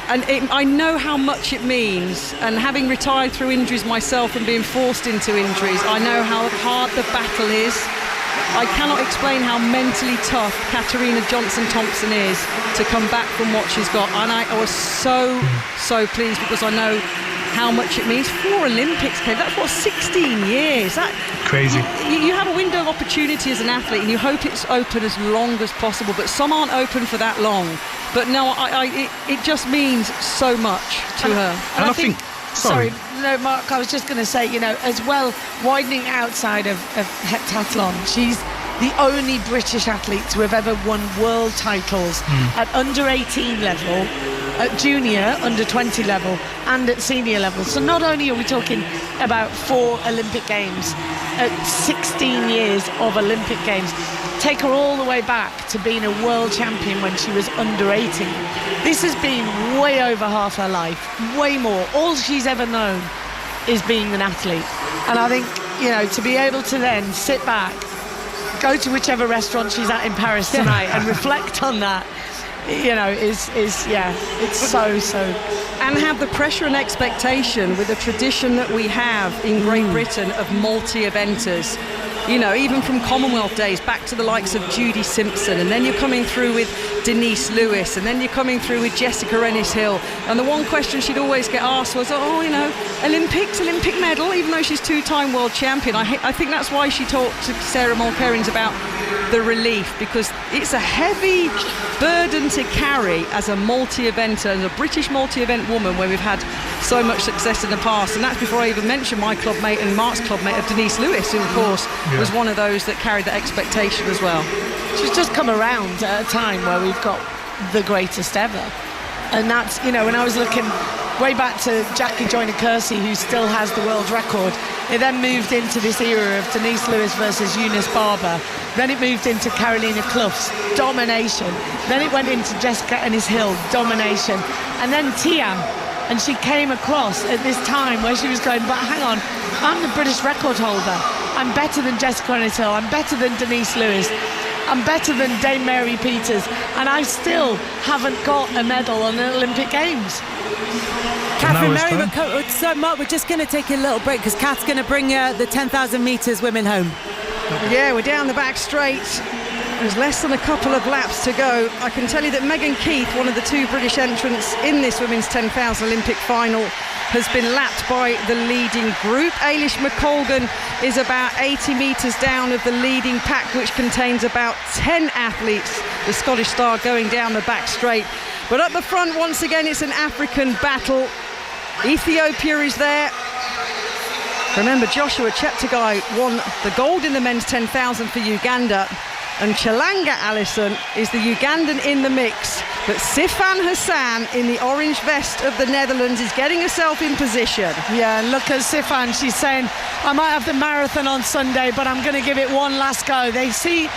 and I know how much it means. And having retired through injuries myself and being forced into injuries, I know how hard the battle is. I cannot explain how mentally tough Katarina Johnson-Thompson is to come back from what she's got. And I was so pleased, because I know how much it means. 4 Olympics, Kate, that's what, 16 years. Crazy. You have a window of opportunity as an athlete, and you hope it's open as long as possible, but some aren't open for that long. But no, it just means so much to her. And I think Sorry, no, Mark, I was just going to say, you know, as well, widening outside of heptathlon, she's the only British athlete to have ever won world titles at under 18 level, at junior, under 20 level, and at senior level. So not only are we talking about 4 Olympic Games, at 16 years of Olympic Games, take her all the way back to being a world champion when she was under 18. This has been way over half her life, way more. All she's ever known is being an athlete. And I think, to be able to then sit back, go to whichever restaurant she's at in Paris tonight and reflect on that, it's so. And have the pressure and expectation with the tradition that we have in Great Britain of multi-eventers. Even from Commonwealth days back to the likes of Judy Simpson, and then you're coming through with Denise Lewis, and then you're coming through with Jessica Ennis-Hill. And the one question she'd always get asked was, Olympic medal, even though she's two-time world champion. I think that's why she talked to Sarah Mulkerrins about the relief, because it's a heavy burden to carry as a multi-eventer, as a British multi-event woman, where we've had so much success in the past. And that's before I even mention my clubmate and Mark's clubmate of Denise Lewis, who of course was one of those that carried that expectation as well. She's just come around at a time where we've got the greatest ever. And that's, when I was looking way back to Jackie Joyner-Kersee, who still has the world record, it then moved into this era of Denise Lewis versus Eunice Barber. Then it moved into Carolina Clough's domination. Then it went into Jessica Ennis-Hill, domination. And then Tiam. And she came across at this time where she was going, but hang on, I'm the British record holder. I'm better than Jessica Ennis-Hill. I'm better than Denise Lewis. I'm better than Dame Mary Peters. And I still haven't got a medal on the Olympic Games. Catherine, Mark, we're just going to take a little break because Kath's going to bring the 10,000 metres women home. Yeah, we're down the back straight. There's less than a couple of laps to go. I can tell you that Megan Keith, one of the two British entrants in this women's 10,000 Olympic final, has been lapped by the leading group. Ailish McColgan is about 80 metres down of the leading pack, which contains about 10 athletes. The Scottish star going down the back straight. But up the front, once again, it's an African battle. Ethiopia is there. Remember, Joshua Cheptegei won the gold in the men's 10,000 for Uganda. And Chalanga Allison is the Ugandan in the mix. But Sifan Hassan in the orange vest of the Netherlands is getting herself in position. Yeah, look at Sifan. She's saying, I might have the marathon on Sunday, but I'm going to give it one last go. They hear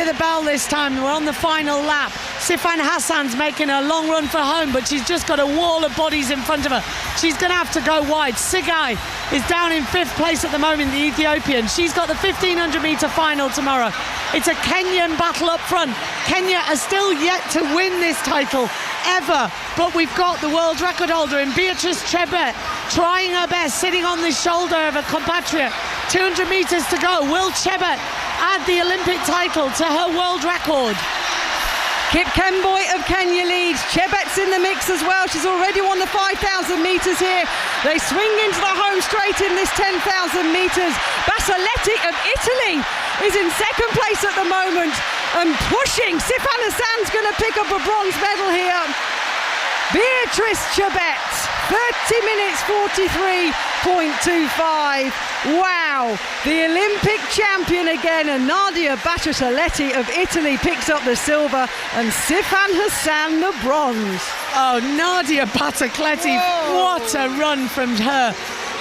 the bell this time. We're on the final lap. Sifan Hassan's making a long run for home, but she's just got a wall of bodies in front of her. She's going to have to go wide. Sigai is down in 5th place at the moment, the Ethiopian. She's got the 1,500 metre final tomorrow. It's a Kenyan battle up front. Kenya are still yet to win this title ever, but we've got the world record holder in Beatrice Chebet trying her best, sitting on the shoulder of a compatriot. 200 metres to go. Will Chebet add the Olympic title to her world record? Kip Kemboi of Kenya leads. Chebet's in the mix as well. She's already won the 5,000 metres here. They swing into the home straight in this 10,000 metres. Basaletti of Italy is in second place at the moment and pushing. Sifan Hassan's going to pick up a bronze medal here. Beatrice Chebet, 30 minutes 43.25. Wow, the Olympic champion again, and Nadia Battistaletti of Italy picks up the silver and Sifan Hassan the bronze. Oh, Nadia Battistaletti, what a run from her.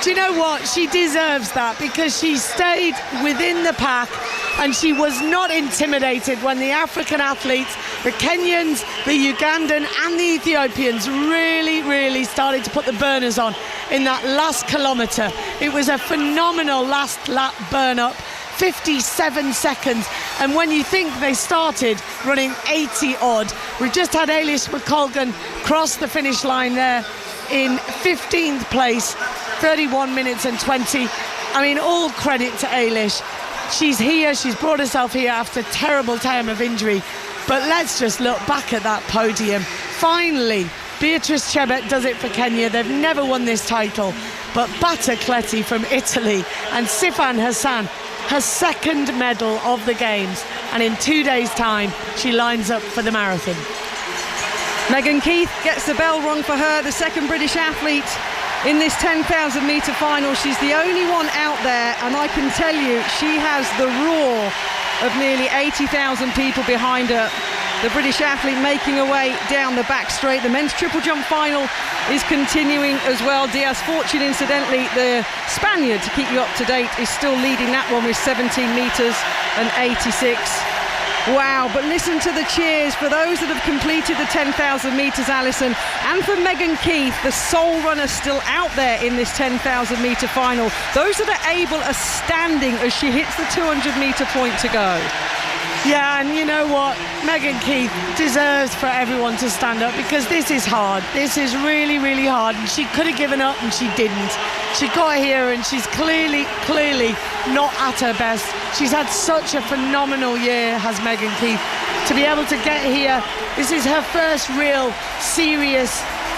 Do you know what? She deserves that because she stayed within the pack and she was not intimidated when the African athletes, the Kenyans, the Ugandan and the Ethiopians really started to put the burners on in that last kilometre. It was a phenomenal last lap burn up, 57 seconds. And when you think they started running 80 odd, we've just had Ailish McColgan cross the finish line there in 15th place, 31 minutes and 20. I mean, all credit to Ailish. She's here, she's brought herself here after a terrible time of injury. But let's just look back at that podium. Finally, Beatrice Chebet does it for Kenya. They've never won this title. But Battistaletti from Italy and Sifan Hassan, her second medal of the Games. And in 2 days' time, she lines up for the marathon. Megan Keith gets the bell rung for her, the second British athlete in this 10,000 metre final. She's the only one out there, and I can tell you she has the roar of nearly 80,000 people behind her. The British athlete making her way down the back straight. The men's triple jump final is continuing as well. Diaz Fortune, incidentally, the Spaniard, to keep you up to date, is still leading that one with 17 metres and 86. Wow, but listen to the cheers for those that have completed the 10,000 metres, Alison, and for Megan Keith, the sole runner still out there in this 10,000 metre final. Those that are able are standing as she hits the 200 metre point to go. Yeah, and you know what? Megan Keith deserves for everyone to stand up, because this is hard. This is really, really hard. And she could have given up, and she didn't. She got here, and she's clearly not at her best. She's had such a phenomenal year, has Megan Keith. To be able to get here, this is her first real serious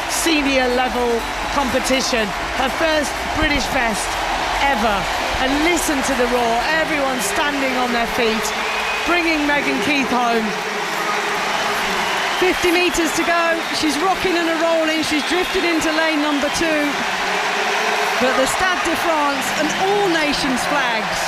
senior level competition. Her first British best ever. And listen to the roar. Everyone standing on their feet, bringing Megan Keith home. 50 metres to go. She's rocking and rolling. She's drifted into lane number 2. But the Stade de France and all nations flags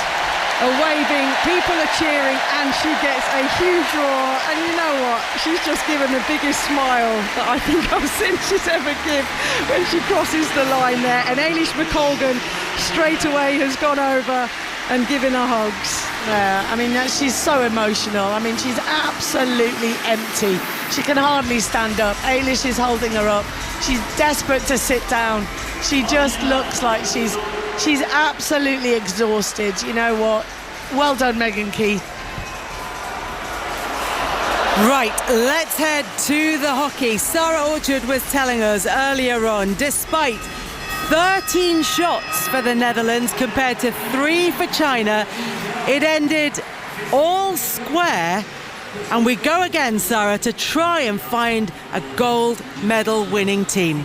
are waving. People are cheering, and she gets a huge roar. And you know what? She's just given the biggest smile that I think I've seen she's ever give when she crosses the line there. And Eilish McColgan straight away has gone over and given her hugs. Yeah, I mean, she's so emotional. I mean, she's absolutely empty. She can hardly stand up. Eilish is holding her up. She's desperate to sit down. She just looks like she's absolutely exhausted. You know what? Well done, Megan Keith. Right, let's head to the hockey. Sarah Orchard was telling us earlier on, despite 13 shots for the Netherlands compared to 3 for China, it ended all square. And we go again, Sarah, to try and find a gold medal winning team.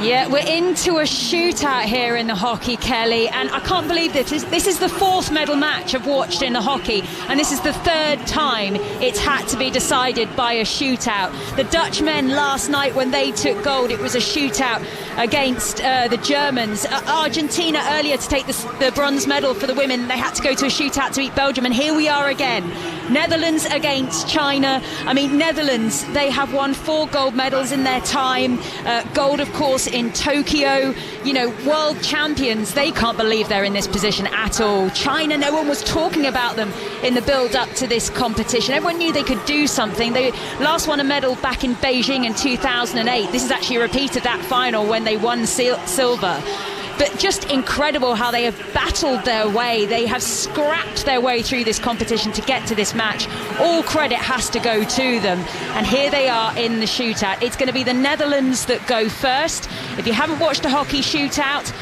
Yeah, we're into a shootout here in the hockey, Kelly, and I can't believe this. This is the 4th medal match I've watched in the hockey, and this is the 3rd time it's had to be decided by a shootout. The Dutch men last night, when they took gold, it was a shootout against the Germans. Argentina earlier to take the bronze medal for the women, they had to go to a shootout to beat Belgium, and here we are again. Netherlands against China. I mean, Netherlands, they have won 4 gold medals in their time. Gold, of course, in Tokyo. You know, world champions, they can't believe they're in this position at all. China, no one was talking about them in the build up to this competition. Everyone knew they could do something. They last won a medal back in Beijing in 2008. This is actually a repeat of that final when they won silver. But just incredible how they have battled their way. They have scrapped their way through this competition to get to this match. All credit has to go to them. And here they are in the shootout. It's going to be the Netherlands that go first. If you haven't watched a hockey shootout,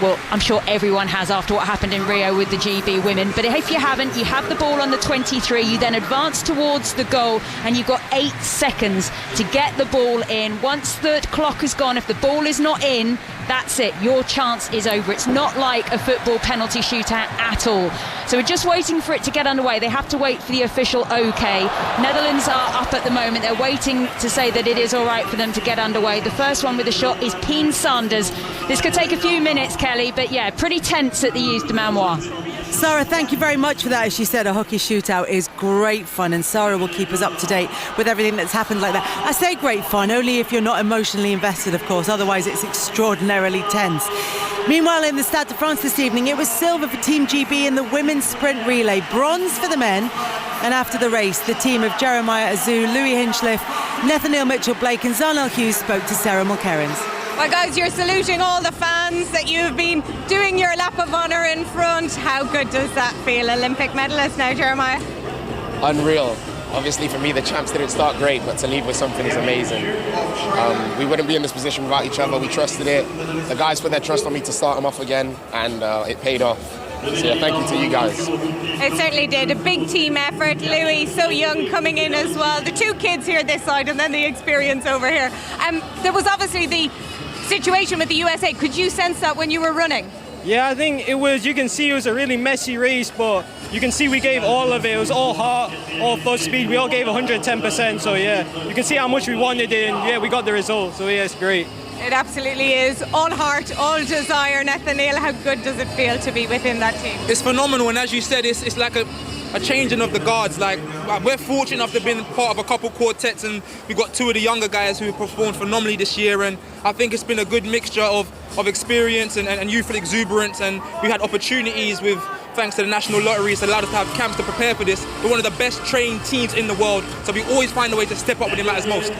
well, I'm sure everyone has after what happened in Rio with the GB women. But if you haven't, you have the ball on the 23. You then advance towards the goal, and you've got 8 seconds to get the ball in. Once the clock is gone, if the ball is not in, that's it. Your chance is over. It's not like a football penalty shootout at all. So we're just waiting for it to get underway. They have to wait for the official OK. Netherlands are up at the moment. They're waiting to say that it is all right for them to get underway. The first one with the shot is Pien Sanders. This could take a few minutes, Kelly, but yeah, pretty tense at the Use de Manoir. Sarah, thank you very much for that. As she said, a hockey shootout is great fun, and Sarah will keep us up to date with everything that's happened like that. I say great fun only if you're not emotionally invested, of course, otherwise it's extraordinarily tense. Meanwhile, in the Stade de France this evening, it was silver for Team GB in the women's sprint relay, bronze for the men, and after the race, the team of Jeremiah Azu, Louis Hinchliffe, Nathaniel Mitchell-Blake and Zarnell Hughes spoke to Sarah Mulkerrins. Well, guys, you're saluting all the fans that you've been doing your lap of honour in front. How good does that feel? Olympic medalist now, Jeremiah? Unreal. Obviously, for me, the champs didn't start great, but to lead with something is amazing. We wouldn't be in this position without each other. We trusted it. The guys put their trust on me to start them off again, and it paid off. So yeah, thank you to you guys. It certainly did. A big team effort. Louis, so young, coming in as well. The 2 kids here this side, and then the experience over here. There was obviously the situation with the USA. Could you sense that when you were running? Yeah, I think it was, you can see it was a really messy race, but you can see we gave all of it. It was all heart, all full speed. We all gave 110%, so yeah, you can see how much we wanted it, and yeah, we got the result, so yeah, it's great. It absolutely is. All heart, all desire. Nathaniel, how good does it feel to be within that team? It's phenomenal, and as you said, it's like a changing of the guards. Like, we're fortunate enough to have been part of a couple quartets, and we've got 2 of the younger guys who have performed phenomenally this year, and I think it's been a good mixture of experience and youthful exuberance, and we had opportunities with thanks to the national lottery, it's allowed us to have camps to prepare for this. We're one of the best trained teams in the world, so we always find a way to step up when it matters most.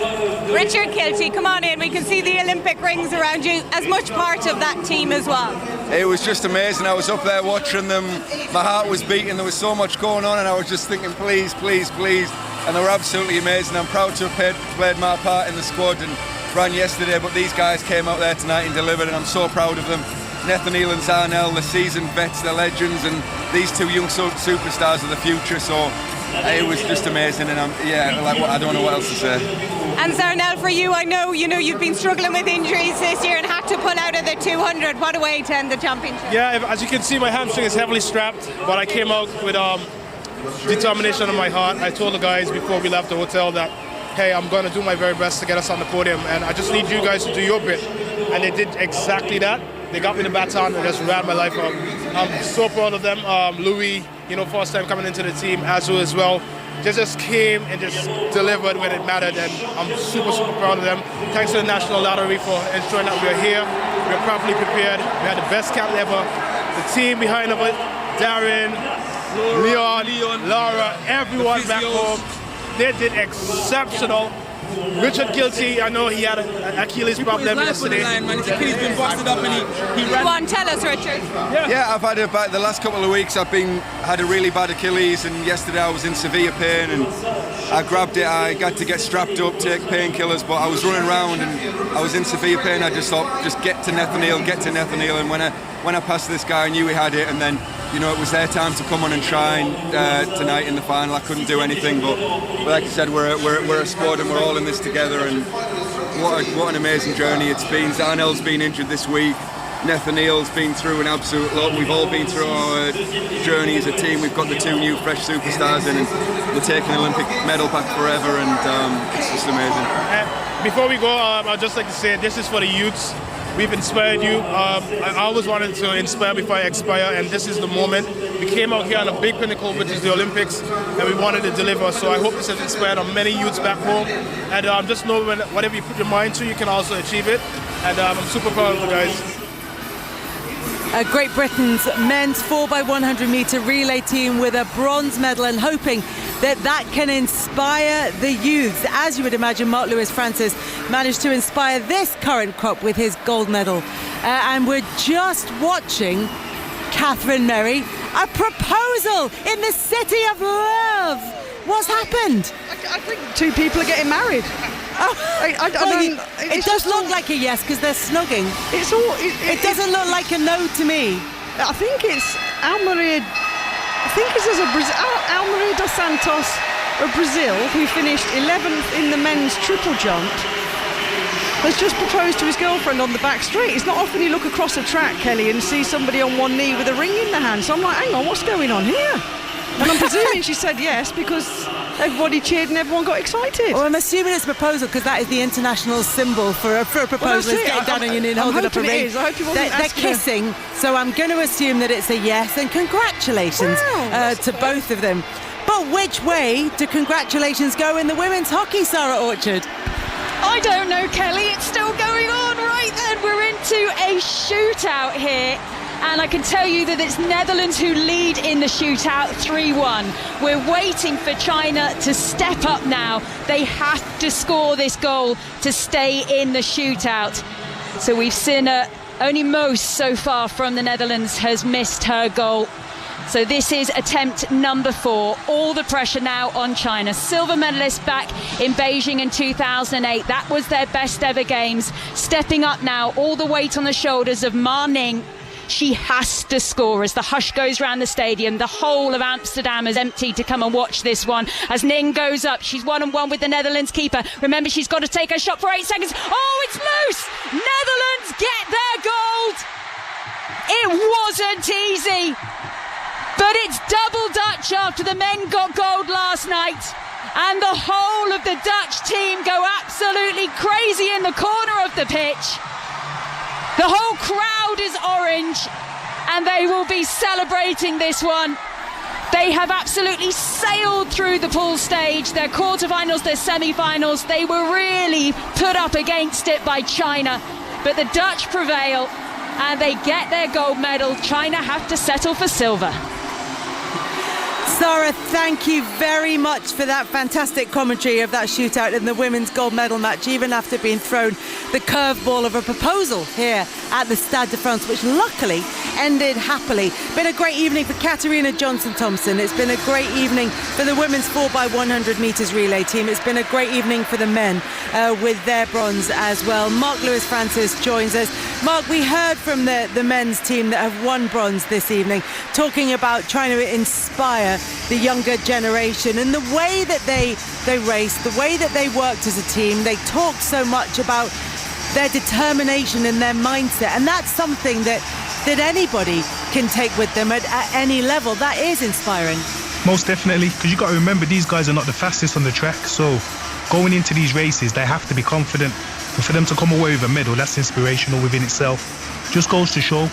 Richard Kilty, come on in. We can see the Olympic rings around you, as much part of that team as well. It was just amazing. I was up there watching them. My heart was beating. There was so much going on, and I was just thinking, please, please, please. And they were absolutely amazing. I'm proud to have played my part in the squad and ran yesterday, but these guys came out there tonight and delivered, and I'm so proud of them. Nathaniel and Zarnell, the seasoned vets, the legends, and these two young superstars of the future. So it was just amazing, and I don't know what else to say. And Zarnell, for you, I know you've been struggling with injuries this year and had to pull out of the 200. What a way to end the championship. Yeah, as you can see, my hamstring is heavily strapped, but I came out with determination in my heart. I told the guys before we left the hotel that, hey, I'm going to do my very best to get us on the podium, and I just need you guys to do your bit. And they did exactly that. They got me the baton and just ran my life up. I'm so proud of them. Louis, first time coming into the team, Azu as well. They just came and just delivered when it mattered, and I'm super, super proud of them. Thanks to the National Lottery for ensuring that we're here. We're properly prepared. We had the best camp ever. The team behind of it, Darren, Leon, Laura, everyone back home. They did exceptional. Richard Kilty, I know he had an Achilles problem yesterday. His Achilles been busted up, and he ran. Go on, tell us, Richard. Yeah, I've had the last couple of weeks. I've had a really bad Achilles, and yesterday I was in severe pain, and I grabbed it. I got to get strapped up, take painkillers, but I was running around and I was in severe pain. I just thought, just get to Nathaniel, and when I passed this guy, I knew he had it, and then it was their time to come on and shine tonight in the final. I couldn't do anything, but like I said, we're a squad and we're all in this together, and what an amazing journey it's been. Zarnell's been injured this week. Nathaniel's been through an absolute lot. We've all been through our journey as a team. We've got the two new fresh superstars in, and we're taking an Olympic medal back forever, and it's just amazing. Before we go, I'd just like to say this is for the youths. We've inspired you. I always wanted to inspire before I expire, and this is the moment. We came out here on a big pinnacle, which is the Olympics, and we wanted to deliver. So I hope this has inspired on many youths back home. And just know whatever you put your mind to, you can also achieve it. And I'm super proud of you guys. Great Britain's men's 4x100 metre relay team with a bronze medal, and hoping that can inspire the youths. As you would imagine, Mark Lewis Francis managed to inspire this current crop with his gold medal. And we're just watching Catherine Merry, a proposal in the city of love. What's happened? I think two people are getting married. It does look like a yes because they're snugging. It doesn't look like a no to me. I think it's Almeria. I think it's Almeria dos Santos of Brazil, who finished 11th in the men's triple jump, has just proposed to his girlfriend on the back straight. It's not often you look across a track, Kelly, and see somebody on one knee with a ring in the hand. So I'm like, hang on, what's going on here? And I'm presuming she said yes because everybody cheered and everyone got excited. Well, I'm assuming it's a proposal because that is the international symbol for a proposal. It's getting down on your knee and holding up a ring. They're kissing, so I'm going to assume that it's a yes, and congratulations to both of them. But which way do congratulations go in the women's hockey, Sarah Orchard? I don't know, Kelly. It's still going on right then. We're into a shootout here. And I can tell you that it's Netherlands who lead in the shootout 3-1. We're waiting for China to step up now. They have to score this goal to stay in the shootout. So we've seen only Moos so far from the Netherlands has missed her goal. So this is attempt number 4. All the pressure now on China. Silver medalist back in Beijing in 2008. That was their best ever games. Stepping up now, all the weight on the shoulders of Ma Ning. She has to score as the hush goes around the stadium. The whole of Amsterdam is empty to come and watch this one. As Ning goes up, she's 1-on-1 with the Netherlands keeper. Remember, she's got to take her shot for 8 seconds. Oh, it's loose! Netherlands get their gold! It wasn't easy, but it's double Dutch after the men got gold last night. And the whole of the Dutch team go absolutely crazy in the corner of the pitch. The whole crowd is orange, and they will be celebrating this one. They have absolutely sailed through the pool stage, their quarterfinals, their semi-finals. They were really put up against it by China, but the Dutch prevail, and they get their gold medal. China have to settle for silver. Sarah, thank you very much for that fantastic commentary of that shootout in the women's gold medal match, even after being thrown the curveball of a proposal here at the Stade de France, which luckily ended happily. Been a great evening for Katarina Johnson-Thompson. It's been a great evening for the women's 4x100 metres relay team. It's been a great evening for the men with their bronze as well. Mark Lewis-Francis joins us. Mark, we heard from the men's team that have won bronze this evening, talking about trying to inspire the younger generation and the way that they raced, the way that they worked as a team. They talked so much about their determination and their mindset, and that's something that anybody can take with them at any level. That is inspiring. Most definitely, because you got to remember, these guys are not the fastest on the track, so going into these races they have to be confident, and for them to come away with a medal, that's inspirational within itself. Just goes to show,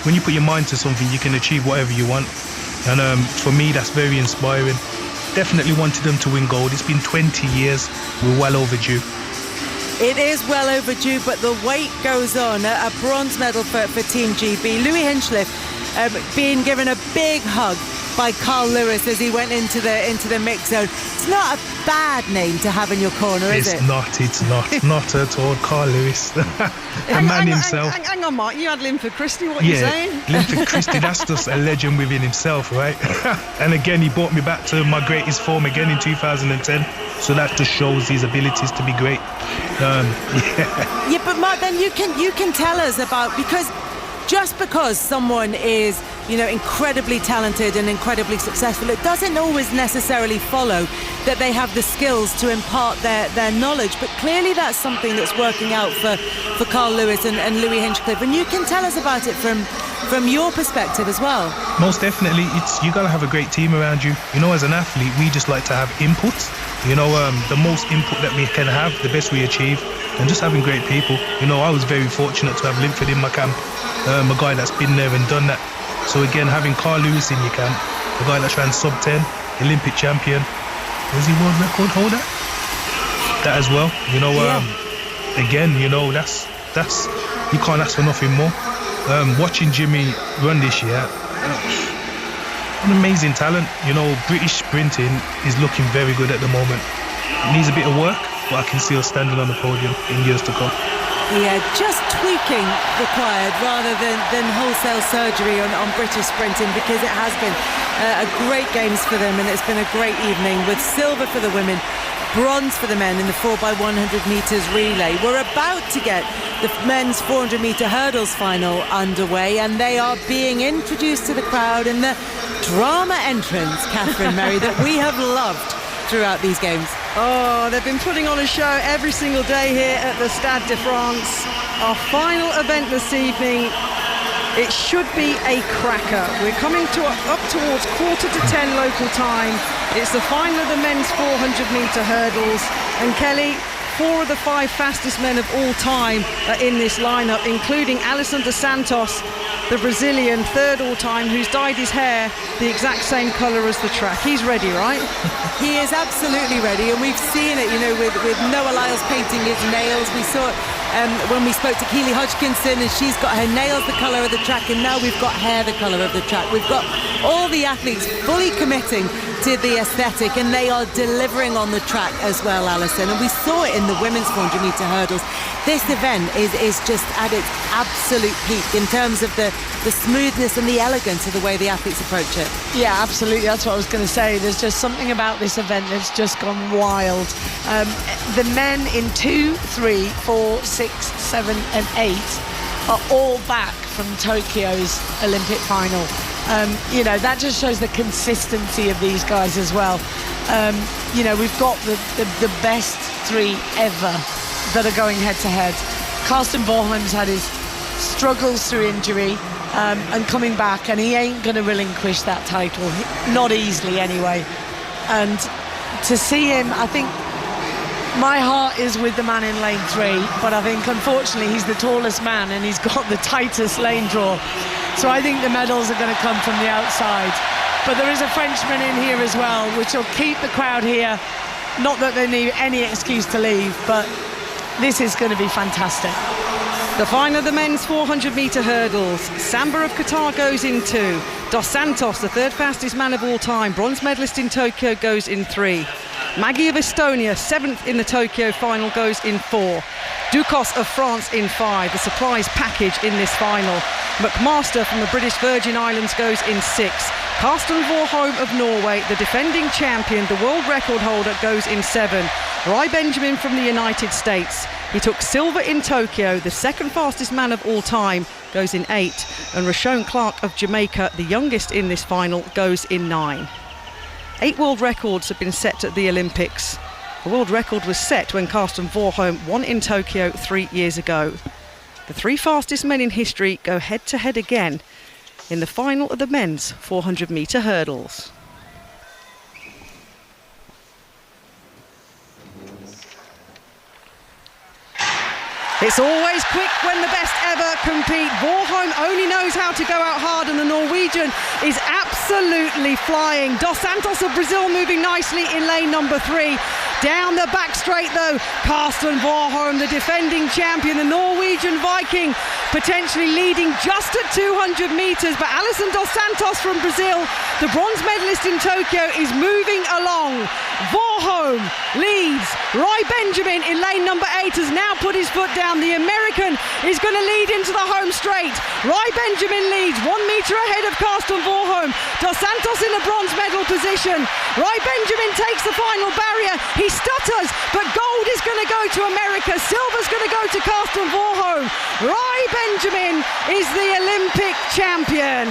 when you put your mind to something, you can achieve whatever you want. And for me, that's very inspiring. Definitely wanted them to win gold. It's been 20 years. We're well overdue. It is well overdue, but the wait goes on. A bronze medal for Team GB. Louis Hinchcliffe being given a big hug by Carl Lewis as he went into the mix zone. It's not a bad name to have in your corner, is it? It's not at all. Carl Lewis, the man himself. Hang on, Mark, you had Linford Christie, what are you saying? Linford Christie, that's just a legend within himself, right? And again, he brought me back to my greatest form again in 2010. So that just shows his abilities to be great. Yeah, but Mark, then you can tell us about, because just because someone is, incredibly talented and incredibly successful, it doesn't always necessarily follow that they have the skills to impart their knowledge. But clearly that's something that's working out for Carl Lewis and Louis Hinchcliffe. And you can tell us about it from your perspective as well. Most definitely, you got to have a great team around you. As an athlete, we just like to have input. The most input that we can have, the best we achieve, and just having great people. I was very fortunate to have Linford in my camp, a guy that's been there and done that. So again, having Carl Lewis in your camp, the guy that's ran sub-10, Olympic champion, was he world record holder? That as well. Again, that's you can't ask for nothing more. Watching Jimmy run this year, an amazing talent. British sprinting is looking very good at the moment. It needs a bit of work, but I can see us standing on the podium in years to come. Yeah, just tweaking required rather than wholesale surgery on British sprinting, because it has been a great games for them, and it's been a great evening with silver for the women, bronze for the men in the 4x100 metres relay. We're about to get the men's 400 metre hurdles final underway, and they are being introduced to the crowd in the drama entrance, Catherine Merry, that we have loved throughout these games. Oh, they've been putting on a show every single day here at the Stade de France. Our final event this evening, it should be a cracker. We're coming up towards 9:45 local time. It's the final of the men's 400 metre hurdles, and Kelly, 4 of the 5 fastest men of all time are in this lineup, including Alisson dos Santos, the Brazilian, 3rd all time, who's dyed his hair the exact same colour as the track. He's ready, right? He is absolutely ready, and we've seen it, with Noah Lyles painting his nails. We saw it when we spoke to Keely Hodgkinson, and she's got her nails the colour of the track, and now we've got hair the colour of the track. We've got all the athletes fully committing to the aesthetic, and they are delivering on the track as well, Alison. And we saw it in the women's 400 metre hurdles. This event is just at its absolute peak in terms of the smoothness and the elegance of the way the athletes approach it. Yeah, absolutely. That's what I was going to say. There's just something about this event that's just gone wild. The men in 2, 3, 4, 6, 7 and 8 are all back from Tokyo's Olympic final. That just shows the consistency of these guys as well. We've got the best 3 ever that are going head to head. Carsten Bornheim's had his struggles through injury and coming back, and he ain't going to relinquish that title, not easily anyway. And to see him, I think my heart is with the man in lane 3, but I think unfortunately he's the tallest man and he's got the tightest lane draw. So I think the medals are going to come from the outside. But there is a Frenchman in here as well, which will keep the crowd here. Not that they need any excuse to leave, but this is going to be fantastic. The final of the men's 400 metre hurdles. Samba of Qatar goes in 2. Dos Santos, the third fastest man of all time, bronze medalist in Tokyo, goes in 3. Maggie of Estonia, 7th in the Tokyo final, goes in 4. Ducos of France in 5, the surprise package in this final. McMaster from the British Virgin Islands goes in 6. Karsten Warholm of Norway, the defending champion, the world record holder, goes in 7. Rai Benjamin from the United States, he took silver in Tokyo, the second fastest man of all time, goes in 8. And Rashawn Clark of Jamaica, the youngest in this final, goes in 9. 8 world records have been set at the Olympics. The world record was set when Karsten Warholm won in Tokyo 3 years ago. The 3 fastest men in history go head-to-head again in the final of the men's 400-metre hurdles. It's always quick when the best ever compete. Warholm only knows how to go out hard, and the Norwegian is absolutely flying. Dos Santos of Brazil moving nicely in lane number 3. Down the back straight though, Karsten Warholm, the defending champion, the Norwegian Viking, potentially leading just at 200 metres. But Alison Dos Santos from Brazil, the bronze medalist in Tokyo, is moving along. Warholm leads. Rai Benjamin in lane number 8 has now put his foot down. The American is going to lead into the home straight. Rai Benjamin leads 1 metre ahead of Karsten Warholm. Dos Santos in a bronze medal position. Rai Benjamin takes the final barrier. He stutters, but gold is going to go to America. Silver's going to go to Karsten Warholm. Rai Benjamin is the Olympic champion.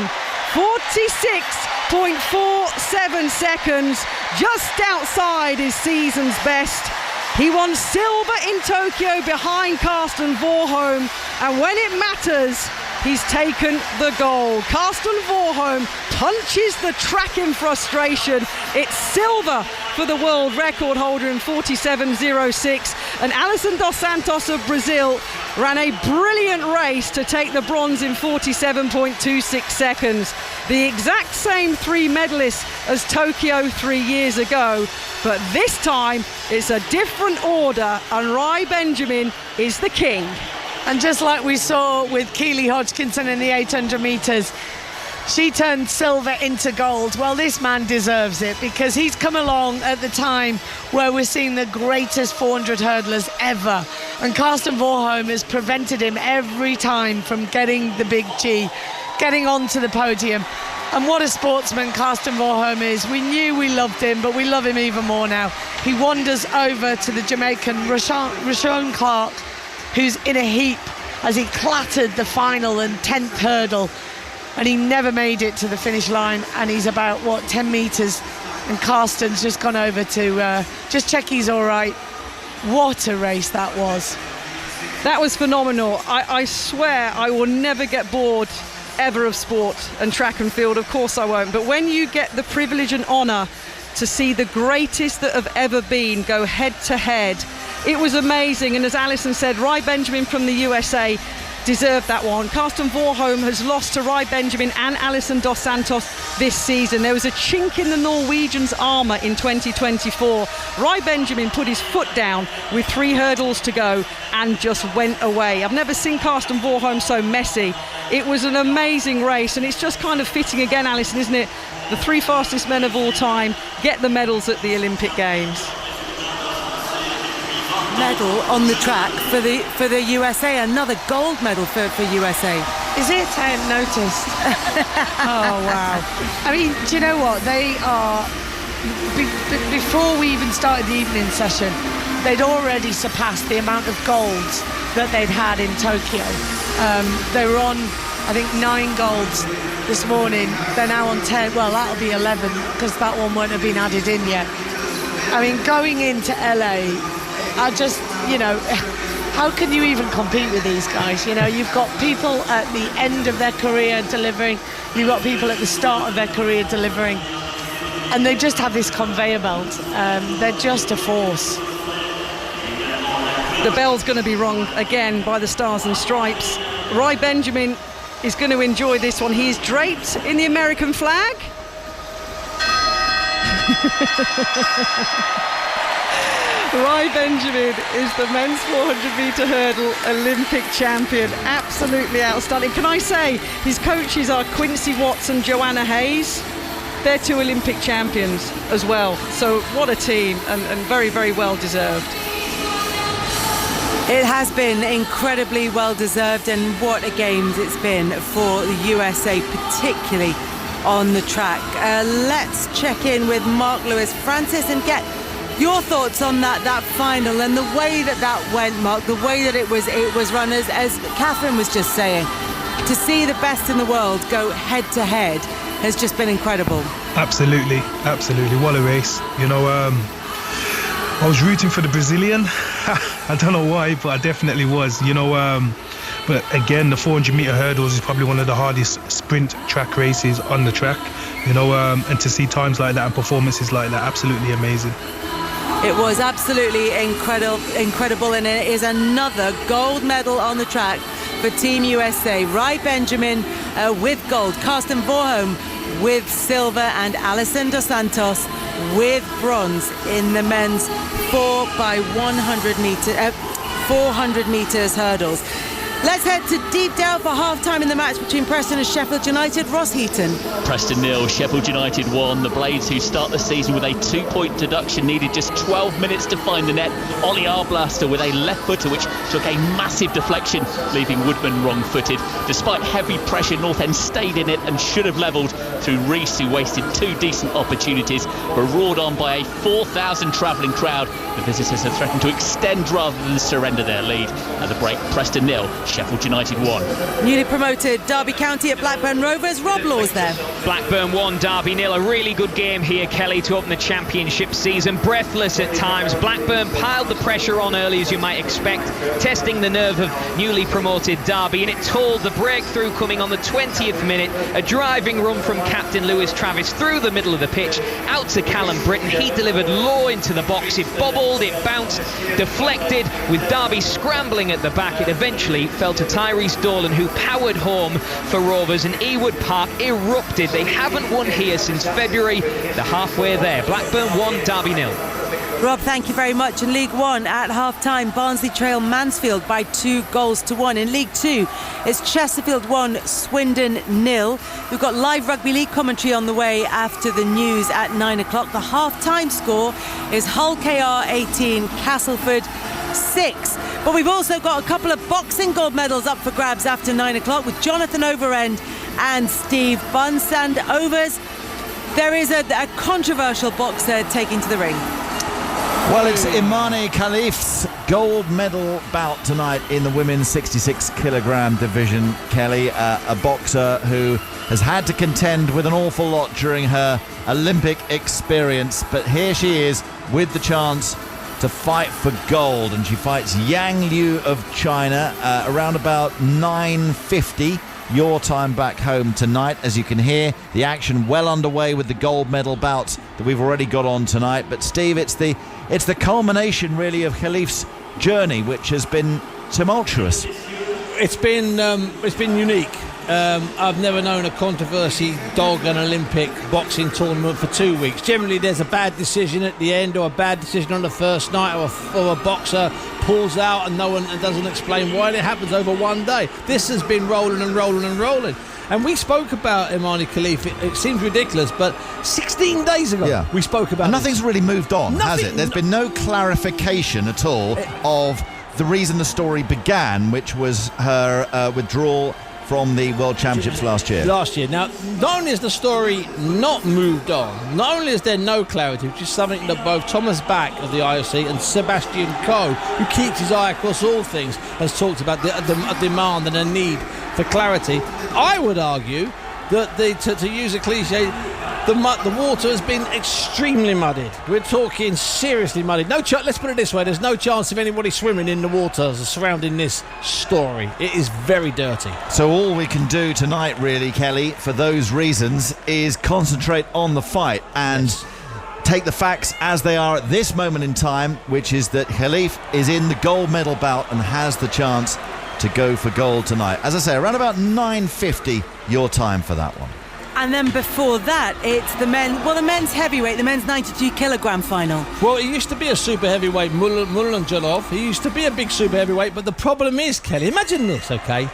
46.47 seconds, just outside his season's best. He won silver in Tokyo behind Karsten Warholm, and when it matters, he's taken the gold. Karsten Warholm punches the track in frustration. It's silver for the world record holder in 47.06, and Alison Dos Santos of Brazil ran a brilliant race to take the bronze in 47.26 seconds. The exact same 3 medalists as Tokyo 3 years ago, but this time it's a different order, and Rai Benjamin is the king. And just like we saw with Keely Hodgkinson in the 800 metres, she turned silver into gold. Well, this man deserves it, because he's come along at the time where we're seeing the greatest 400 hurdlers ever. And Karsten Warholm has prevented him every time from getting the big G, getting onto the podium. And what a sportsman Karsten Warholm is. We knew we loved him, but we love him even more now. He wanders over to the Jamaican Rashawn Clark, who's in a heap as he clattered the final and 10th hurdle, and he never made it to the finish line. And he's about 10 metres, and Karsten's just gone over to just check he's all right. What a race that was. That was phenomenal. I swear I will never get bored ever of sport and track and field. Of course I won't, but when you get the privilege and honour to see the greatest that have ever been go head to head, it was amazing. And as Alison said, Rai Benjamin from the USA deserved that one. Karsten Warholm has lost to Rai Benjamin and Alison Dos Santos this season. There was a chink in the Norwegians' armour in 2024. Rai Benjamin put his foot down with 3 hurdles to go and just went away. I've never seen Karsten Warholm so messy. It was an amazing race, and it's just kind of fitting again, Alison, isn't it? The 3 fastest men of all time get the medals at the Olympic Games. Medal on the track for the USA, another gold medal for USA. Is it? I hadn't noticed. Oh wow. I mean, do you know what? They are, before we even started the evening session, they'd already surpassed the amount of golds that they'd had in Tokyo. They were on, I think, 9 golds this morning. They're now on 10. Well, that'll be 11, because that one won't have been added in yet. I mean, going into LA, I just, how can you even compete with these guys? You've got people at the end of their career delivering, you've got people at the start of their career delivering, and they just have this conveyor belt. They're just a force. The bell's going to be rung again by the Stars and Stripes. Rai Benjamin is going to enjoy this one. He is draped in the American flag. Rai Benjamin is the men's 400-metre hurdle Olympic champion. Absolutely outstanding. Can I say his coaches are Quincy Watts and Joanna Hayes? They're 2 Olympic champions as well. So what a team, and very, very well deserved. It has been incredibly well deserved, and what a games it's been for the USA, particularly on the track. Let's check in with Mark Lewis Francis and get your thoughts on that final and the way that went, Mark, the way that it was run, as Catherine was just saying. To see the best in the world go head to head has just been incredible. Absolutely. What a race. You know, I was rooting for the Brazilian. I don't know why, but I definitely was. You know, but again, the 400-metre hurdles is probably one of the hardest sprint track races on the track. You know, and to see times like that and performances like that, absolutely amazing. It was absolutely incredible, and it is another gold medal on the track for Team USA. Rai Benjamin with gold, Karsten Warholm with silver, and Alison Dos Santos with bronze in the men's 4x400 metres hurdles. Let's head to Deepdale for half-time in the match between Preston and Sheffield United. Ross Heaton. Preston 0, Sheffield United 1. The Blades, who start the season with a 2-point deduction, needed just 12 minutes to find the net. Ollie Arblaster with a left footer which took a massive deflection, leaving Woodman wrong-footed. Despite heavy pressure, North End stayed in it and should have levelled through Rees, who wasted 2 decent opportunities, but roared on by a 4,000 travelling crowd. The visitors have threatened to extend rather than surrender their lead. At the break, Preston 0, Sheffield United 1. Newly promoted Derby County at Blackburn Rovers. Rob Law's there. Blackburn 1, Derby 0. A really good game here, Kelly, to open the championship season. Breathless at times. Blackburn piled the pressure on early, as you might expect, testing the nerve of newly promoted Derby, and it told. The breakthrough coming on the 20th minute. A driving run from captain Lewis Travis through the middle of the pitch, out to Callum Britton. He delivered low into the box. It bobbled, it bounced, deflected, with Derby scrambling at the back. It eventually fell to Tyrese Dolan, who powered home for Rovers, and Ewood Park erupted. They haven't won here since February. They're halfway there. Blackburn 1, Derby 0. Rob, thank you very much. In League 1 at half-time, Barnsley trail Mansfield by 2-1. In League 2, it's Chesterfield 1, Swindon 0. We've got live rugby league commentary on the way after the news at 9 o'clock. The half-time score is Hull KR 18, Castleford 6. But we've also got a couple of boxing gold medals up for grabs after 9 o'clock with Jonathan Overend and Steve Bunsand. Overs, there is a controversial boxer taking to the ring. Well, it's Imani Khalif's gold medal bout tonight in the women's 66-kilogram division, Kelly. A boxer who has had to contend with an awful lot during her Olympic experience, but here she is with the chance to fight for gold, and she fights Yang Liu of China around about 9:50 your time back home tonight. As you can hear, the action well underway with the gold medal bouts that we've already got on tonight. But Steve, it's the culmination really of Khalif's journey, which has been tumultuous. It's been unique. I've never known a controversy dog an Olympic boxing tournament for 2 weeks. Generally there's a bad decision at the end, or a bad decision on the first night, or a boxer pulls out and no one doesn't explain why. It happens over one day. This has been rolling and rolling and rolling. And we spoke about Imani Khalif. It seems ridiculous, but 16 days ago we spoke about nothing's really moved on, has it? There's been no clarification at all of the reason the story began, which was her withdrawal from the World Championships last year. Now, not only is the story not moved on, not only is there no clarity, which is something that both Thomas Bach of the IOC and Sebastian Coe, who keeps his eye across all things, has talked about a demand and a need for clarity. I would argue that to use a cliche, the water has been extremely muddied. We're talking seriously muddied. Let's put it this way: there's no chance of anybody swimming in the water surrounding this story. It is very dirty. So all we can do tonight, really, Kelly, for those reasons, is concentrate on the fight and take the facts as they are at this moment in time, which is that Khalif is in the gold medal bout and has the chance to go for gold tonight. As I say, around about 9:50 your time for that one. And then before that, it's the men's heavyweight, the men's 92 kilogram final. Well, he used to be a super heavyweight, Mulanjanov. He used to be a big super heavyweight, but the problem is, Kelly, imagine this, okay?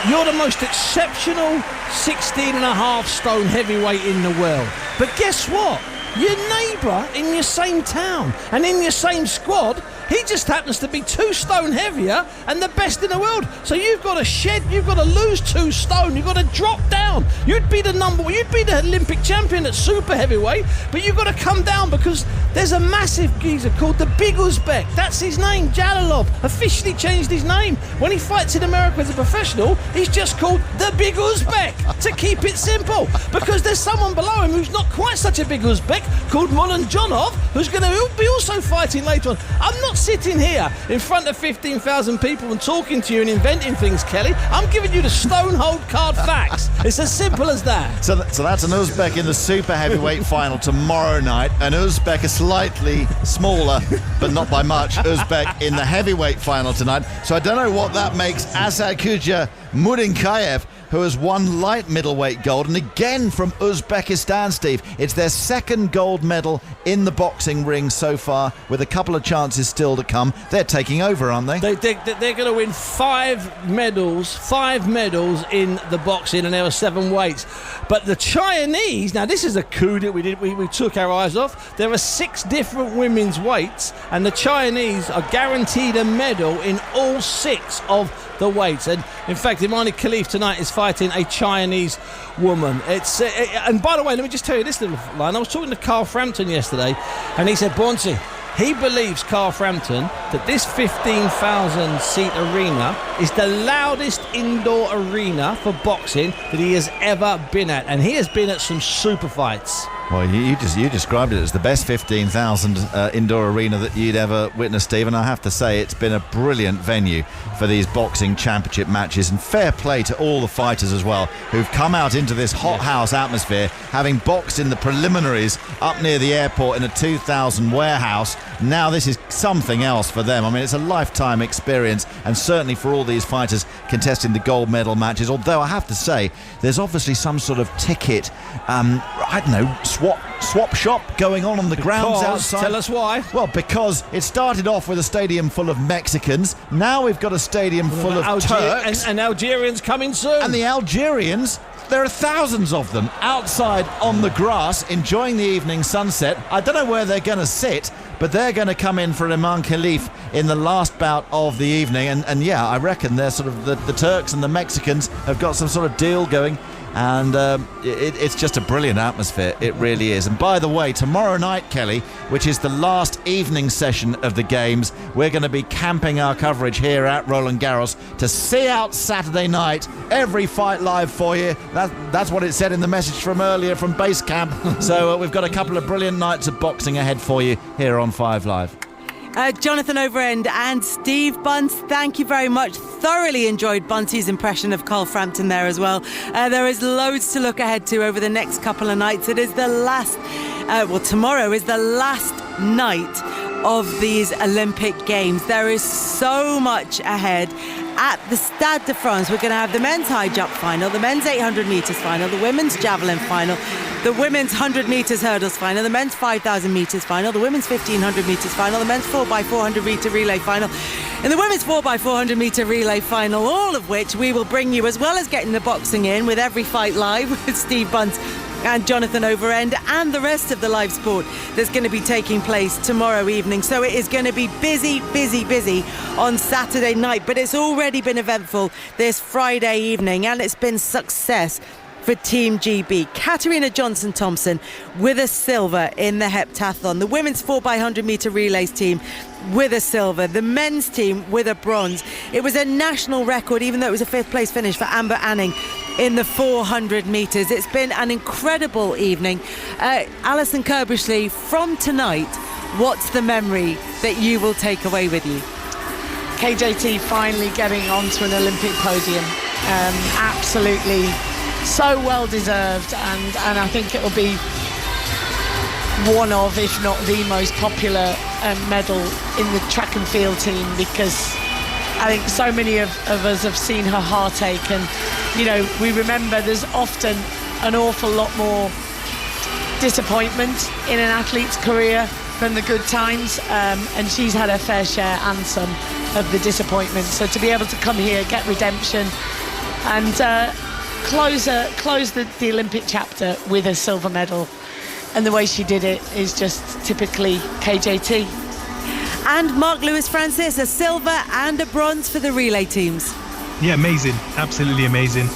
You're the most exceptional 16.5 stone heavyweight in the world. But guess what? Your neighbour in your same town and in your same squad, he just happens to be 2 stone heavier and the best in the world. So you've got to lose 2 stone. You've got to drop down. You'd be the Olympic champion at super heavyweight, but you've got to come down because there's a massive geezer called the Big Uzbek. That's his name. Jalilov officially changed his name. When he fights in America as a professional, he's just called the Big Uzbek, to keep it simple, because there's someone below him who's not quite such a big Uzbek called Mulanjanov, who's going to be also fighting later on. I'm not sitting here in front of 15,000 people and talking to you and inventing things, Kelly. I'm giving you the stone cold card facts. It's as simple as that. So that's an Uzbek in the super heavyweight final tomorrow night. An Uzbek, a slightly smaller, but not by much, Uzbek in the heavyweight final tonight. So I don't know what that makes Asakuja Murinkayev, who has won light middleweight gold, and again from Uzbekistan, Steve. It's their second gold medal in the boxing ring so far, with a couple of chances still to come. They're taking over, aren't they? They're going to win 5 medals in the boxing, and there are 7 weights. But the Chinese, now this is a coup that we did. We took our eyes off. There are 6 different women's weights, and the Chinese are guaranteed a medal in all 6 of the weights. And in fact, Imani Khalif tonight is fighting a Chinese woman. And by the way, let me just tell you this little line. I was talking to Carl Frampton yesterday, and he said, Bonsi, he believes, Carl Frampton, that this 15,000 seat arena is the loudest indoor arena for boxing that he has ever been at, and he has been at some super fights. Well, you described it as the best 15,000 indoor arena that you'd ever witnessed, Steve, and I have to say it's been a brilliant venue for these boxing championship matches, and fair play to all the fighters as well who've come out into this hothouse atmosphere, having boxed in the preliminaries up near the airport in a 2,000 warehouse. Now this is something else for them. I mean, it's a lifetime experience, and certainly for all these fighters contesting the gold medal matches, although I have to say there's obviously some sort of ticket, I don't know, swap shop going on the grounds outside. Tell us why. Well, because it started off with a stadium full of Mexicans. Now we've got a stadium full of Turks. And Algerians coming soon. And the Algerians, there are thousands of them outside on the grass enjoying the evening sunset. I don't know where they're going to sit, but they're going to come in for Imam Khalif in the last bout of the evening. And yeah, I reckon they're sort of the Turks and the Mexicans have got some sort of deal going. And it's just a brilliant atmosphere. It really is. And by the way, tomorrow night, Kelly, which is the last evening session of the games, we're going to be camping our coverage here at Roland Garros to see out Saturday night. Every fight live for you. That's what it said in the message from earlier from Base Camp. So we've got a couple of brilliant nights of boxing ahead for you here on 5 Live. Jonathan Overend and Steve Bunce, thank you very much. Thoroughly enjoyed Bunce's impression of Carl Frampton there as well. There is loads to look ahead to over the next couple of nights. It is the last, tomorrow is the last night of these Olympic Games. There is so much ahead. At the Stade de France, we're going to have the men's high jump final, the men's 800 metres final, the women's javelin final, the women's 100 metres hurdles final, the men's 5,000 metres final, the women's 1,500 metres final, the men's 4x400 metre relay final, and the women's 4x400 metre relay final, all of which we will bring you, as well as getting the boxing in with Every Fight Live with Steve Bunce and Jonathan Overend, and the rest of the live sport that's going to be taking place tomorrow evening. So it is going to be busy on Saturday night, but it's already been eventful this Friday evening, and it's been success for Team GB. Katarina Johnson-Thompson with a silver in the heptathlon. The women's 4x100 metre relays team with a silver. The men's team with a bronze. It was a national record, even though it was a 5th place finish for Amber Anning in the 400 metres. It's been an incredible evening. Alison Kirbishley, from tonight, what's the memory that you will take away with you? KJT finally getting onto an Olympic podium. Absolutely so well deserved, and I think it'll be one of, if not the most popular medal in the track and field team, because I think so many of us have seen her heartache, and we remember there's often an awful lot more disappointment in an athlete's career than the good times, and she's had her fair share and some of the disappointment. So to be able to come here, get redemption, and close the Olympic chapter with a silver medal, and the way she did it is just typically KJT. And Mark Lewis Francis, a silver and a bronze for the relay teams. Yeah, amazing, absolutely amazing.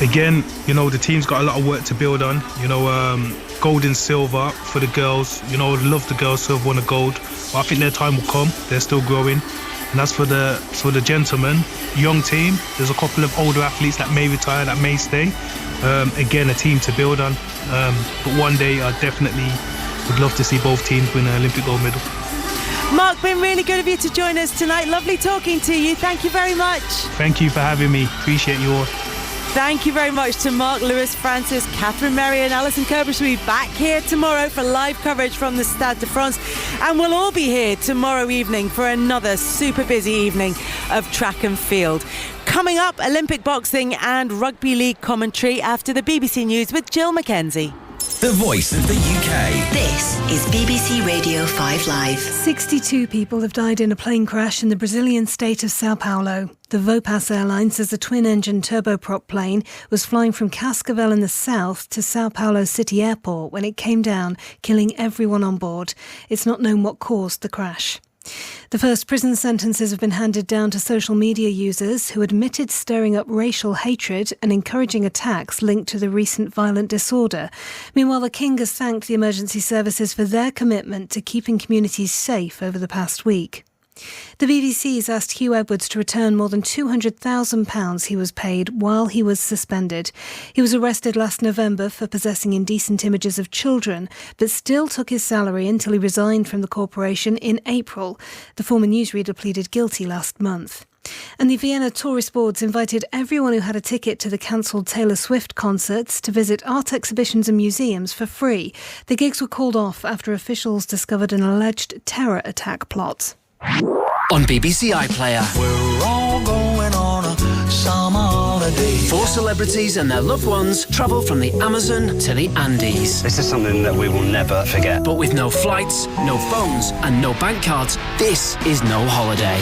Again, the team's got a lot of work to build on. Gold and silver for the girls. Love the girls who have won a gold. But I think their time will come. They're still growing. And as for the gentlemen, young team, there's a couple of older athletes that may retire, that may stay. Again, a team to build on. But one day I definitely would love to see both teams win an Olympic gold medal. Mark, been really good of you to join us tonight. Lovely talking to you. Thank you very much. Thank you for having me. Appreciate you all. Thank you very much to Mark Lewis Francis, Catherine Merrier and Alison Kerbish. We'll be back here tomorrow for live coverage from the Stade de France, and we'll all be here tomorrow evening for another super busy evening of track and field. Coming up, Olympic boxing and rugby league commentary after the BBC News with Jill Mackenzie. The voice of the UK. This is BBC Radio 5 Live. 62 people have died in a plane crash in the Brazilian state of Sao Paulo. The Vopas airline says a twin-engine turboprop plane was flying from Cascavel in the south to Sao Paulo City Airport when it came down, killing everyone on board. It's not known what caused the crash. The first prison sentences have been handed down to social media users who admitted stirring up racial hatred and encouraging attacks linked to the recent violent disorder. Meanwhile, the King has thanked the emergency services for their commitment to keeping communities safe over the past week. The BBC has asked Hugh Edwards to return more than £200,000 he was paid while he was suspended. He was arrested last November for possessing indecent images of children, but still took his salary until he resigned from the corporation in April. The former newsreader pleaded guilty last month. And the Vienna Tourist Boards invited everyone who had a ticket to the cancelled Taylor Swift concerts to visit art exhibitions and museums for free. The gigs were called off after officials discovered an alleged terror attack plot. On BBC iPlayer. We're all going on a summer holiday. 4 celebrities and their loved ones travel from the Amazon to the Andes. This is something that we will never forget. But with no flights, no phones and no bank cards, this is no holiday.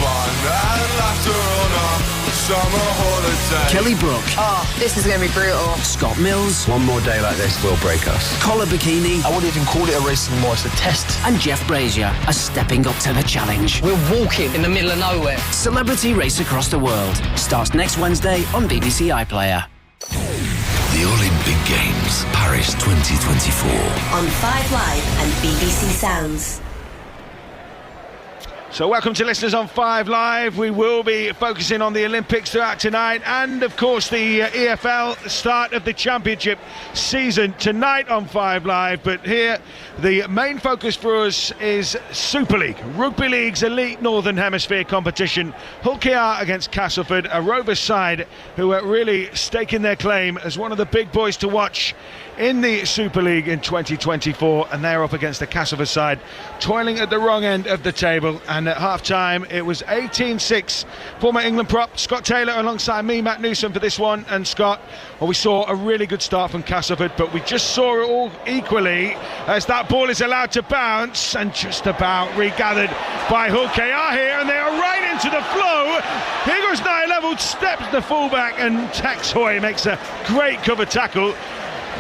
Summer holiday. Kelly Brook. Oh, this is going to be brutal. Scott Mills. One more day like this will break us. Collar Bikini. I wouldn't even call it a race anymore, it's a test. And Jeff Brazier are stepping up to the challenge. We're walking in the middle of nowhere. Celebrity Race Across the World starts next Wednesday on BBC iPlayer. The Olympic Games, Paris 2024. On 5 Live and BBC Sounds. So welcome to listeners on 5 Live. We will be focusing on the Olympics throughout tonight and of course the EFL, the start of the championship season tonight on 5 Live. But here the main focus for us is Super League, Rugby League's elite Northern Hemisphere competition. Hull KR against Castleford, a Rovers side who are really staking their claim as one of the big boys to watch in the Super League in 2024, and they're up against the Castleford side toiling at the wrong end of the table. And at half-time it was 18-6. Former England prop Scott Taylor alongside me, Matt Newsom, for this one. And Scott, well, we saw a really good start from Castleford, but we just saw it all equally as that ball is allowed to bounce and just about regathered by Hull KR here, and they are right into the flow. Here goes Niall Level, steps the fullback, and Tex Hoy makes a great cover tackle.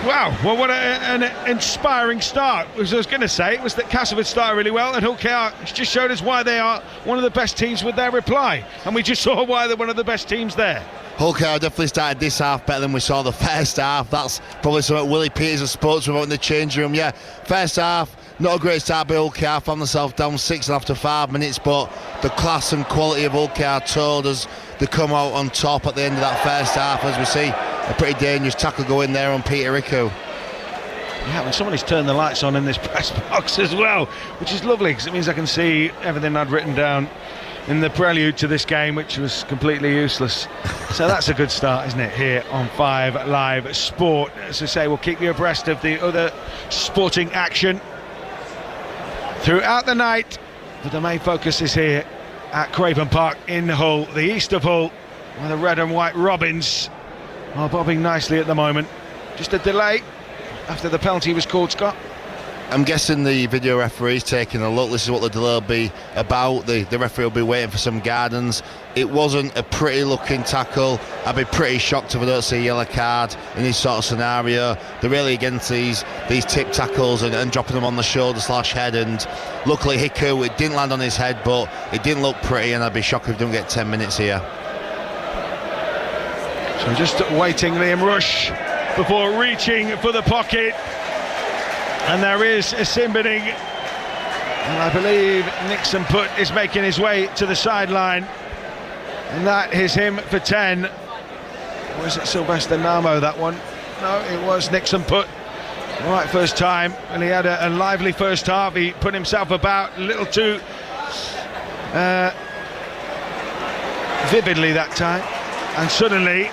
Wow, well, what an inspiring start. As I was going to say, it was that Castleford started really well, and Hull KR just showed us why they are one of the best teams with their reply, and we just saw why they're one of the best teams there. Hull KR definitely started this half better than we saw the first half. That's probably something Willie Peters has spoken about in the changing room. Yeah, first half, not a great start by Hull KR, found themselves down 6 after 5 minutes, but the class and quality of Hull KR told us they come out on top at the end of that first half, as we see a pretty dangerous tackle go in there on Peter Rico. Yeah, and somebody's turned the lights on in this press box as well, which is lovely because it means I can see everything I'd written down in the prelude to this game, which was completely useless. So that's a good start, isn't it, here on 5 Live Sport. As I say, we'll keep you abreast of the other sporting action throughout the night, but the main focus is here at Craven Park in Hull, the east of Hull, where the red and white Robins are bobbing nicely at the moment. Just a delay after the penalty was called, Scott. I'm guessing the video referee's taking a look. This is what the delay will be about. The referee will be waiting for some guidance. It wasn't a pretty looking tackle. I'd be pretty shocked if I don't see a yellow card in this sort of scenario. They're really against these tip tackles and dropping them on the shoulder/head, and luckily Hiku, it didn't land on his head, but it didn't look pretty, and I'd be shocked if we don't get 10 minutes here. So just waiting Liam Rush before reaching for the pocket. And there is a Simbading, and I believe Nixon Putt is making his way to the sideline, and that is him for 10. Was it Sylvester Namo, that one? No, it was Nixon Putt. Right, first time, and he had a lively first half. He put himself about a little too vividly that time, and suddenly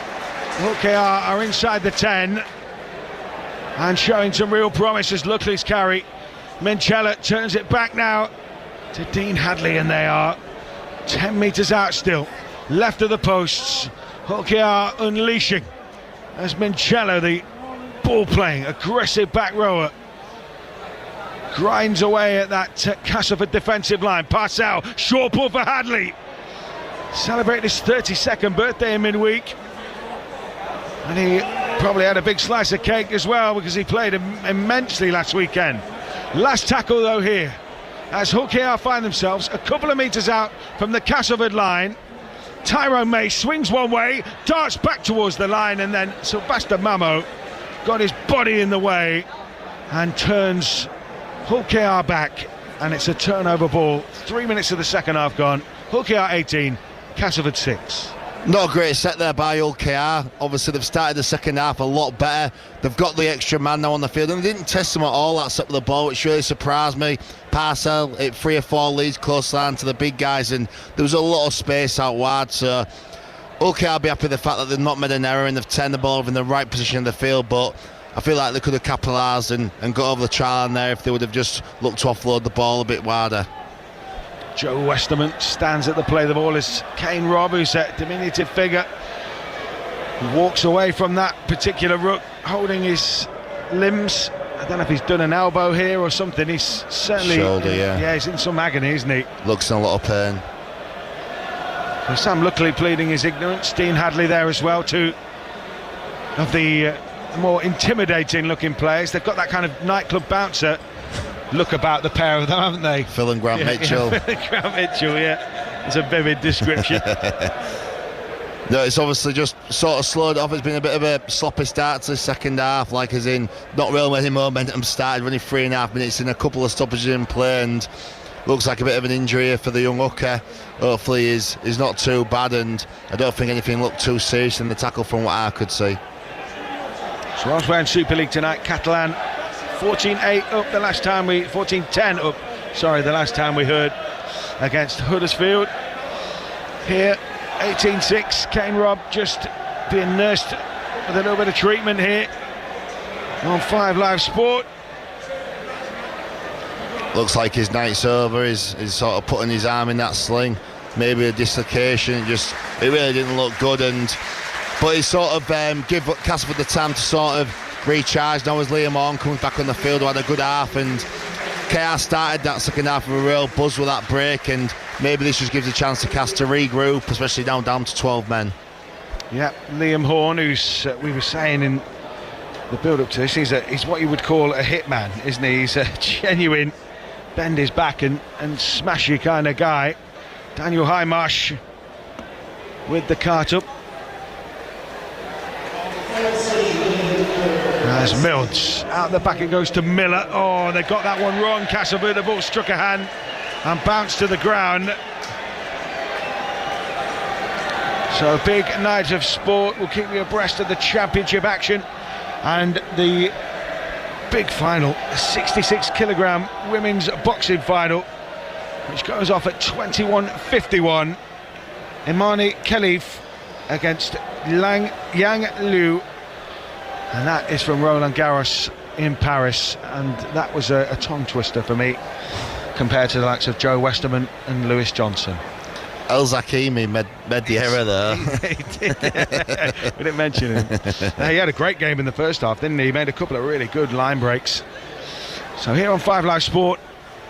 OKR are inside the 10 and showing some real promise as Luckley's carry. Menchella turns it back now to Dean Hadley, and they are 10 metres out still, left of the posts. OKR unleashing as Menchella, the ball-playing, aggressive back rower, grinds away at that Castleford defensive line. Parcell, short ball for Hadley. Celebrated his 32nd birthday in midweek, and he probably had a big slice of cake as well because he played immensely last weekend. Last tackle though here, as OKR find themselves a couple of metres out from the Castleford line. Tyrone May swings one way, darts back towards the line, and then Sylvester Mamo got his body in the way and turns OKR back, and it's a turnover ball. 3 minutes of the second half gone. OKR 18, Castleford 6. Not a great set there by OKR. Obviously they've started the second half a lot better. They've got the extra man now on the field, and they didn't test them at all that set with the ball, which really surprised me. Parcell hit 3 or 4 leads close line to the big guys, and there was a lot of space out wide. So OKR will be happy with the fact that they've not made an error and they've turned the ball over in the right position in the field, but I feel like they could have capitalised and got over the trial in there if they would have just looked to offload the ball a bit wider. Joe Westerman stands at the play. The ball is Kane Robb, who's a diminutive figure. He walks away from that particular ruck, holding his limbs. I don't know if he's done an elbow here or something. He's certainly... Shoulder, yeah. Yeah, he's in some agony, isn't he? Looks in a lot of pain. So Sam Luckley pleading his ignorance. Dean Hadley there as well, two of the more intimidating looking players. They've got that kind of nightclub bouncer look about the pair of them, haven't they? Phil and Grant Mitchell. Phil and Grant Mitchell, yeah. It's a vivid description. No, it's obviously just sort of slowed off. It's been a bit of a sloppy start to the second half, like as in not really any momentum started, running 3.5 minutes in, a couple of stoppages in play, and looks like a bit of an injury here for the young hooker. Hopefully he's not too bad, and I don't think anything looked too serious in the tackle from what I could see. So elsewhere in Super League tonight, Catalan 14-8 up the last time 14-10 up, sorry, the last time we heard against Huddersfield. Here 18-6, Kane Robb just being nursed with a little bit of treatment here on 5 Live Sport. Looks like his night's over. He's sort of putting his arm in that sling, maybe a dislocation. It really didn't look good, but he sort of give Castleford the time to sort of recharge. Now as Liam Horn comes back on the field, who had a good half, and KR started that second half with a real buzz with that break, and maybe this just gives a chance to Cass to regroup, especially down to 12 men. Yeah, Liam Horn, who's we were saying in the build-up to this, he's what you would call a hitman, isn't he? He's a genuine bend his back and smashy kind of guy. Daniel Highmarsh with the cart up. As Mills out the back, it goes to Miller. Oh, they got that one wrong. Castleford, the ball struck a hand and bounced to the ground. So a big night of sport. We'll keep you abreast of the championship action and the big final, the 66 kilogram women's boxing final, which goes off at 21:51. Imani Khalif against Yang Liu, and that is from Roland Garros in Paris, and that was a tongue twister for me compared to the likes of Joe Westerman and Lewis Johnson. El Zakimi made the error there. He did, yeah. We didn't mention him. He had a great game in the first half, didn't he? He made a couple of really good line breaks. So here on 5 Live Sport,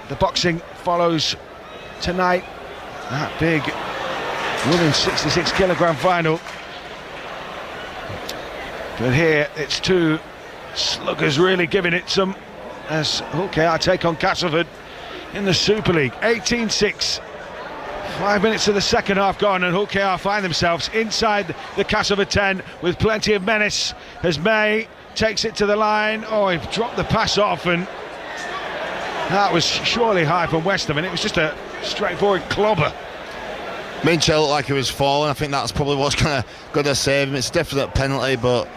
the boxing follows tonight. That big women's 66 kilogram final. But here it's two sluggers really giving it some, as Hull KR take on Castleford in the Super League. 18-6. 5 minutes of the second half gone, and Hull KR find themselves inside the Castleford 10 with plenty of menace as May takes it to the line. Oh, he dropped the pass off, and that was surely high from Westham, and it was just a straightforward clobber. Minchell looked like he was falling. I think that's probably what's going to save him. It's a definite penalty, but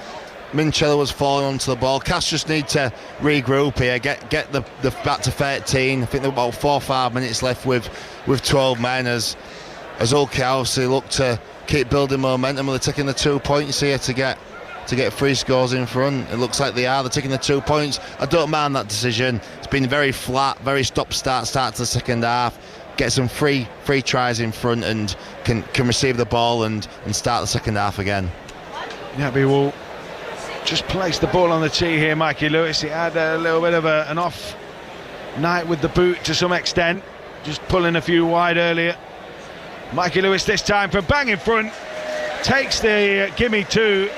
Minchella was falling onto the ball. Cass just need to regroup here, get the back to 13. I think there were about 4 or 5 minutes left with 12 men as Ulke obviously look to keep building momentum. They're taking the 2 points here to get 3 scores in front. It looks like they're taking the 2 points. I don't mind that decision. It's been very flat, very start to the second half. Get some free tries in front and can receive the ball and start the second half again. Yeah, we will just place the ball on the tee here, Mikey Lewis. He had a little bit of an off night with the boot to some extent, just pulling a few wide earlier. Mikey Lewis this time from bang in front, takes the gimme 2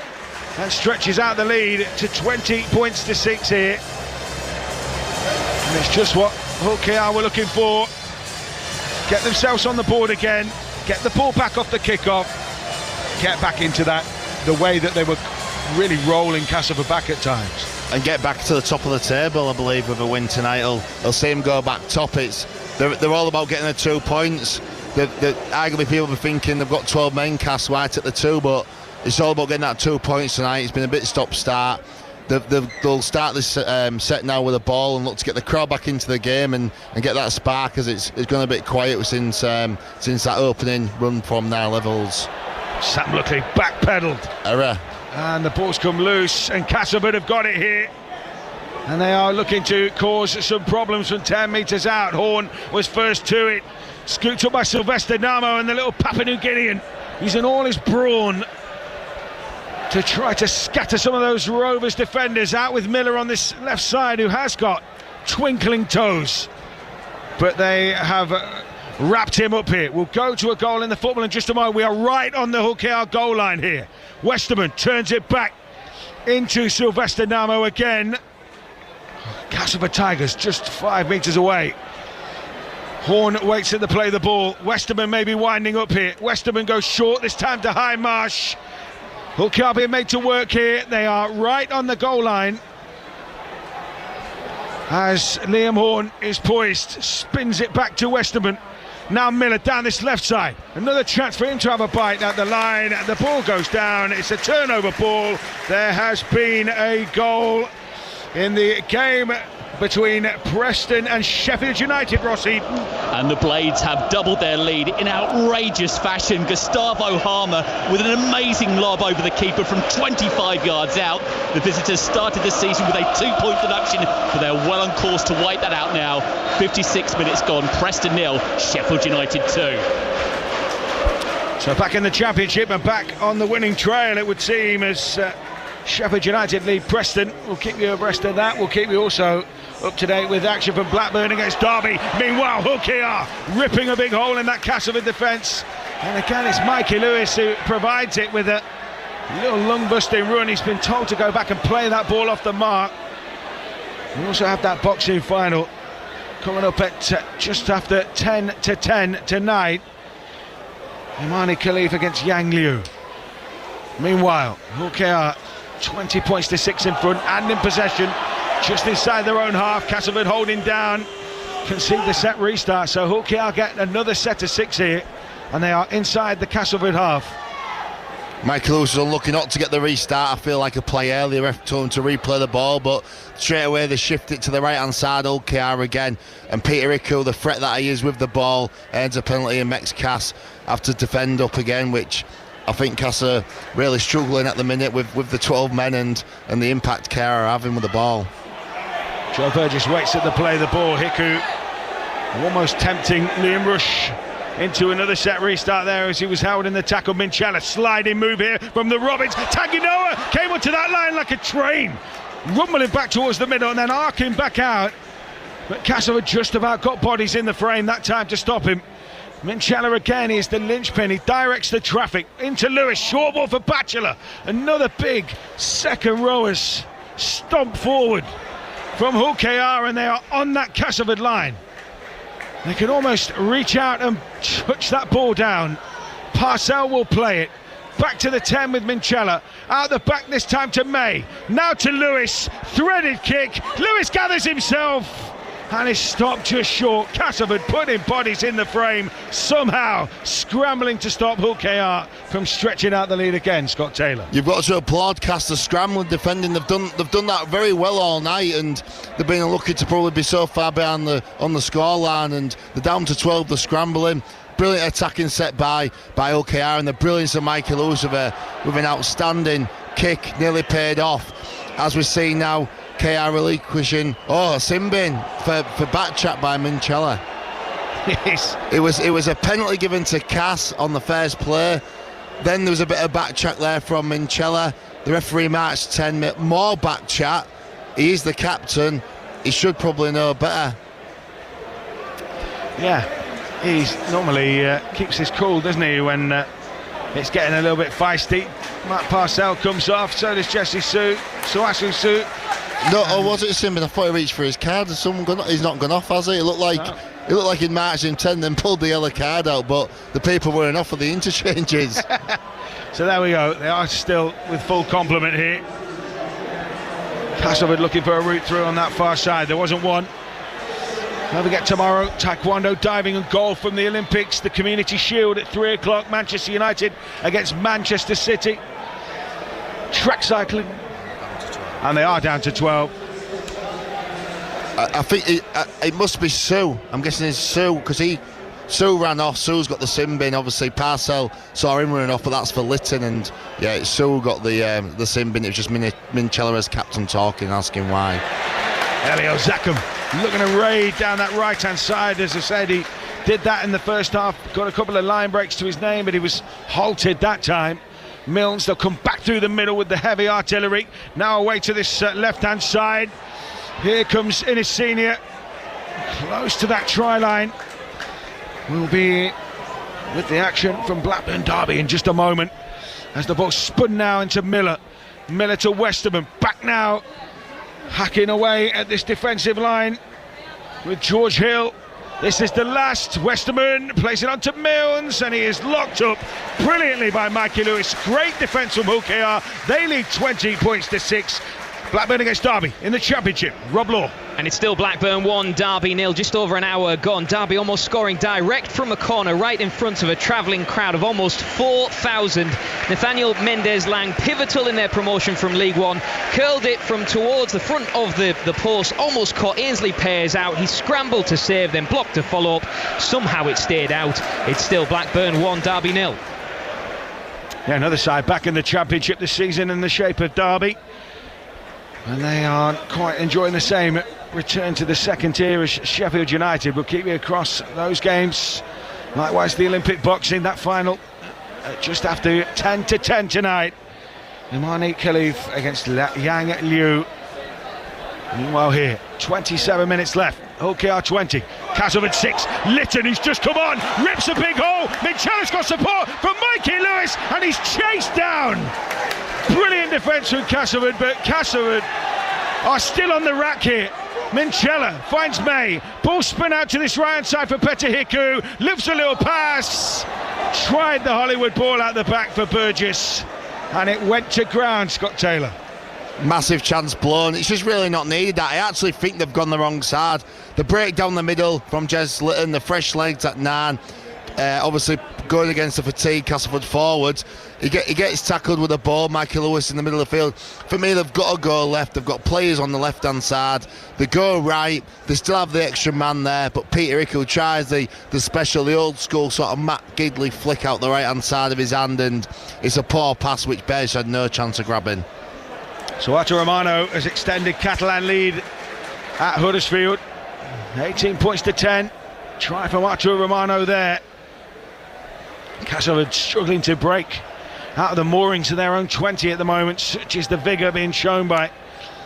and stretches out the lead to 20 points to 6 here. And it's just what Hull KR were looking for. Get themselves on the board again, get the ball back off the kickoff, get back into the way that they were really rolling Castleford back at times. And get back to the top of the table, I believe, with a win tonight. They'll see him go back top. They're all about getting the 2 points. Arguably people be thinking they've got 12 men cast right at the 2, but it's all about getting that 2 points tonight. It's been a bit stop-start. They'll start this set now with a ball and look to get the crowd back into the game and get that spark, as it's gone a bit quiet since that opening run from Nile Levels. Sam Luckley backpedalled. Error. And the ball's come loose, and Castleford have got it here. And they are looking to cause some problems from 10 metres out. Horn was first to it. Scooped up by Sylvester Namo, and the little Papua New Guinean. He's in all his brawn to try to scatter some of those Rovers defenders. Out with Miller on this left side, who has got twinkling toes. But they have wrapped him up here. We'll go to a goal in the football in just a moment. We are right on the Hull KR goal line here. Westerman turns it back into Sylvester Namo again. Castleford Tigers just 5 metres away. Horn waits at the play of the ball. Westerman may be winding up here. Westerman goes short, this time to High Marsh. Hull KR being made to work here. They are right on the goal line as Liam Horn is poised, spins it back to Westerman. Now Miller down this left side. Another chance for him to have a bite at the line. The ball goes down. It's a turnover ball. There has been a goal in the game between Preston and Sheffield United, Ross Eaton. And the Blades have doubled their lead in outrageous fashion. Gustavo Harmer with an amazing lob over the keeper from 25 yards out. The visitors started the season with a 2-point deduction, but they're well on course to wipe that out now. 56 minutes gone, Preston 0, Sheffield United 2. So back in the Championship and back on the winning trail, it would seem, as Sheffield United lead Preston. We'll keep you abreast of that. We'll keep you also up to date with action from Blackburn against Derby. Meanwhile, Hull KR ripping a big hole in that Castleford defence. And again, it's Mikey Lewis who provides it with a little lung-busting run. He's been told to go back and play that ball off the mark. We also have that boxing final coming up at just after 10-10 tonight. Imani Khalif against Yang Liu. Meanwhile, Hull KR 20 points to 6 in front and in possession, just inside their own half. Castleford holding down, concede the set restart, so Hull KR get another set of 6 here, and they are inside the Castleford half. Michael Lewis was unlucky not to get the restart. I feel like a play earlier, ref told him to replay the ball, but straight away they shift it to the right hand side, Hull KR again, and Peter Iku, the threat that he is with the ball, earns a penalty and makes Cass have to defend up again, which I think Cass are really struggling at the minute with the 12 men and the impact KR are having with the ball. Joe Burgess waits at the play of the ball. Hiku almost tempting Liam Rush into another set restart there as he was held in the tackle. Minchella, sliding move here from the Robbins. Tanginoa came onto that line like a train, rumbling back towards the middle and then arcing back out. But Castleford just about got bodies in the frame that time to stop him. Minchella again is the linchpin. He directs the traffic into Lewis. Short ball for Batchelor. Another big second rowers stomp forward from Hull KR, and they are on that Castleford line. They can almost reach out and touch that ball down. Parcell will play it. Back to the 10 with Minchella. Out the back this time to May. Now to Lewis. Threaded kick. Lewis gathers himself and is stopped just short. Castleford putting bodies in the frame, somehow scrambling to stop Hull KR from stretching out the lead again. Scott Taylor. You've got to applaud Castor scrambling, defending. They've done that very well all night, and they've been unlucky to probably be so far behind on the scoreline. And they're down to 12. They're scrambling. Brilliant attacking set by Hull KR, and the brilliance of Michael Lewis with an outstanding kick nearly paid off. As we see now, KR relinquishing a sin bin for back chat by Minchella. Yes. It was a penalty given to Cass on the first play. Then there was a bit of back chat there from Minchella. The referee marched 10 minutes more back chat. He is the captain. He should probably know better. Yeah, he's normally keeps his cool, doesn't he, when it's getting a little bit feisty. Matt Parcell comes off, so does Jesse Suasu Su. No, or was it Simmons? I thought he reached for his card. Has someone gone? He's not gone off, has he? It looked like he'd marched him 10, then pulled the yellow card out, but the people weren't off for the interchanges. So there we go. They are still with full complement here. Castleford looking for a route through on that far side. There wasn't one. Don't forget tomorrow, taekwondo, diving and golf from the Olympics. The Community Shield at 3 o'clock. Manchester United against Manchester City. Track cycling. And they are down to 12. I think it must be Sue. I'm guessing it's Sue, because Sue ran off. Sue's got the sin bin. Obviously, Parcell saw him running off, but that's for Lytton. And yeah, Sue got the sin bin. It was just Minchella as captain talking, asking why. Elio Zackham looking to raid down that right-hand side. As I said, he did that in the first half. Got a couple of line breaks to his name, but he was halted that time. Milnes, they'll come back through the middle with the heavy artillery. Now away to this left-hand side. Here comes Innes Senior, close to that try line. We'll be with the action from Blackburn Derby in just a moment, as the ball spun now into Miller. Miller to Westerman, back now, hacking away at this defensive line with George Hill. This is the last. Westerman plays it on to Milnes, and he is locked up brilliantly by Mikey Lewis. Great defence from Hull KR. They lead 20 points to 6. Blackburn against Derby in the Championship. Rob Law. And it's still Blackburn 1, Derby 0, just over an hour gone. Derby almost scoring direct from a corner right in front of a travelling crowd of almost 4,000. Nathaniel Mendez-Lang, pivotal in their promotion from League One, curled it from towards the front of the post, almost caught Ainsley Pears out. He scrambled to save, then blocked to follow up. Somehow it stayed out. It's still Blackburn 1, Derby 0. Yeah, another side back in the Championship this season in the shape of Derby. And they aren't quite enjoying the same return to the second tier as Sheffield United. We'll keep you across those games. Likewise, the Olympic boxing, that final just after 10-10 tonight. Imani Khalif against Yang Liu. Meanwhile here, 27 minutes left. Hull KR 20, Castleford 6. Lytton, who's just come on, rips a big hole. Minchella's got support from Mikey Lewis, and he's chased down. Brilliant defence from Castleford, but Castleford are still on the rack here. Minchella finds May. Ball spin out to this right-hand side for Petter Hiku. Lifts a little pass. Tried the Hollywood ball out the back for Burgess, and it went to ground. Scott Taylor. Massive chance blown. It's just really not needed that. I actually think they've gone the wrong side. The break down the middle from Jez Lytton, the fresh legs at 9. Obviously going against the fatigue Castleford forwards. He gets tackled with a ball. Michael Lewis in the middle of the field. For me, they've got to go left. They've got players on the left-hand side. They go right. They still have the extra man there. But Peter Hickle tries the special, the old-school sort of Matt Gidley flick out the right-hand side of his hand, and it's a poor pass which Bears had no chance of grabbing. So Artur Romano has extended Catalan lead at Huddersfield. 18 points to 10. Try from Artur Romano there. Castleford struggling to break out of the moorings of their own 20 at the moment. Such is the vigour being shown by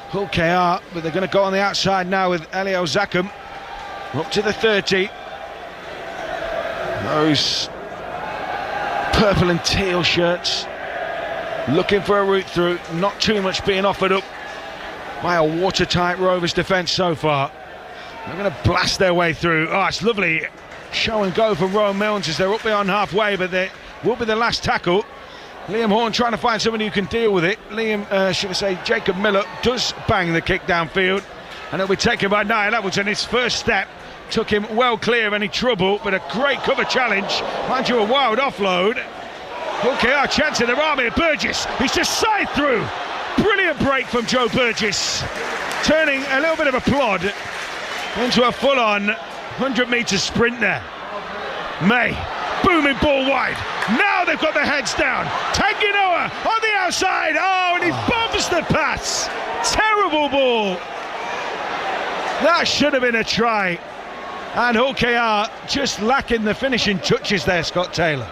Hull KR, but they're going to go on the outside now with Elio Zakum up to the 30. Those purple and teal shirts looking for a route through, not too much being offered up by a watertight Rovers defence so far. They're going to blast their way through. Oh, it's lovely show and go from Rowan Milnes as they're up beyond halfway, but they will be the last tackle. Liam Horn trying to find somebody who can deal with it. Jacob Miller does bang the kick downfield, and it'll be taken by Niall Appleton. His first step took him well clear of any trouble, but a great cover challenge. Mind you, a wild offload. Okay, our chance in their army. Burgess, he's just side through. Brilliant break from Joe Burgess, turning a little bit of a plod into a full-on 100-metre sprint there. May, booming ball wide. Now they've got their heads down. Tanginoa on the outside. Oh, and he bombs the pass. Terrible ball. That should have been a try. And Hull KR just lacking the finishing touches there, Scott Taylor.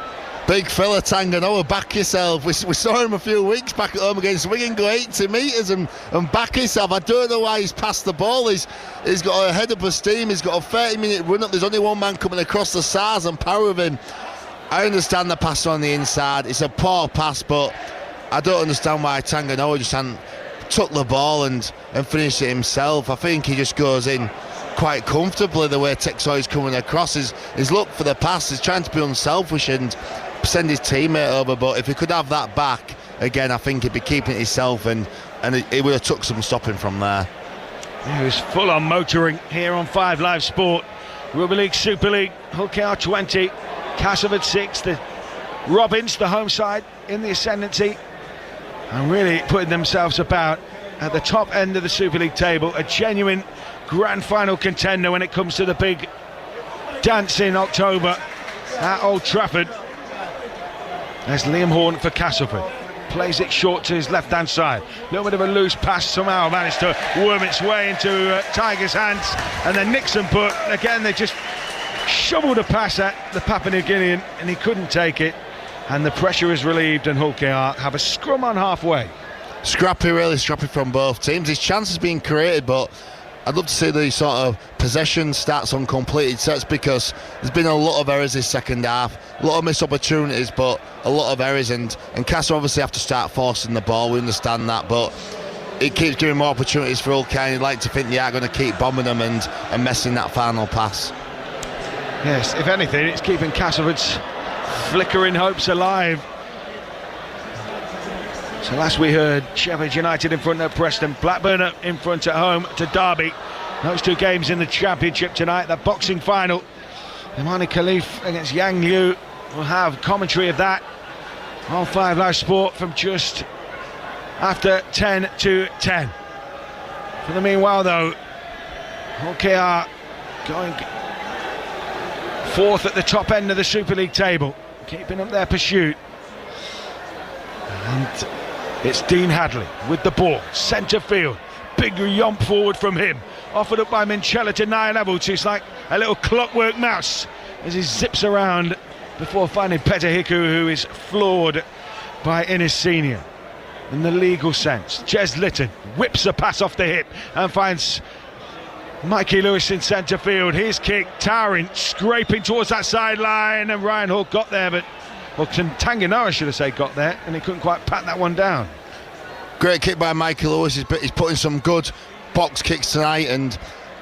Big fella Tanganoa, back yourself. We saw him a few weeks back at home against Wigan, go 80 metres and back himself. I don't know why he's passed the ball. He's got a head up of steam. He's got a 30-minute run up. There's only one man coming across the size and power of him. I understand the pass on the inside. It's a poor pass, but I don't understand why Tanganoa just hadn't took the ball and finished it himself. I think he just goes in quite comfortably the way Texoy's coming across. His look for the pass. He's trying to be unselfish and send his teammate over, but if he could have that back again, I think he'd be keeping it himself, and it would have took some stopping from there. He was full on motoring here on 5 Live Sport. Rugby League, Super League, Hull KR 20, Castleford 6, the Robins, the home side, in the ascendancy, and really putting themselves about at the top end of the Super League table. A genuine grand final contender when it comes to the big dance in October at Old Trafford. There's Liam Horn for Castleford. Plays it short to his left-hand side. A little bit of a loose pass, somehow managed to worm its way into Tiger's hands. And then Nixon put, again, they just shoveled a pass at the Papua New Guinean, and he couldn't take it. And the pressure is relieved, and Hull KR have a scrum on halfway. Scrappy, really scrappy from both teams. His chance has been created, but I'd love to see the sort of possession stats on completed sets, because there's been a lot of errors this second half, a lot of missed opportunities, but a lot of errors, and Castle obviously have to start forcing the ball. We understand that, but it keeps giving more opportunities for Hull KR. You'd like to think they are going to keep bombing them and messing that final pass. Yes, if anything, it's keeping Castleford's flickering hopes alive. So last we heard, Sheffield United in front of Preston, Blackburn in front at home to Derby. Those two games in the Championship tonight. The boxing final, Imani Khalif against Yang Liu. We'll have commentary of that on 5 Live Sport from just after 10 to 10. For the meanwhile, though, Hull KR going 4th at the top end of the Super League table, keeping up their pursuit. And it's Dean Hadley with the ball, centre field. Big yomp forward from him. Offered up by Minchella to Niall Appleton. It's like a little clockwork mouse as he zips around before finding Peter Hiku, who is floored by Innes Senior. In the legal sense, Jez Litton whips a pass off the hip and finds Mikey Lewis in centre field. His kick, towering, scraping towards that sideline, and Ryan Hall got there, but Tanganoa, should I say, got there, and he couldn't quite pat that one down. Great kick by Michael Lewis. He's putting some good box kicks tonight, and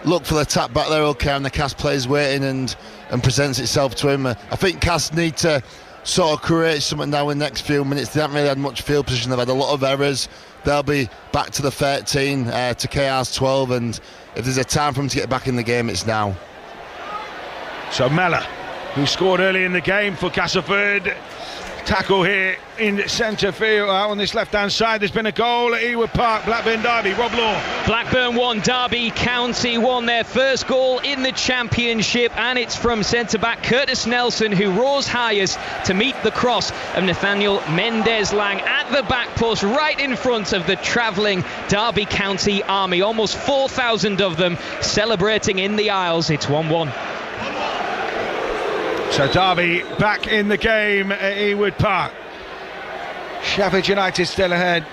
look for the tap back there, okay, and the Cass player's waiting and presents itself to him. I think Cass need to sort of create something now in the next few minutes. They haven't really had much field position. They've had a lot of errors. They'll be back to the 13 to KR's 12, and if there's a time for them to get back in the game, it's now. So Mellor, who scored early in the game for Castleford, tackle here in centre field. Out on this left-hand side, there's been a goal at Ewood Park. Blackburn Derby, Rob Law. Blackburn 1, Derby County 1. Their first goal in the Championship, and it's from centre-back Curtis Nelson, who roars highest to meet the cross of Nathaniel Mendez-Lang at the back post, right in front of the travelling Derby County army. Almost 4,000 of them celebrating in the aisles. It's 1-1. So Derby back in the game at Ewood Park. Sheffield United still ahead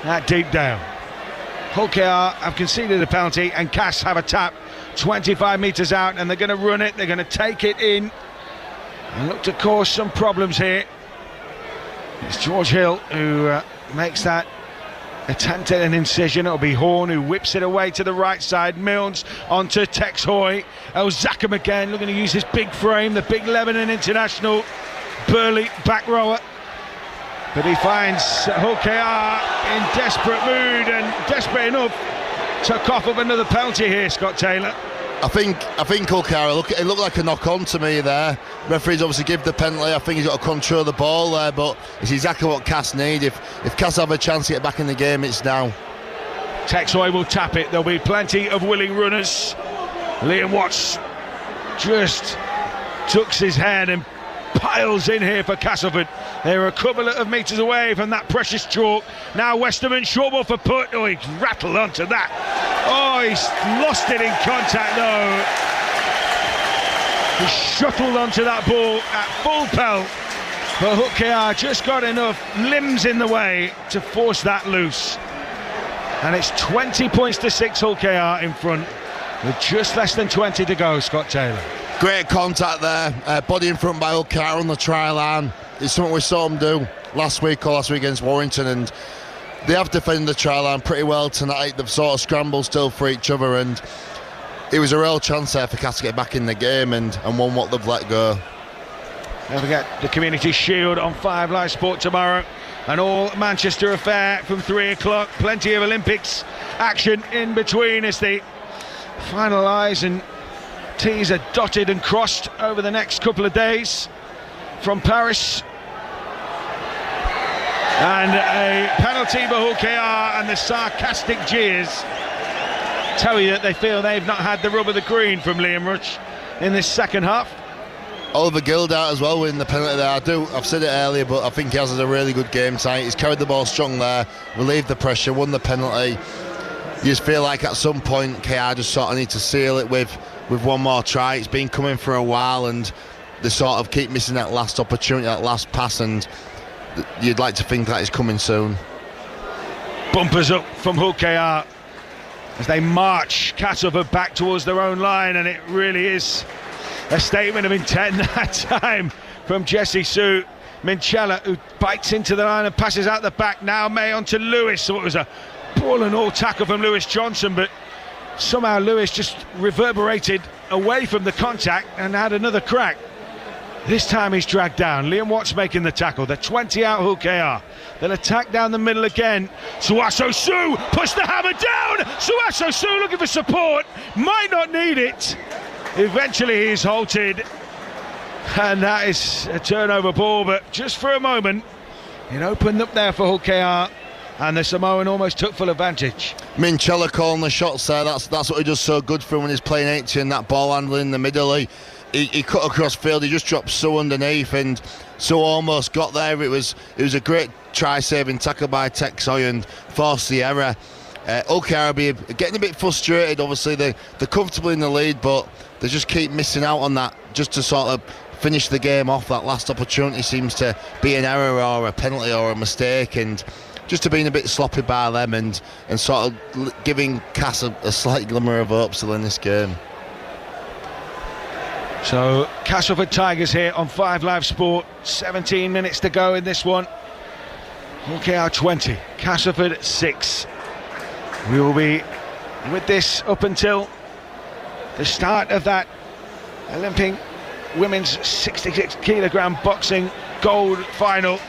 at Deepdale. Hull KR have conceded a penalty and Cass have a tap 25 metres out, and they're going to run it, they're going to take it in and look to cause some problems here. It's George Hill who makes that attempt at an incision. It'll be Horn who whips it away to the right side. Milnes onto Tex Hoy. El Zakhem again looking to use his big frame, the big Lebanon international, burly back rower. But he finds Hull KR in desperate mood and desperate enough to cough up another penalty here, Scott Taylor. I think Hull KR, it looked like a knock-on to me there. Referees obviously give the penalty. I think he's got to control the ball there, but it's exactly what Cass need. If Cass have a chance to get back in the game, it's now. Tex Hoy will tap it. There'll be plenty of willing runners. Liam Watts just tucks his head and piles in here for Castleford. They're a couple of metres away from that precious chalk. Now Westerman, short ball for Putt. Oh, he's rattled onto that. Oh, he's lost it in contact though. He shuttled onto that ball at full pelt. But Hull KR just got enough limbs in the way to force that loose. And it's 20 points to 6 Hull KR in front with just less than 20 to go, Scott Taylor. Great contact there, body in front by Hull KR on the try line. It's something we saw them do last week against Warrington, and they have defended the try line pretty well tonight. They've sort of scrambled still for each other, and it was a real chance there for Cass to get back in the game and one what they've let go. Don't forget the Community Shield on 5 Live Sport tomorrow, and all Manchester affair from 3 o'clock. Plenty of Olympics action in between as they finalise, and T's are dotted and crossed over the next couple of days from Paris. And a penalty for Hull KR, and the sarcastic jeers tell you that they feel they've not had the rub of the green from Liam Rush in this second half. Oliver Gildart as well winning the penalty there. I've said it earlier, but I think he has a really good game tonight. He's carried the ball strong there, relieved the pressure, won the penalty. You just feel like at some point KR just sort of need to seal it with one more try. It's been coming for a while, and they sort of keep missing that last opportunity, that last pass, and you'd like to think that is coming soon. Bumpers up from Hull KR as they march Castleford back towards their own line, and it really is a statement of intent that time from Jesse Sue. Minchella, who bites into the line and passes out the back. Now May on to Lewis. So it was a ball and all tackle from Lewis Johnson, but somehow Lewis just reverberated away from the contact and had another crack. This time he's dragged down. Liam Watts making the tackle. They're 20 out Hull KR. They'll attack down the middle again. Suaso Su puts the hammer down. Suaso Su looking for support. Might not need it. Eventually he's halted. And that is a turnover ball, but just for a moment it opened up there for Hull KR, and the Samoan almost took full advantage. Minchella calling the shots there. That's what he does so good for him when he's playing 80 and that ball handling in the middle. He cut across field, he just dropped Sue underneath, and Sue almost got there. It was a great try saving tackle by Tex Hoy and forced the error. Hull KR be getting a bit frustrated. Obviously they're comfortably in the lead, but they just keep missing out on that just to sort of finish the game off. That last opportunity seems to be an error or a penalty or a mistake, and just to being a bit sloppy by them and sort of giving Cass a slight glimmer of hope still in this game. So Castleford Tigers here on 5 Live Sport. 17 minutes to go in this one. Hull KR 20, Castleford 6. We will be with this up until the start of that Olympic women's 66 kilogram boxing gold final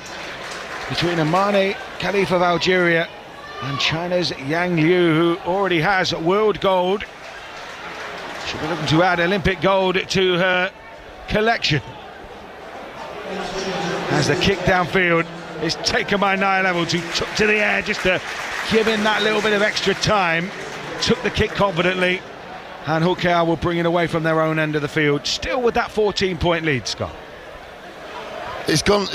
between Amani Khalif of Algeria and China's Yang Liu, who already has world gold. She'll be looking to add Olympic gold to her collection. As the kick downfield is taken by Nia Levels, who took to the air just to give him that little bit of extra time. Took the kick confidently, and Hull KR will bring it away from their own end of the field, still with that 14-point lead, Scott. It's gone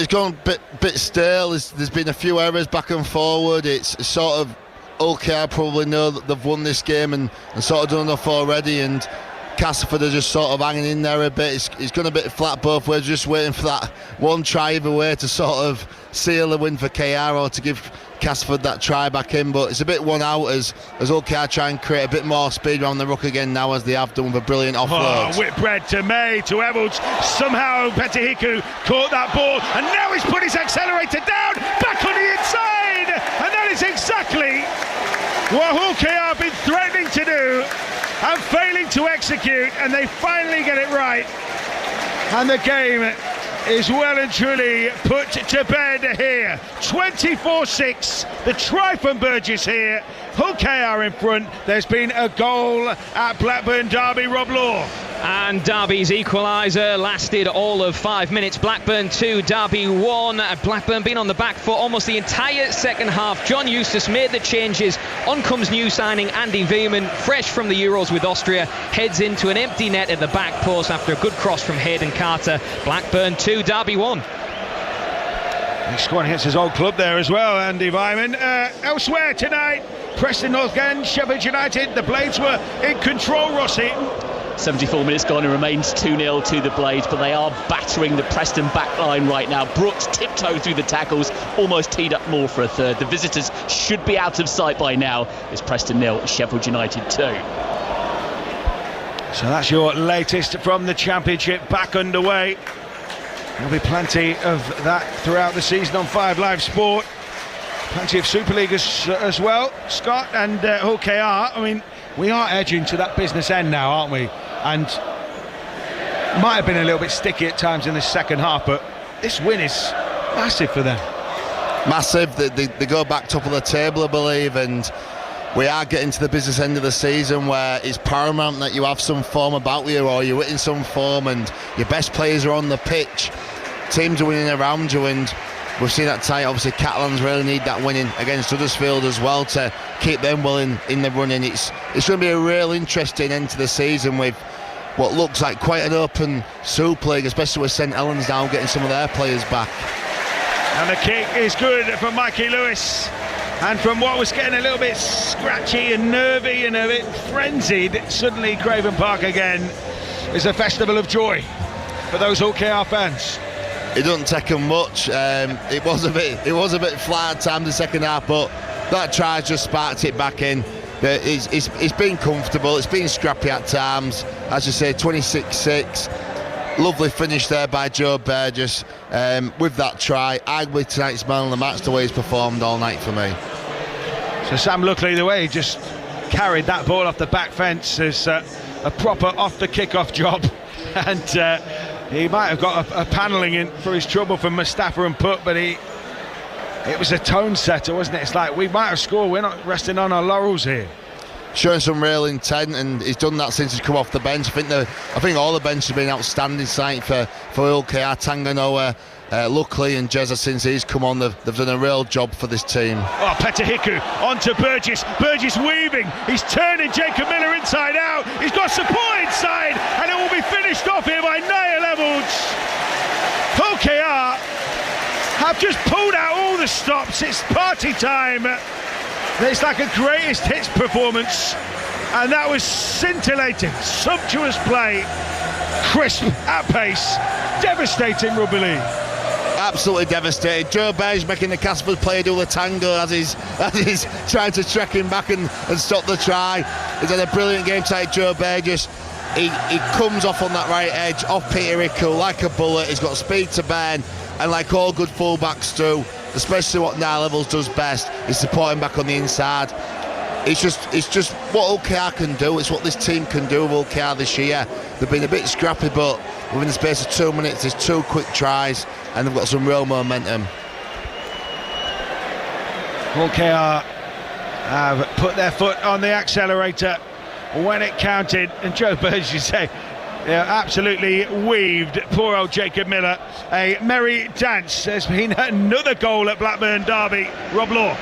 a bit stale. There's been a few errors back and forward. It's sort of Hull KR probably know that they've won this game and sort of done enough already, and Castleford are just sort of hanging in there a bit. It's gone a bit flat both ways, just waiting for that one try either way to sort of seal the win for KR or to give Castleford that try back in. But it's a bit one out as OKR try and create a bit more speed around the ruck again now, as they have done with a brilliant offload. Whitbread to May to Evalds. Somehow Petahiku caught that ball, and now he's put his accelerator down, back on the inside, and that is exactly what OKR have been threatening to do and failing to execute, and they finally get it right, and the game is well and truly put to bed here. 24-6, the try from Burgess here. OKR in front. There's been a goal at Blackburn Derby, Rob Law. And Derby's equaliser lasted all of 5 minutes. Blackburn 2, Derby 1. Blackburn been on the back foot almost the entire second half. John Eustace made the changes. On comes new signing Andy Veerman, fresh from the Euros with Austria, heads into an empty net at the back post after a good cross from Hayden Carter. Blackburn 2, Derby 1. He's scoring against his old club there as well, Andy Vyman. Elsewhere tonight, Preston North End, Sheffield United. The Blades were in control, Rossi. 74 minutes gone, and remains 2-0 to the Blades, but they are battering the Preston back line right now. Brooks tiptoed through the tackles, almost teed up more for a third. The visitors should be out of sight by now. It's Preston 0, Sheffield United 2. So that's your latest from the Championship, back underway. There'll be plenty of that throughout the season on 5 Live Sport. Plenty of Super League as well, Scott, and OKR. I mean, we are edging to that business end now, aren't we? And might have been a little bit sticky at times in the second half, but this win is massive for them. Massive. They go back top of the table, I believe, and we are getting to the business end of the season where it's paramount that you have some form about you, or you're in some form and your best players are on the pitch. Teams are winning around you, and we've seen that tonight. Obviously Catalans really need that winning against Huddersfield as well to keep them well in the running. It's going to be a real interesting end to the season with what looks like quite an open Super League, especially with St Helens now getting some of their players back. And the kick is good from Mikey Lewis. And from what was getting a little bit scratchy and nervy and a bit frenzied, suddenly Craven Park again is a festival of joy for those OKR fans. It doesn't take them much. It was a bit flat at times in the second half, but that try just sparked it back in. It's been comfortable. It's been scrappy at times. As you say, 26-6. Lovely finish there by Joe Burgess with that try. Arguably tonight's man of the match, the way he's performed all night for me. So Sam Luckley, the way he just carried that ball off the back fence is a proper off the kick-off job. And he might have got a panelling in for his trouble from Mustafa and Putt, but it was a tone setter, wasn't it? It's like, we might have scored, we're not resting on our laurels here. Showing some real intent, and he's done that since he's come off the bench. I think all the bench have been outstanding tonight for OKR. Tanganoa, Luckley and Jezza, since he's come on, they've done a real job for this team. Oh, Petahiku onto Burgess. Burgess weaving. He's turning Jacob Miller inside out. He's got support inside, and it will be finished off here by Niall Evalds. OKR have just pulled out all the stops. It's party time. It's like a greatest hits performance, and that was scintillating, sumptuous play, crisp at pace, devastating rugby league. Absolutely devastated. Joe Burgess making the Castleford player do the tango as he's trying to track him back and stop the try. He's had a brilliant game tonight, Joe Burgess. He comes off on that right edge, off Peter Ickle like a bullet. He's got speed to burn, and like all good fullbacks do, especially what Niall Evalds does best, is supporting back on the inside. It's just what OKR can do. It's what this team can do with OKR this year. They've been a bit scrappy, but within the space of 2 minutes, there's 2 quick tries, and they've got some real momentum. OKR have put their foot on the accelerator when it counted, and Joe Burgess, you say, absolutely weaved poor old Jacob Miller. A merry dance. There's been another goal at Blackburn Derby. Rob Law.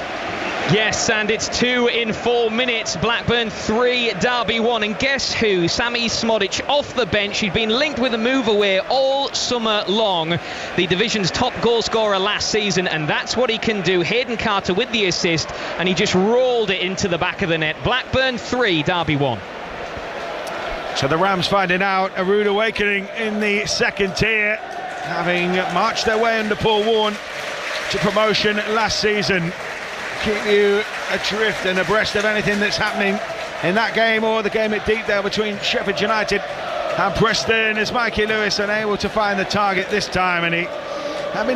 Yes, and it's 2 in 4 minutes. Blackburn 3, Derby 1. And guess who? Sammy Smodic off the bench. He'd been linked with a move away all summer long. The division's top goal scorer last season, and that's what he can do. Hayden Carter with the assist, and he just rolled it into the back of the net. Blackburn 3, Derby 1. So the Rams finding out a rude awakening in the second tier, having marched their way under Paul Warne to promotion last season. Keep you adrift and abreast of anything that's happening in that game or the game at Deepdale between Sheffield United and Preston, as Mikey Lewis unable to find the target this time. And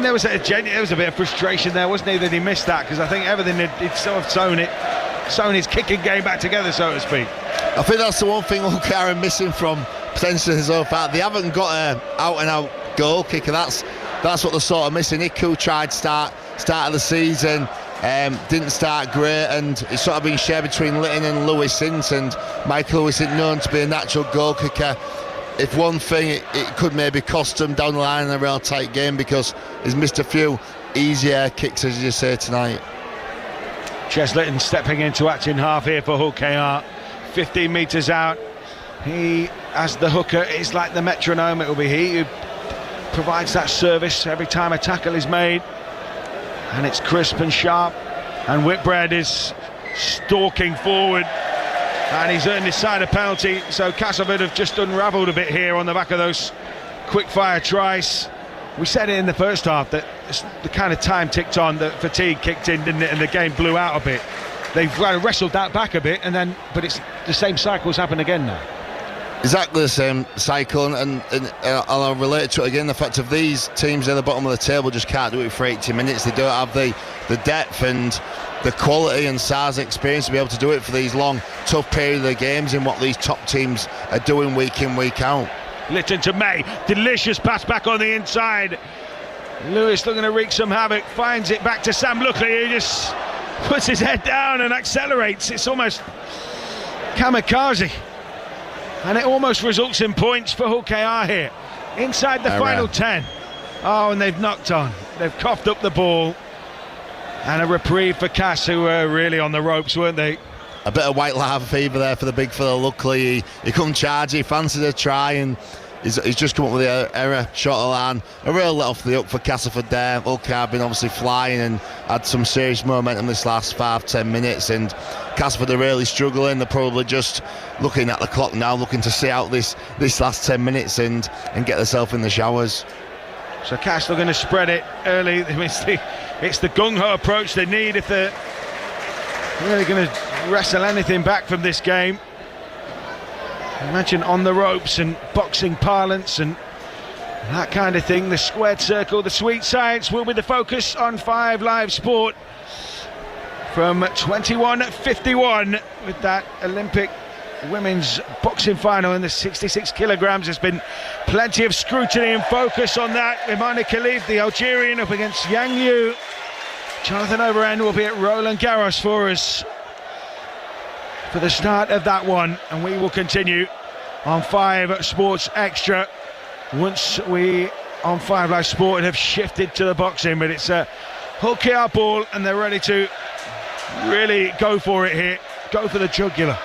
there was a bit of frustration there, wasn't he, that he missed that, because I think everything he'd sort of sewn his kicking game back together, so to speak. I think that's the one thing Hull are missing from potentially his own part. They haven't got an out-and-out goal kicker. That's what they're sort of missing. Iku tried start of the season, didn't start great, and it's sort of been shared between Litton and Lewis since, and Michael Lewis isn't known to be a natural goal kicker. If one thing, it could maybe cost him down the line in a real tight game, because he's missed a few easier kicks, as you say, tonight. Ches Litton stepping into acting half here for Hull KR. 15 metres out. He, as the hooker, is like the metronome. It will be he who provides that service every time a tackle is made. And it's crisp and sharp. And Whitbread is stalking forward. And he's earned his side a penalty. So Castleford have just unravelled a bit here on the back of those quick-fire tries. We said it in the first half that the kind of time ticked on, that fatigue kicked in, didn't it, and the game blew out a bit. They've kind of wrestled that back a bit, but it's the same cycles happen again now. Exactly the same cycle, and I'll relate to it again. The fact of these teams at the bottom of the table just can't do it for 80 minutes. They don't have the depth and the quality and size experience to be able to do it for these long, tough period of the games in what these top teams are doing week in, week out. Litton to May, delicious pass back on the inside. Lewis looking to wreak some havoc, finds it back to Sam Luckley, who just puts his head down and accelerates. It's almost kamikaze, and it almost results in points for Hull KR here inside the final 10. Oh, and they've knocked on, they've coughed up the ball, and a reprieve for Cass, who were really on the ropes, weren't they? A bit of white lava fever there for the big fella. Luckily he come charge, he fancied a try, and he's just come up with the error shot of the line. A real let off the up for Castleford there. Hull have been obviously flying and had some serious momentum this last 5-10 minutes, and Castleford are really struggling. They're probably just looking at the clock now, looking to see out this last 10 minutes and get themselves in the showers. So Cass looking to spread it early. It's the gung-ho approach they need if they're really going to wrestle anything back from this game. Imagine on the ropes and boxing parlance and that kind of thing. The squared circle, the sweet science will be the focus on 5 Live Sport from 21:51 with that Olympic women's boxing final in the 66 kilograms. There's been plenty of scrutiny and focus on that. Imani Khalif, the Algerian, up against Yang Yu. Jonathan Overend will be at Roland Garros for us for the start of that one, and we will continue on 5 Sports Extra once we on 5 Live Sport have shifted to the boxing. But it's a Hull KR ball, and they're ready to really go for it here, go for the jugular.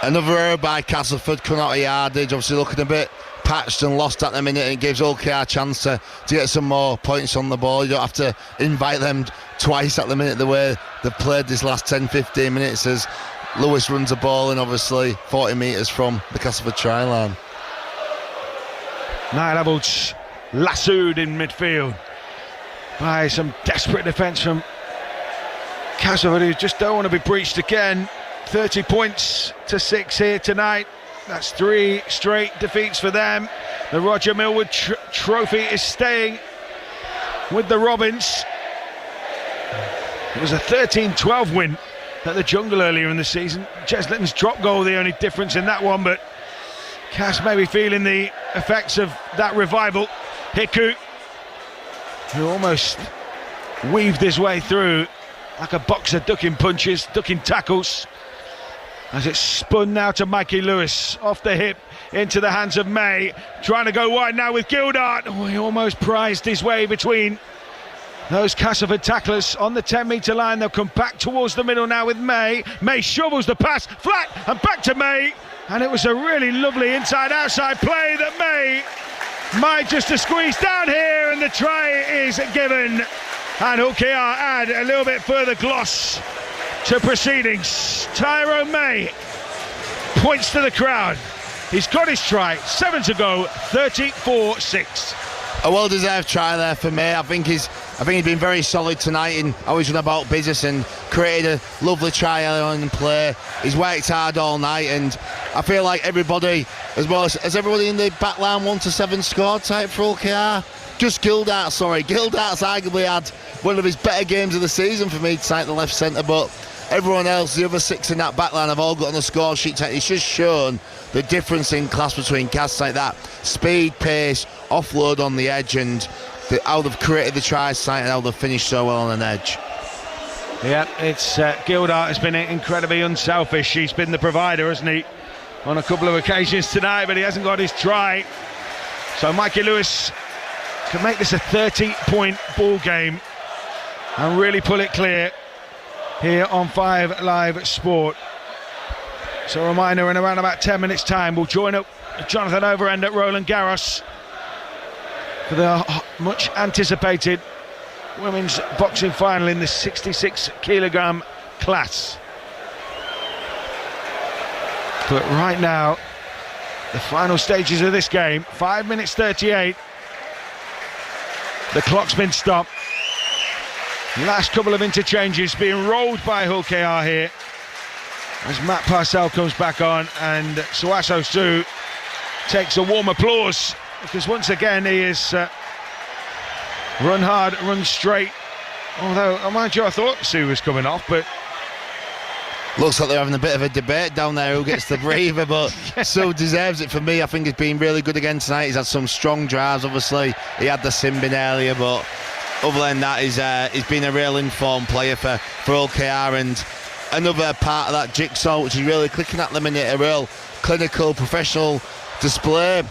Another error by Castleford, coming out of yardage, obviously looking a bit patched and lost at the minute, and it gives Hull KR a chance to get some more points on the ball. You don't have to invite them twice at the minute the way they've played this last 10-15 minutes, as Lewis runs the ball in, obviously 40 metres from the Castleford try line. Niall Abbott's lassoed in midfield by some desperate defence from Castleford, who just don't want to be breached again. 30 points to 6 here tonight. That's 3 straight defeats for them. The Roger Millwood trophy is staying with the Robins. It was a 13-12 win at the Jungle earlier in the season. Ches Litton's drop goal the only difference in that one, but Cass may be feeling the effects of that revival. Hiku, who almost weaved his way through like a boxer, ducking punches, ducking tackles, as it's spun now to Mikey Lewis, off the hip, into the hands of May, trying to go wide now with Gildart. Oh, he almost prized his way between those Castleford tacklers on the 10-metre line. They'll come back towards the middle now with May. May shovels the pass, flat, and back to May. And it was a really lovely inside-outside play that May might just to squeeze down here, and the try is given. And Hull KR add a little bit further gloss to proceedings. Tyrone May points to the crowd. He's got his try. 7 to go. 34-6. A well-deserved try there for me. I think he's been very solid tonight in how he's run about business and created a lovely try early on in play. He's worked hard all night, and I feel like everybody, as well as everybody in the back line, 1 to 7 scored type for OKR. Just Gildart's arguably had one of his better games of the season for me tonight, the left centre, but everyone else, the other 6 in that back line, have all got on the score sheet tonight. It's just shown the difference in class between casts like that. Speed, pace, offload on the edge, and how they've created the tries tonight and how they've finished so well on an edge. Yeah, it's Gildart has been incredibly unselfish. He's been the provider, hasn't he, on a couple of occasions tonight, but he hasn't got his try. So Mikey Lewis can make this a 30-point ball game and really pull it clear here on 5 Live Sport. So a reminder, in around about 10 minutes time we'll join up Jonathan Overend at Roland Garros for the much anticipated women's boxing final in the 66 kilogram class. But right now, the final stages of this game, 5 minutes 38. The clock's been stopped. Last couple of interchanges being rolled by Hull KR here as Matt Parcell comes back on, and Suaso Su takes a warm applause because once again he is run hard, run straight. Although, mind you, I thought Su was coming off, but looks like they're having a bit of a debate down there who gets the breather, but Su deserves it for me. I think he's been really good again tonight. He's had some strong drives, obviously. He had the Simbin earlier, but other than that, he's been a real informed player for OKR, and another part of that jigsaw which is really clicking at the minute, a real clinical, professional display.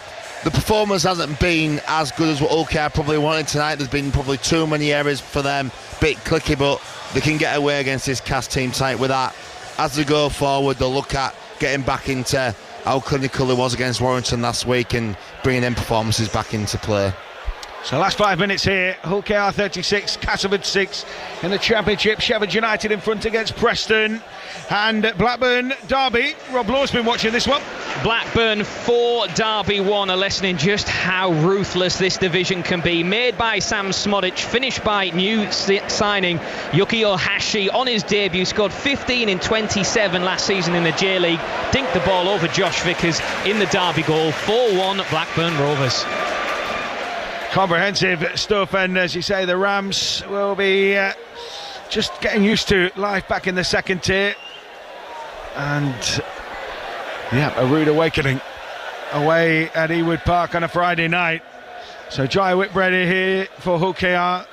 The performance hasn't been as good as what OKR probably wanted tonight. There's been probably too many errors for them, bit clicky, but they can get away against this cast team tonight with that. As they go forward, they'll look at getting back into how clinical it was against Warrington last week and bringing them performances back into play. So last 5 minutes here, Hull KR 36, Castleford 6 in the Championship. Sheffield United in front against Preston, and Blackburn Derby. Rob Law's been watching this one. Blackburn 4, Derby 1, a lesson in just how ruthless this division can be. Made by Sam Smodic, finished by new signing Yuki Ohashi on his debut. Scored 15 in 27 last season in the J-League. Dinked the ball over Josh Vickers in the Derby goal. 4-1 Blackburn Rovers. Comprehensive stuff, and as you say, the Rams will be just getting used to life back in the second tier, and a rude awakening away at Ewood Park on a Friday night. So Jai Whitbread here for Hull KR,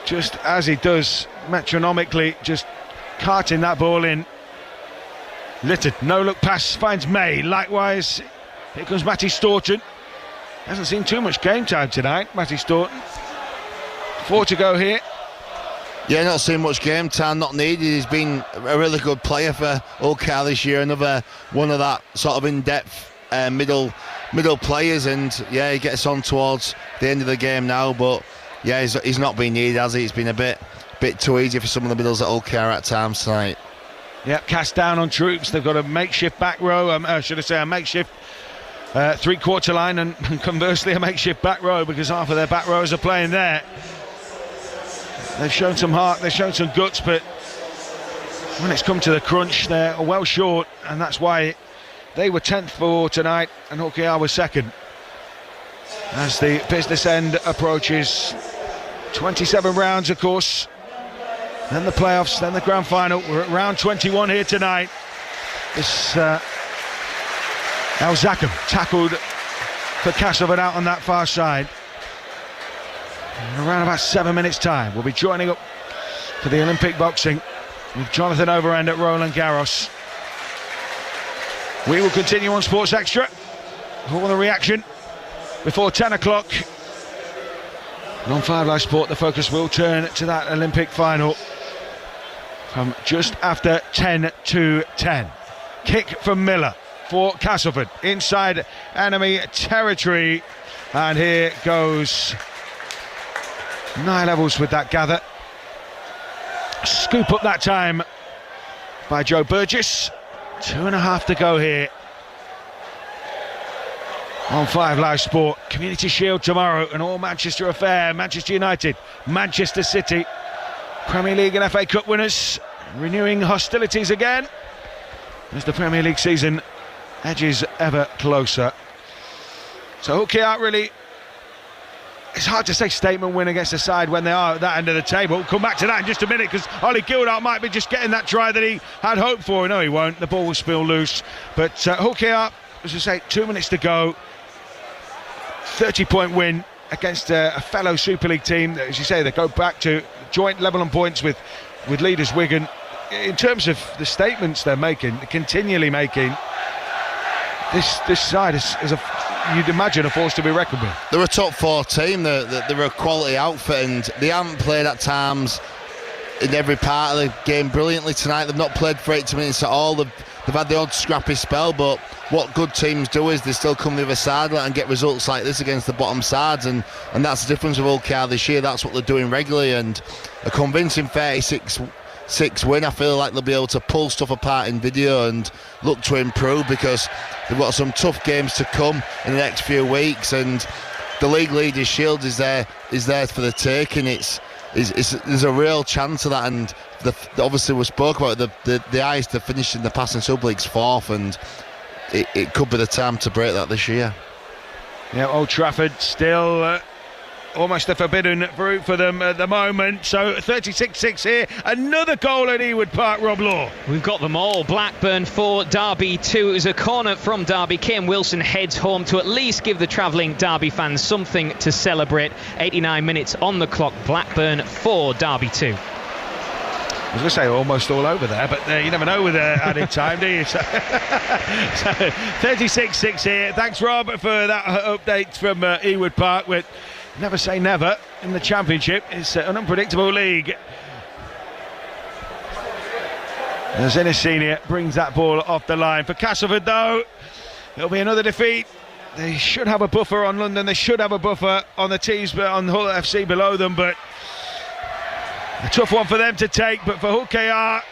just as he does metronomically, just carting that ball in. Littered, no look pass, finds May. Likewise, here comes Matty Staunton. Hasn't seen too much game time tonight, Matty Staunton. 4 to go here. Yeah, not seeing much game time, not needed. He's been a really good player for OKR this year. Another one of that sort of in-depth middle players, and he gets on towards the end of the game now. But he's not been needed, has he? It's been a bit too easy for some of the middles at OKR at times tonight. Yep, cast down on troops. They've got a makeshift back row. A makeshift three-quarter line, and conversely a makeshift back row, because half of their back rows are playing there. They've shown some heart, they've shown some guts, but when it's come to the crunch, they're well short, and that's why they were 10th for tonight and OKR was 2nd. As the business end approaches, 27 rounds, of course, then the playoffs, then the grand final. We're at round 21 here tonight. This Al Zakum tackled for Castleford out on that far side. In around about 7 minutes time, we'll be joining up for the Olympic boxing with Jonathan Overend at Roland Garros. We will continue on Sports Extra. All the reaction before 10 o'clock. And on 5 Live Sport, the focus will turn to that Olympic final from just after 10 to 10. Kick from Miller for Castleford inside enemy territory, and here goes 9 levels with that gather. Scoop up that time by Joe Burgess. 2.5 to go here On 5 Live Sport, Community Shield tomorrow, an all-Manchester affair. Manchester United, Manchester City, Premier League and FA Cup winners, renewing hostilities again as the Premier League season edges ever closer. So Hull KR really, it's hard to say statement win against a side when they are at that end of the table. We'll come back to that in just a minute, because Ollie Gildart might be just getting that try that he had hoped for. No, he won't. The ball will spill loose. But Hull KR, as I say, 2 minutes to go. 30-point win against a fellow Super League team. As you say, they go back to joint level on points with leaders Wigan. In terms of the statements they're making, continually making, this side is you'd imagine a force to be reckoned with. They're a top 4 team. They're a quality outfit, and they haven't played at times in every part of the game brilliantly tonight. They've not played for 80 minutes at all. They've had the odd scrappy spell, but what good teams do is they still come the other side and get results like this against the bottom sides, and that's the difference with Hull KR this year. That's what they're doing regularly, and a convincing 36-6 win. I feel like they'll be able to pull stuff apart in video and look to improve, because they've got some tough games to come in the next few weeks, and the League Leaders Shield is there for the taking. There's a real chance of that, and obviously we spoke about the eyes to finish in the passing Super League's 4th, and it could be the time to break that this year. Yeah, Old Trafford still almost a forbidden route for them at the moment. So 36-6 here. Another goal at Ewood Park, Rob Law. We've got them all. Blackburn 4, Derby 2. It was a corner from Derby. Kim Wilson heads home to at least give the travelling Derby fans something to celebrate. 89 minutes on the clock. Blackburn 4, Derby 2. I was going to say almost all over there, but you never know with added time, do you? So 36-6 here. Thanks, Rob, for that update from Ewood Park. With never say never in the Championship. It's an unpredictable league. As Ennis Senior brings that ball off the line. For Castleford, though, it'll be another defeat. They should have a buffer on London. They should have a buffer on the teams, but on Hull FC below them. But a tough one for them to take. But for Hull KR,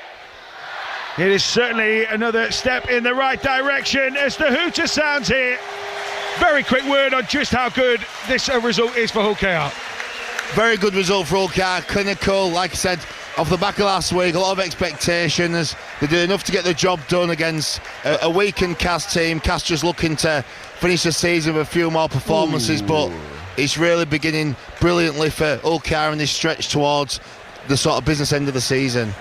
it is certainly another step in the right direction as the hooter sounds here. Very quick word on just how good this result is for Hull KR. Very good result for Hull KR. Clinical, like I said, off the back of last week, a lot of expectations. They did enough to get the job done against a weakened Cas team. Cas just looking to finish the season with a few more performances, but it's really beginning brilliantly for Hull KR in this stretch towards the sort of business end of the season.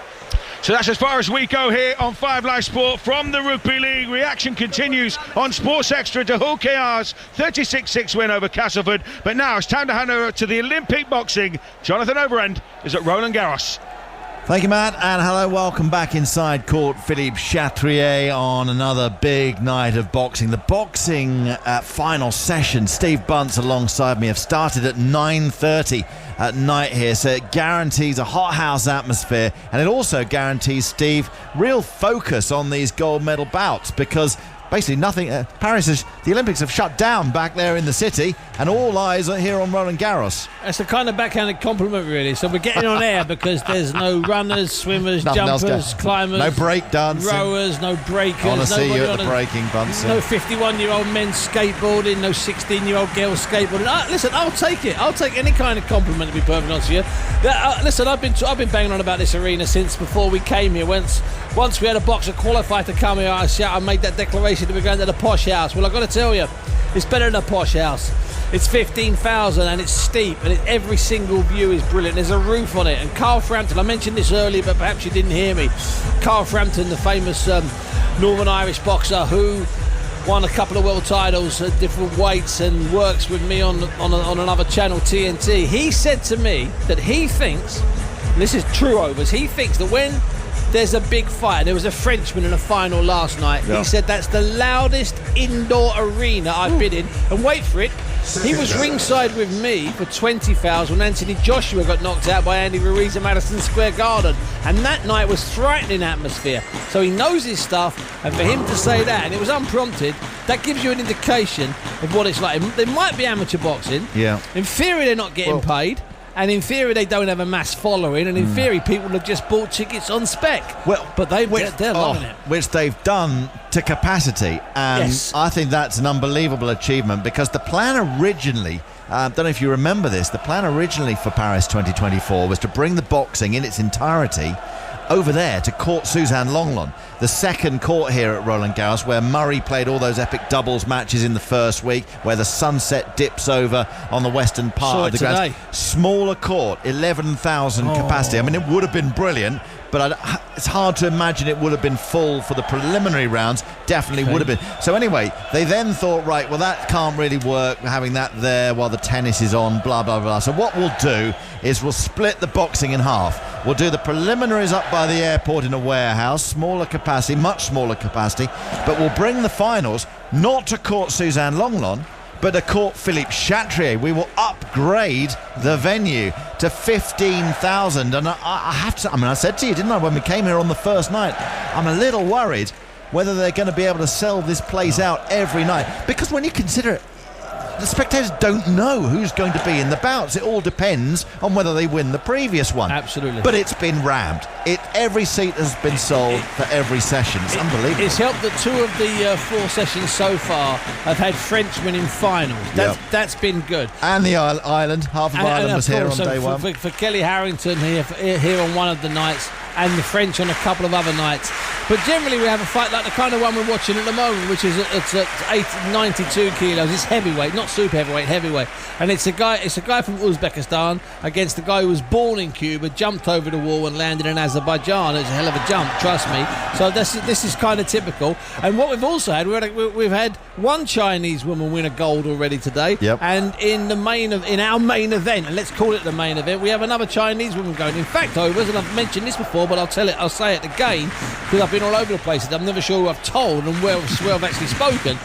So that's as far as we go here on 5 Live Sport from the Rugby League. Reaction continues on Sports Extra to Hull KR's 36-6 win over Castleford. But now it's time to hand over to the Olympic boxing. Jonathan Overend is at Roland Garros. Thank you, Matt, and hello, welcome back inside court. Philippe Chatrier on another big night of boxing. The boxing final session, Steve Bunce alongside me, have started at 9:30 at night here, so it guarantees a hothouse atmosphere, and it also guarantees, Steve, real focus on these gold medal bouts, because basically nothing, the Olympics have shut down back there in the city, and all eyes are here on Roland Garros. It's a kind of backhanded compliment, really. So we're getting on air because there's no runners, swimmers, jumpers, climbers, no break dancing, rowers, no breakers. I want to see you at the breaking, Bunsen. No 51-year-old men skateboarding, no 16-year-old girls skateboarding. Listen, I'll take it. I'll take any kind of compliment, to be perfectly honest with you. Listen, I've been banging on about this arena since before we came here. Once we had a boxer qualified to come here, I made that declaration that we're going to the posh house. Well, I've got to tell you, it's better than a posh house. It's 15,000 and it's steep, and every single view is brilliant. There's a roof on it. And Carl Frampton, I mentioned this earlier, but perhaps you didn't hear me. Carl Frampton, the famous Northern Irish boxer who won a couple of world titles at different weights and works with me on another channel, TNT. He said to me that he thinks, and this is true, Overs, he thinks that when there's a big fight, there was a Frenchman in a final last night. Yeah. He said that's the loudest indoor arena I've been in. And wait for it, he was ringside with me for 20 fouls when Anthony Joshua got knocked out by Andy Ruiz at Madison Square Garden. And that night was frightening atmosphere. So he knows his stuff, and for him to say that, and it was unprompted, that gives you an indication of what it's like. There might be amateur boxing. Yeah. In theory, they're not getting paid. And in theory, they don't have a mass following, and in theory, people have just bought tickets on spec. Well, but they're loving it. Which they've done to capacity, and Yes. I think that's an unbelievable achievement, because the plan originally, don't know if you remember this, the plan originally for Paris 2024 was to bring the boxing in its entirety over there to Court Suzanne Lenglen, the second court here at Roland Garros, where Murray played all those epic doubles matches in the first week, where the sunset dips over on the western part of the ground. Smaller court, 11,000 capacity. I mean, it would have been brilliant, but it's hard to imagine it would have been full for the preliminary rounds. Definitely would have been. So anyway, they then thought, right, well, that can't really work, having that there while the tennis is on, blah, blah, blah. So what we'll do is we'll split the boxing in half. We'll do the preliminaries up by the airport in a warehouse, smaller capacity, much smaller capacity, but we'll bring the finals not to Court Suzanne Lenglen, but to Court Philippe Chatrier. We will upgrade the venue to 15,000. And I have to, I mean, I said to you, didn't I, when we came here on the first night, I'm a little worried whether they're going to be able to sell this place out every night. Because when you consider it, the spectators don't know who's going to be in the bouts. It all depends on whether they win the previous one. Absolutely. But it's been rammed. Every seat has been sold for every session. It's unbelievable. It's helped that 2 of the 4 sessions so far have had Frenchmen in finals. That's been good. And the island. Half of Ireland was here on day one. For Kelly Harrington here on one of the nights, and the French on a couple of other nights. But generally we have a fight like the kind of one we're watching at the moment, which is it's at 92 kilos. It's heavyweight, not super heavyweight. And it's a guy from Uzbekistan against the guy who was born in Cuba, jumped over the wall and landed in Azerbaijan. It's a hell of a jump, trust me. So this is kind of typical. And what we've also had, we've had one Chinese woman win a gold already today. Yep. And in our main event, and let's call it the main event, we have another Chinese woman going. In fact, and I've mentioned this before, but I'll say it again, because I've been all over the place. I'm never sure who I've told and where I've actually spoken.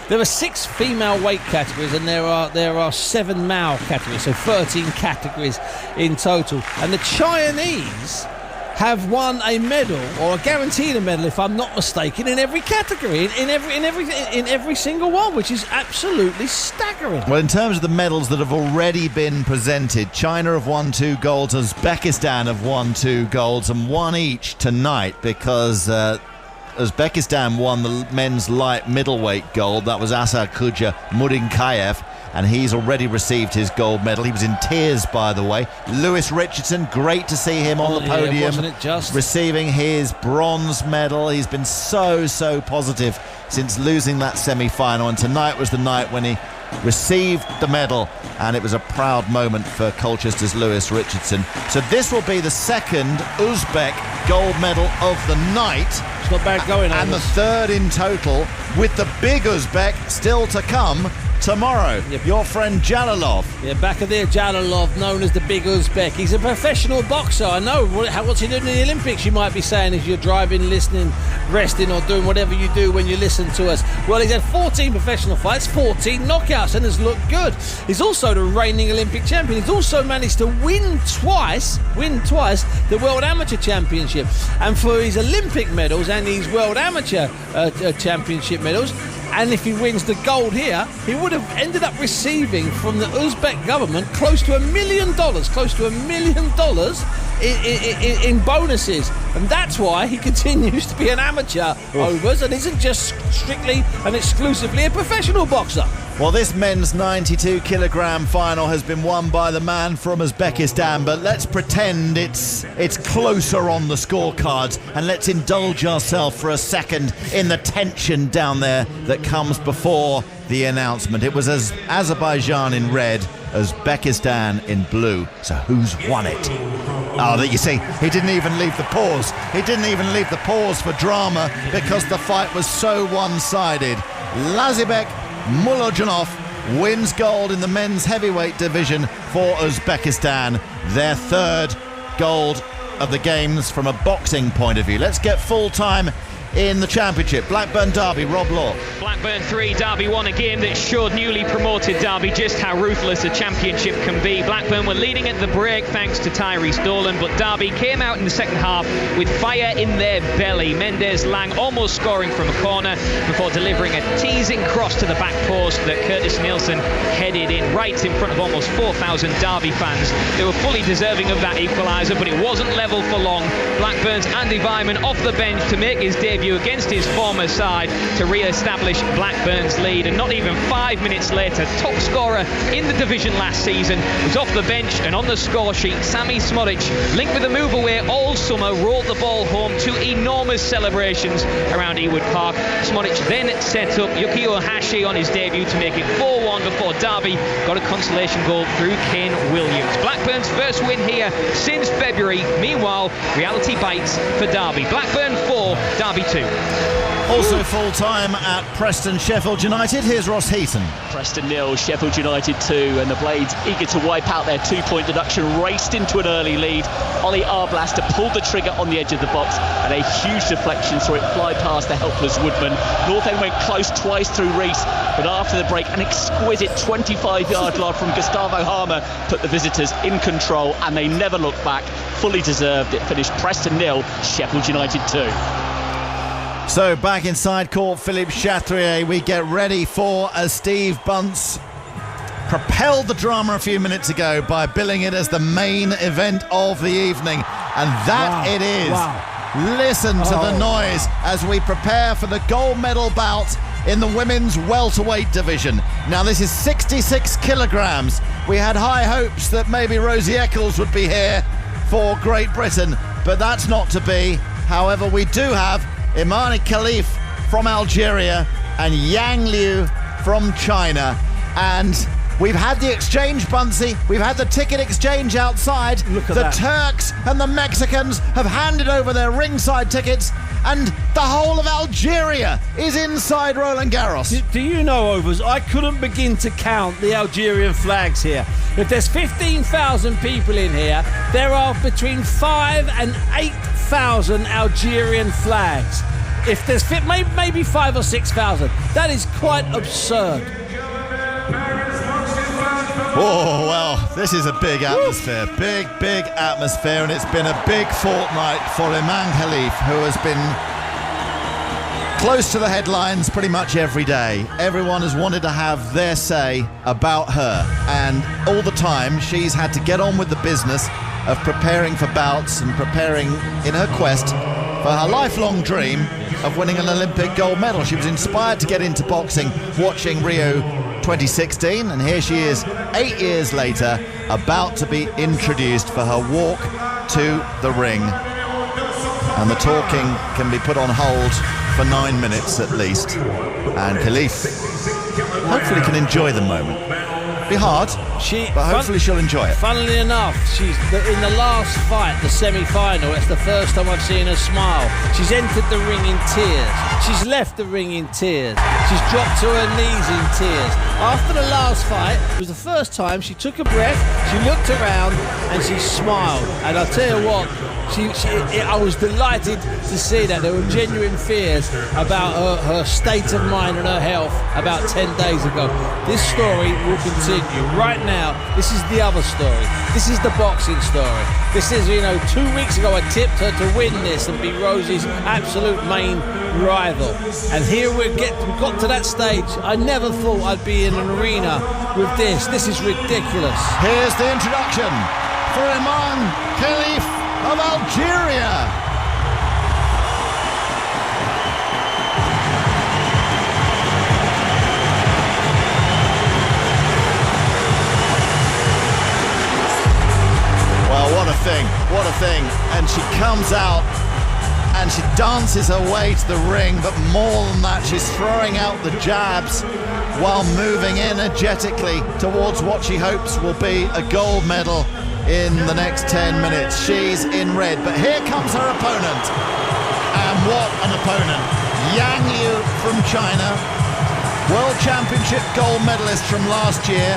There are 6 female weight categories, and there are 7 male categories, so 13 categories in total. And the Chinese have won a medal, or guaranteed a medal, if I'm not mistaken, in every category, in every single one, which is absolutely staggering. Well, in terms of the medals that have already been presented, China have won 2 golds, Uzbekistan have won 2 golds, and 1 each tonight, because Uzbekistan won the men's light middleweight gold. That was Asar Kuja Mudinkayev, and he's already received his gold medal. He was in tears, by the way. Lewis Richardson, great to see him on the podium, wasn't it just? receiving his bronze medal. He's been so positive since losing that semi-final, and tonight was the night when he received the medal, and it was a proud moment for Colchester's Lewis Richardson. So this will be the second Uzbek gold medal of the night. It's not bad going on. And the third in total, with the big Uzbek still to come tomorrow. Yep. Your friend Jalilov. Yeah, back of there, Jalilov, known as the Big Uzbek. He's a professional boxer. I know. What's he doing in the Olympics, you might be saying, if you're driving, listening, resting, or doing whatever you do when you listen to us. Well, he's had 14 professional fights, 14 knockouts, and has looked good. He's also the reigning Olympic champion. He's also managed to win twice the World Amateur Championship. And for his Olympic medals and his World Amateur Championship medals, and if he wins the gold here, he would have ended up receiving from the Uzbek government close to $1 million in bonuses. And that's why he continues to be an amateur overs and isn't just strictly and exclusively a professional boxer. Well, this men's 92 kilogram final has been won by the man from Uzbekistan, but let's pretend it's closer on the scorecards, and let's indulge ourselves for a second in the tension down there that comes before the announcement. It was Azerbaijan in red, Uzbekistan in blue. So who's won it? Oh, that you see, he didn't even leave the pause. He didn't even leave the pause for drama, because the fight was so one-sided. Lazibek Mulojanov wins gold in the men's heavyweight division for Uzbekistan, their third gold of the games from a boxing point of view. Let's get full time in the Championship. Blackburn Derby, Rob Law. Blackburn 3, Derby 1, a game that showed newly promoted Derby just how ruthless a championship can be. Blackburn were leading at the break thanks to Tyrese Dolan, but Derby came out in the second half with fire in their belly. Mendes Lang almost scoring from a corner before delivering a teasing cross to the back post that Curtis Nielsen headed in right in front of almost 4,000 Derby fans. They were fully deserving of that equaliser, but it wasn't level for long. Blackburn's Andy Vyman off the bench to make his debut against his former side to re-establish Blackburn's lead, and not even 5 minutes later, top scorer in the division last season was off the bench, and on the score sheet Sami Smodic, linked with a move away all summer, rolled the ball home to enormous celebrations around Ewood Park. Smodic then set up Yukio Hashi on his debut to make it 4-1 before Derby got a consolation goal through Kane Williams. Blackburn's first win here since February. Meanwhile, reality bites for Derby. Blackburn 4, Derby 2. Also full-time at Preston Sheffield United, here's Ross Heaton. Preston 0, Sheffield United 2, and the Blades, eager to wipe out their 2-point deduction, raced into an early lead. Ollie Arblaster pulled the trigger on the edge of the box, and a huge deflection saw it fly past the helpless Woodman. North End went close twice through Rees, but after the break, an exquisite 25-yard lob from Gustavo Harmer put the visitors in control, and they never looked back. Fully deserved. It finished Preston 0, Sheffield United 2. So back inside court, Philippe Chatrier, we get ready for, as Steve Bunce propelled the drama a few minutes ago by billing it as the main event of the evening. And that it is. Wow. Listen to the noise as we prepare for the gold medal bout in the women's welterweight division. Now this is 66 kilograms. We had high hopes that maybe Rosie Eccles would be here for Great Britain, but that's not to be. However, we do have Imani Khalif from Algeria and Yang Liu from China. And we've had the exchange, Bunsey. We've had the ticket exchange outside. Look at the that. Turks and the Mexicans have handed over their ringside tickets, and the whole of Algeria is inside Roland Garros. Do you know, Overs, I couldn't begin to count the Algerian flags here. If there's 15,000 people in here, there are between 5,000 and 8,000 Algerian flags. If there's maybe 5,000 or 6,000, that is quite absurd. Oh, well, this is a big atmosphere. Big atmosphere, and it's been a big fortnight for Iman Khalif, who has been close to the headlines pretty much every day. Everyone has wanted to have their say about her, and all the time she's had to get on with the business of preparing for bouts and preparing in her quest for her lifelong dream of winning an Olympic gold medal. She was inspired to get into boxing watching Rio 2016, and here she is 8 years later, about to be introduced for her walk to the ring. And the talking can be put on hold for 9 minutes at least, and Khalif hopefully can enjoy the moment. Be hard, but hopefully she'll enjoy it. Funnily enough, she's in the last fight, the semi-final. It's the first time I've seen her smile. She's entered the ring in tears. She's left the ring in tears. She's dropped to her knees in tears. After the last fight, it was the first time she took a breath, she looked around, and she smiled. And I'll tell you what, I was delighted to see that there were genuine fears about her state of mind and her health about 10 days ago. This story will continue. Right now, this is the other story. This is the boxing story. This is, 2 weeks ago I tipped her to win this and be Rosie's absolute main rival. And here we've got to that stage. I never thought I'd be in an arena with this. This is ridiculous. Here's the introduction for Iman Khalif of Algeria. Well, what a thing. And she comes out and she dances her way to the ring, but more than that, she's throwing out the jabs while moving energetically towards what she hopes will be a gold medal in the next 10 minutes. She's in red, but here comes her opponent. And what an opponent. Yang Liu from China, World Championship gold medalist from last year.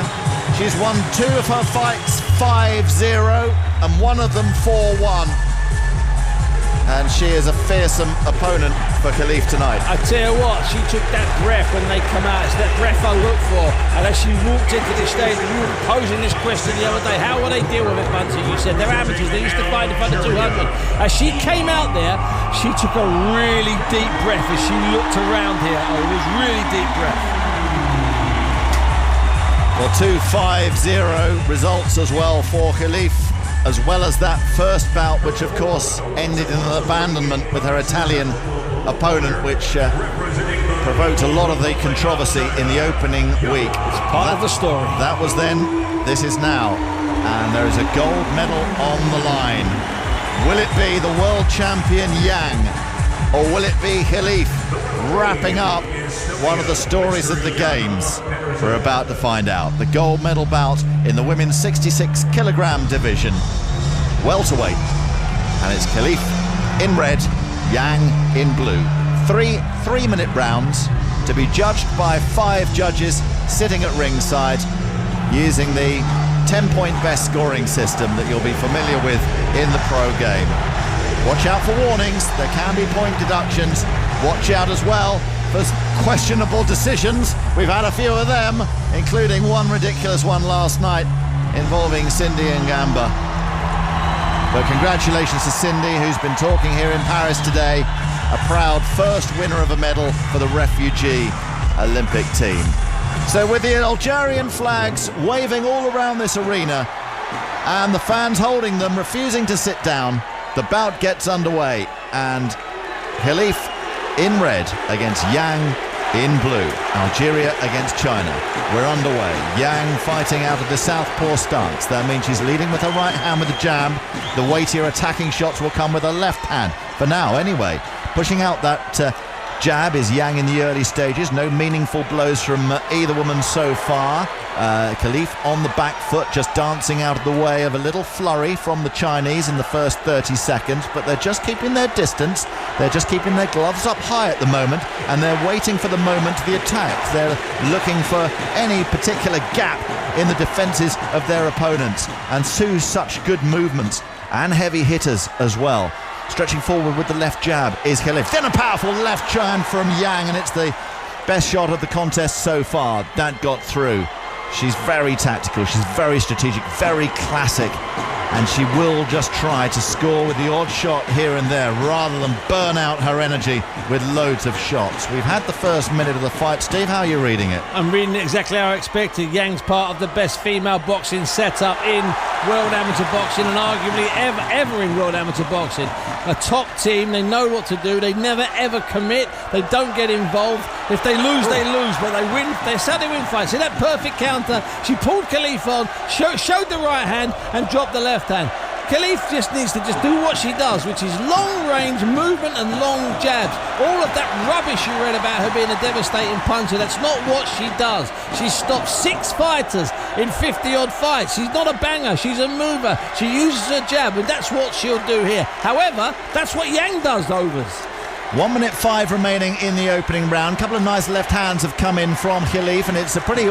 She's won 2 of her fights 5-0 and one of them 4-1. And and she is a fearsome opponent for Khalif tonight. I tell you what, she took that breath when they come out. It's that breath I look for. And as she walked into this stadium, you were posing this question the other day. How will they deal with it, Bunty? You said they're amateurs. They used to fight in front of 200. As she came out there, she took a really deep breath as she looked around here. Oh, it was really deep breath. Well, 2-5-0 results as well for Khalif, as well as that first bout, which of course ended in an abandonment with her Italian opponent, which provoked a lot of the controversy in the opening week. It's part of the story. That was then, this is now, and there is a gold medal on the line. Will it be the world champion Yang, or will it be Khalif wrapping up one of the stories of the games? We're about to find out. The gold medal bout in the women's 66 kilogram division, welterweight, and it's Khalif in red, Yang in blue. Three 3-minute rounds to be judged by 5 judges sitting at ringside using the 10-point best scoring system that you'll be familiar with in the pro game. Watch out for warnings, there can be point deductions. Watch out as well for questionable decisions. We've had a few of them, including one ridiculous one last night involving Cindy Ngamba. But congratulations to Cindy, who's been talking here in Paris today, a proud first winner of a medal for the refugee Olympic team. So with the Algerian flags waving all around this arena and the fans holding them, refusing to sit down, the bout gets underway, and Khalif in red against Yang in blue. Algeria against China. We're underway. Yang fighting out of the southpaw stance. That means she's leading with her right hand with a jab. The weightier attacking shots will come with her left hand. For now, anyway. Pushing out that jab is Yang in the early stages. No meaningful blows from either woman so far. Khalif on the back foot, just dancing out of the way of a little flurry from the Chinese in the first 30 seconds, but they're just keeping their distance. They're just keeping their gloves up high at the moment, and they're waiting for the moment of the attack. They're looking for any particular gap in the defences of their opponents, and two such good movements and heavy hitters as well. Stretching forward with the left jab is Khalif. Then a powerful left jab from Yang, and it's the best shot of the contest so far. That got through. She's very tactical, she's very strategic, very classic, and she will just try to score with the odd shot here and there rather than burn out her energy with loads of shots. We've had the first minute of the fight. Steve, how are you reading it? I'm reading it exactly how I expected. Yang's part of the best female boxing setup in world amateur boxing, and arguably ever in world amateur boxing. A top team, they know what to do, they never ever commit, they don't get involved. If they lose, they lose, but they win. They certainly win fights. See that perfect counter? She pulled Khalif on, showed the right hand and dropped the left hand. Khalif just needs to just do what she does, which is long range movement and long jabs. All of that rubbish you read about her being a devastating puncher, that's not what she does. She's stopped 6 fighters in 50 odd fights. She's not a banger, she's a mover. She uses her jab, and that's what she'll do here. However, that's what Yang does, Overs. 1 minute 5 remaining in the opening round. A couple of nice left hands have come in from Khalif, and it's a pretty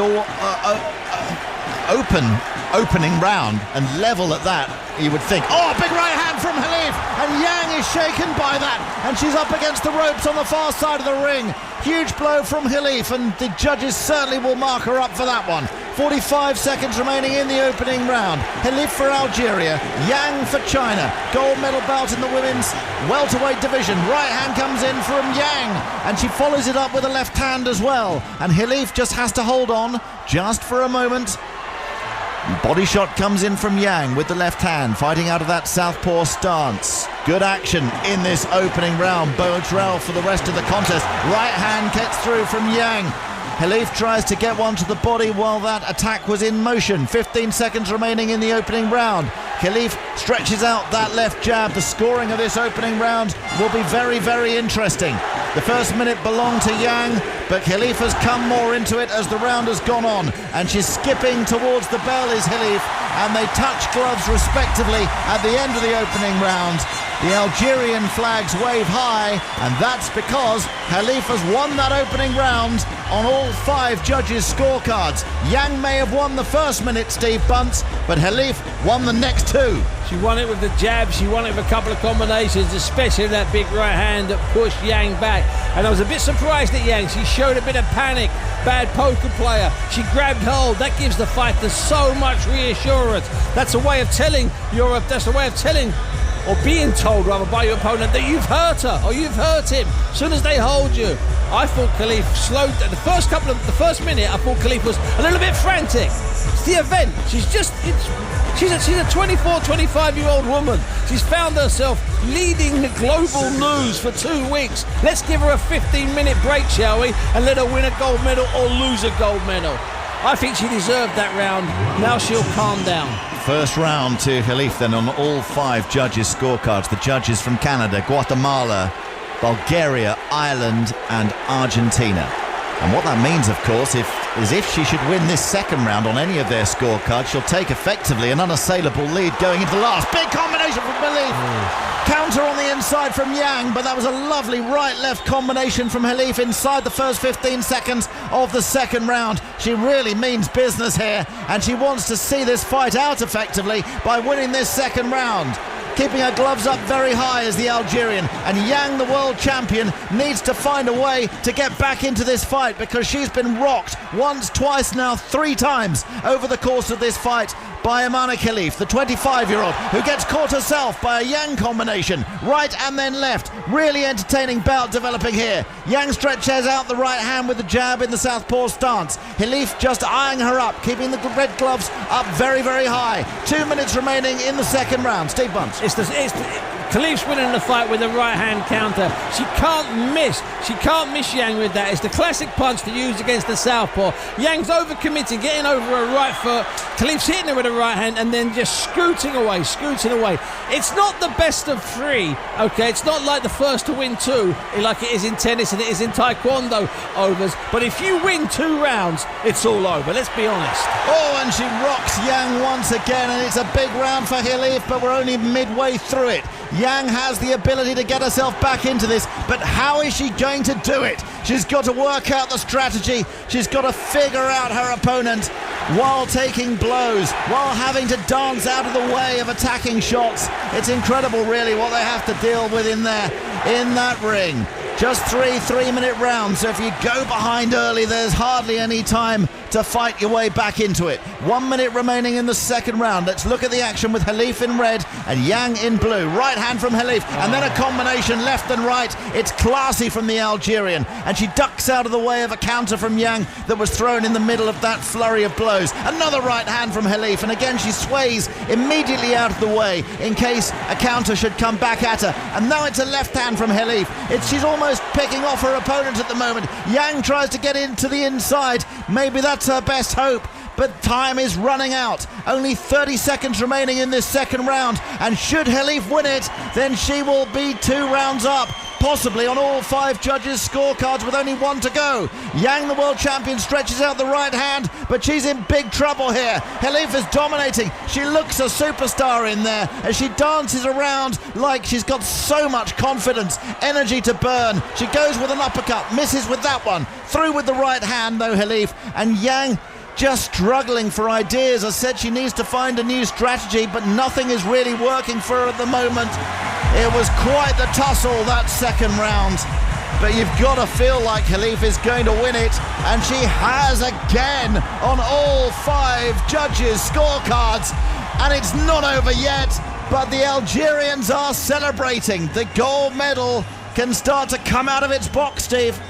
opening round, and level at that, you would think. Oh, big right hand from Khalif, and Yang is shaken by that, and she's up against the ropes on the far side of the ring. Huge blow from Khalif, and the judges certainly will mark her up for that one. 45 seconds remaining in the opening round. Khalif for Algeria, Yang for China. Gold medal bout in the women's welterweight division. Right hand comes in from Yang, and she follows it up with a left hand as well, and Khalif just has to hold on just for a moment. Body shot comes in from Yang with the left hand, fighting out of that southpaw stance. Good action in this opening round. Bodes well for the rest of the contest. Right hand gets through from Yang. Khalif tries to get one to the body while that attack was in motion. 15 seconds remaining in the opening round. Khalif stretches out that left jab. The scoring of this opening round will be very, very interesting. The first minute belonged to Yang, but Khalif has come more into it as the round has gone on, and she's skipping towards the bell is Khalif, and they touch gloves respectively at the end of the opening round. The Algerian flags wave high, and that's because Khalif has won that opening round on all 5 judges' scorecards. Yang may have won the first minute, Steve Bunce, but Khalif won the next 2. She won it with the jab, she won it with a couple of combinations, especially that big right hand that pushed Yang back. And I was a bit surprised at Yang. She showed a bit of panic. Bad poker player. She grabbed hold. That gives the fighter so much reassurance. That's a way of telling or being told rather by your opponent that you've hurt her or you've hurt him. As soon as they hold you. I thought Khalif slowed the first minute. I thought Khalif was a little bit frantic. It's the event. She's a 24, 25-year-old woman. She's found herself leading the global news for 2 weeks. Let's give her a 15-minute break, shall we? And let her win a gold medal or lose a gold medal. I think she deserved that round. Now she'll calm down. First round to Khalif then on all 5 judges' scorecards. The judges from Canada, Guatemala, Bulgaria, Ireland and Argentina. And what that means, of course, is if she should win this second round on any of their scorecards, she'll take effectively an unassailable lead going into the last. Big combination from Khalif. Counter on the inside from Yang, but that was a lovely right-left combination from Khalif inside the first 15 seconds of the second round. She really means business here, and she wants to see this fight out effectively by winning this second round. Keeping her gloves up very high is the Algerian, and Yang, the world champion, needs to find a way to get back into this fight because she's been rocked once, twice, now 3 times over the course of this fight by Amana Khalif, the 25-year-old who gets caught herself by a Yang combination, right and then left. Really entertaining bout developing here. Yang stretches out the right hand with the jab in the southpaw stance. Khalif just eyeing her up, keeping the red gloves up very, very high. 2 minutes remaining in the second round. Steve Bunce. Khalif's winning the fight with a right-hand counter. She can't miss. She can't miss Yang with that. It's the classic punch to use against the southpaw. Yang's overcommitting, getting over her right foot. Khalif's hitting her with a right hand and then just scooting away. It's not the best of 3, okay? It's not like the first to win 2, like it is in tennis and it is in taekwondo overs. But if you win 2 rounds, it's all over. Let's be honest. Oh, and she rocks Yang once again, and it's a big round for Khalif, but we're only midway through it. Yang has the ability to get herself back into this, but how is she going to do it? She's got to work out the strategy. She's got to figure out her opponent while taking blows, while having to dance out of the way of attacking shots. It's incredible, really, what they have to deal with in there, in that ring. Just 3 3-minute rounds, so if you go behind early, there's hardly any time to fight your way back into it. 1 minute remaining in the second round. Let's look at the action with Khalif in red and Yang in blue. Right hand from Khalif, and then a combination left and right. It's classy from the Algerian, and she ducks out of the way of a counter from Yang that was thrown in the middle of that flurry of blows. Another right hand from Khalif, and again she sways immediately out of the way in case a counter should come back at her. And now it's a left hand from Khalif. She's almost picking off her opponent at the moment. Yang tries to get into the inside. Maybe that's her best hope, but time is running out. Only 30 seconds remaining in this second round, and should Khalif win it, then she will be 2 rounds up, possibly on all 5 judges' scorecards with only 1 to go. Yang, the world champion, stretches out the right hand, but she's in big trouble here. Khalif is dominating. She looks a superstar in there as she dances around like she's got so much confidence, energy to burn. She goes with an uppercut, misses with that one. Through with the right hand, though, Khalif. And Yang just struggling for ideas. I said she needs to find a new strategy, but nothing is really working for her at the moment. It was quite the tussle, that second round. But you've got to feel like Khalif is going to win it, and she has again on all 5 judges' scorecards. And it's not over yet, but the Algerians are celebrating. The gold medal can start to come out of its box, Steve.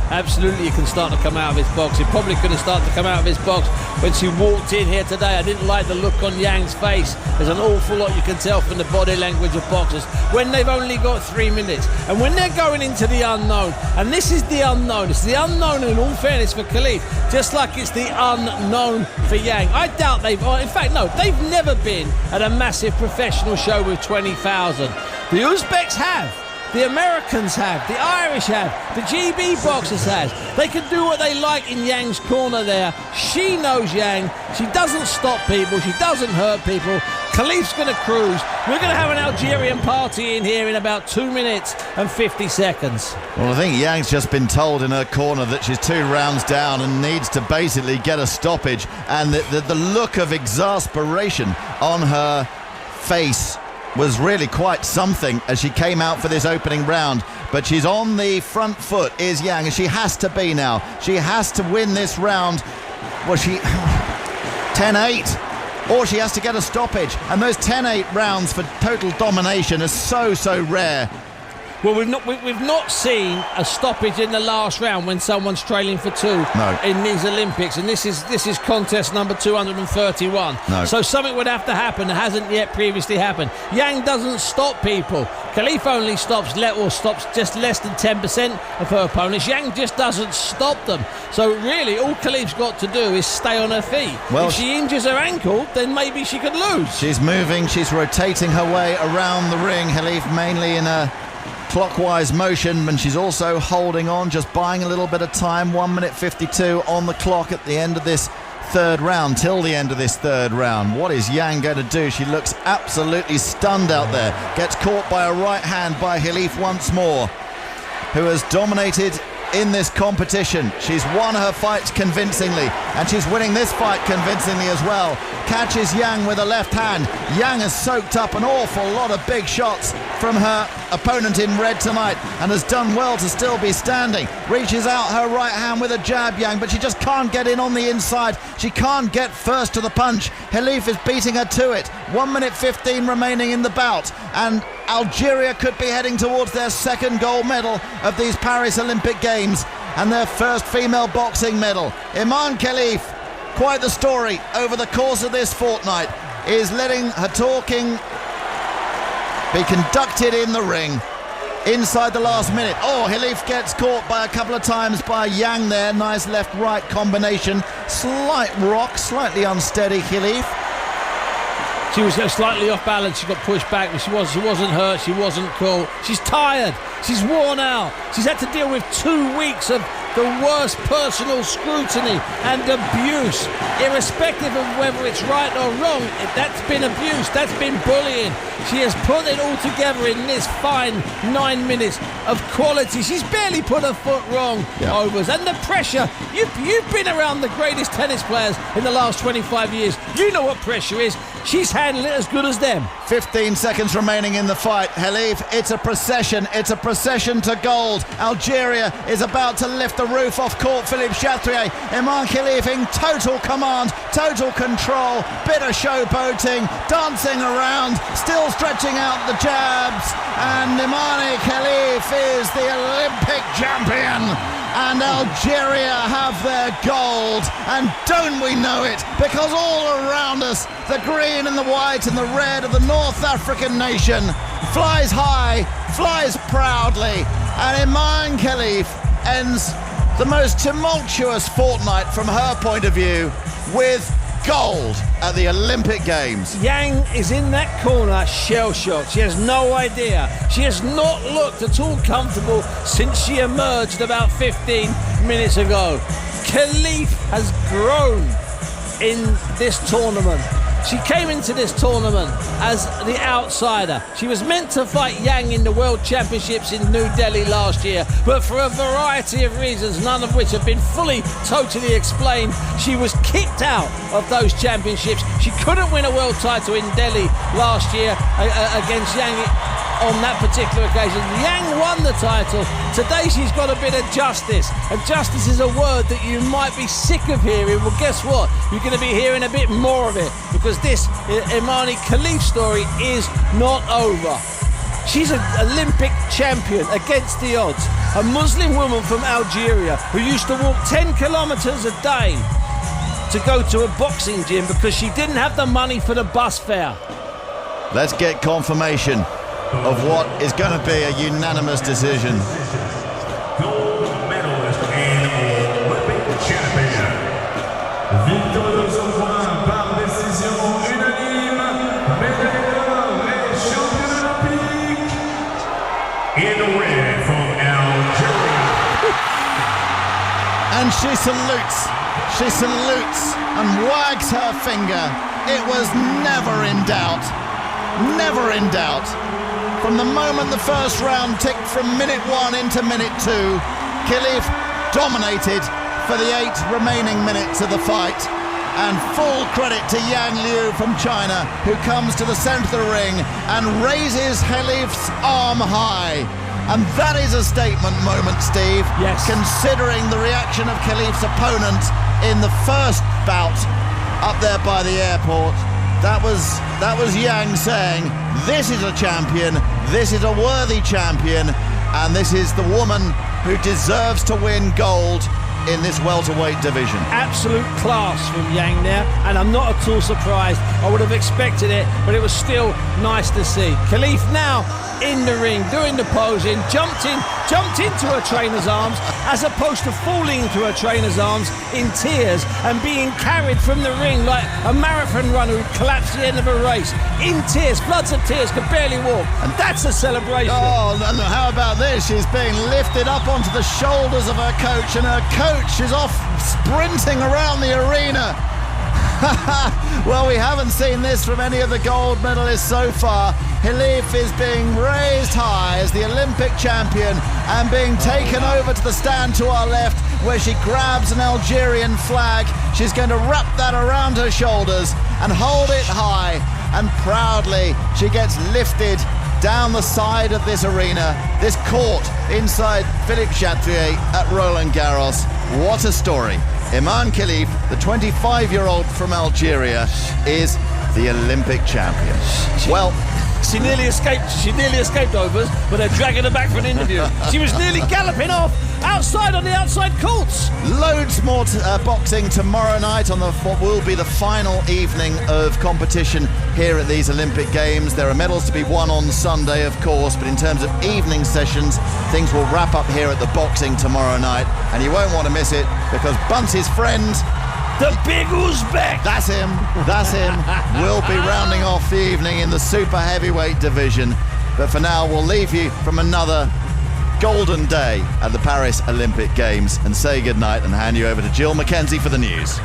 Absolutely, it can start to come out of his box. It probably could have started to come out of his box when she walked in here today. I didn't like the look on Yang's face. There's an awful lot you can tell from the body language of boxers when they've only got 3 minutes and when they're going into the unknown. And this is the unknown. It's the unknown, in all fairness, for Khalif, just like it's the unknown for Yang. I doubt they've never been at a massive professional show with 20,000. The Uzbeks have. The Americans have, the Irish have, the GB boxers have. They can do what they like in Yang's corner there. She knows Yang. She doesn't stop people. She doesn't hurt people. Khalif's going to cruise. We're going to have an Algerian party in here in about 2 minutes and 50 seconds. Well, I think Yang's just been told in her corner that she's 2 rounds down and needs to basically get a stoppage. And the look of exasperation on her face was really quite something as she came out for this opening round. But she's on the front foot, is Yang, and she has to be now. She has to win this round. Well, she 10-8. Or she has to get a stoppage. And those 10-8 rounds for total domination are so rare. Well, we've not seen a stoppage in the last round when someone's trailing for 2 in these Olympics, and this is contest number 231. No. So something would have to happen that hasn't yet previously happened. Yang doesn't stop people. Khalif only stops just less than 10% of her opponents. Yang just doesn't stop them. So really, all Khalif's got to do is stay on her feet. Well, if she injures her ankle, then maybe she could lose. She's moving. She's rotating her way around the ring. Khalif mainly in a clockwise motion, and she's also holding on, just buying a little bit of time. 1 minute 52 on the clock at the end of this third round, till the end of this third round. What is Yang going to do? She looks absolutely stunned out there. Gets caught by a right hand by Khalif once more, who has dominated in this competition. She's won her fights convincingly, and she's winning this fight convincingly as well. Catches Yang with a left hand. Yang has soaked up an awful lot of big shots from her opponent in red tonight and has done well to still be standing. Reaches out her right hand with a jab, Yang, but she just can't get in on the inside. She can't get first to the punch. Khalif is beating her to it. 1 minute 15 remaining in the bout, and Algeria could be heading towards their second gold medal of these Paris Olympic Games and their first female boxing medal. Iman Khalif, quite the story over the course of this fortnight, is letting her talking be conducted in the ring inside the last minute. Oh, Khalif gets caught by a couple of times by Yang there. Nice left-right combination. Slight rock, slightly unsteady Khalif. She was slightly off balance. She got pushed back, but she wasn't hurt. She wasn't caught. She's tired. She's worn out. She's had to deal with 2 weeks of the worst personal scrutiny and abuse, irrespective of whether it's right or wrong. That's been abuse. That's been bullying. She has put it all together in this fine 9 minutes of quality. She's barely put her foot wrong, Overs. And the pressure. You've been around the greatest tennis players in the last 25 years. You know what pressure is. She's handling it as good as them. 15 seconds remaining in the fight. Khalif, it's a procession. It's a procession to gold. Algeria is about to lift the roof off court. Philippe Chatrier. Iman Khalif in total command, total control. Bit of showboating, dancing around, still stretching out the jabs. And Imani Khalif is the Olympic champion. And Algeria have their gold, and don't we know it, because all around us the green and the white and the red of the North African nation flies high, flies proudly, and Iman Khalif ends the most tumultuous fortnight from her point of view with gold at the Olympic Games. Yang is in that corner, shell-shocked. She has no idea. She has not looked at all comfortable since she emerged about 15 minutes ago. Khalif has grown in this tournament. She came into this tournament as the outsider. She was meant to fight Yang in the World Championships in New Delhi last year, but for a variety of reasons, none of which have been totally explained, she was kicked out of those championships. She couldn't win a world title in Delhi last year against Yang on that particular occasion. Yang won the title. Today she's got a bit of justice, and justice is a word that you might be sick of hearing. Well, guess what? You're going to be hearing a bit more of it, because this Imani Khalif story is not over. She's an Olympic champion against the odds. A Muslim woman from Algeria who used to walk 10 kilometers a day to go to a boxing gym because she didn't have the money for the bus fare. Let's get confirmation of what is going to be a unanimous decision. Gold medalist and Olympic champion. Victorieuse au point par décision unanime, médaille d'or et championne olympique in the ring from Algeria. And she salutes and wags her finger. It was never in doubt. Never in doubt. From the moment the first round ticked from minute 1 into minute 2, Khalif dominated for the 8 remaining minutes of the fight. And full credit to Yang Liu from China, who comes to the centre of the ring and raises Khalif's arm high. And that is a statement moment, Steve. Yes. Considering the reaction of Khalif's opponent in the first bout up there by the airport. That was Yang saying, this is a champion, this is a worthy champion, and this is the woman who deserves to win gold in this welterweight division. Absolute class from Yang there, and I'm not at all surprised. I would have expected it, but it was still nice to see. Khalif now in the ring, doing the posing, jumped into her trainer's arms, as opposed to falling into her trainer's arms in tears and being carried from the ring like a marathon runner who collapsed at the end of a race. In tears, floods of tears, could barely walk. And that's a celebration. Oh, and how about this? She's being lifted up onto the shoulders of her coach, and her coach is off sprinting around the arena. Well, we haven't seen this from any of the gold medalists so far. Khalif is being raised high as the Olympic champion and being taken over to the stand to our left, where she grabs an Algerian flag. She's going to wrap that around her shoulders and hold it high, and proudly she gets lifted down the side of this arena, this court inside Philippe Chatrier at Roland Garros. What a story. Iman Khalif, the 25-year-old from Algeria, is the Olympic champion. Well, She nearly escaped overs, but they're dragging her back for an interview. She was nearly galloping off outside on the outside courts. Loads more boxing tomorrow night on what will be the final evening of competition here at these Olympic Games. There are medals to be won on Sunday, of course, but in terms of evening sessions, things will wrap up here at the boxing tomorrow night, and you won't want to miss it because Bunce's friend, the big Uzbek, that's him, will be rounding off the evening in the super heavyweight division. But for now, we'll leave you from another golden day at the Paris Olympic Games and say goodnight and hand you over to Jill Mackenzie for the news.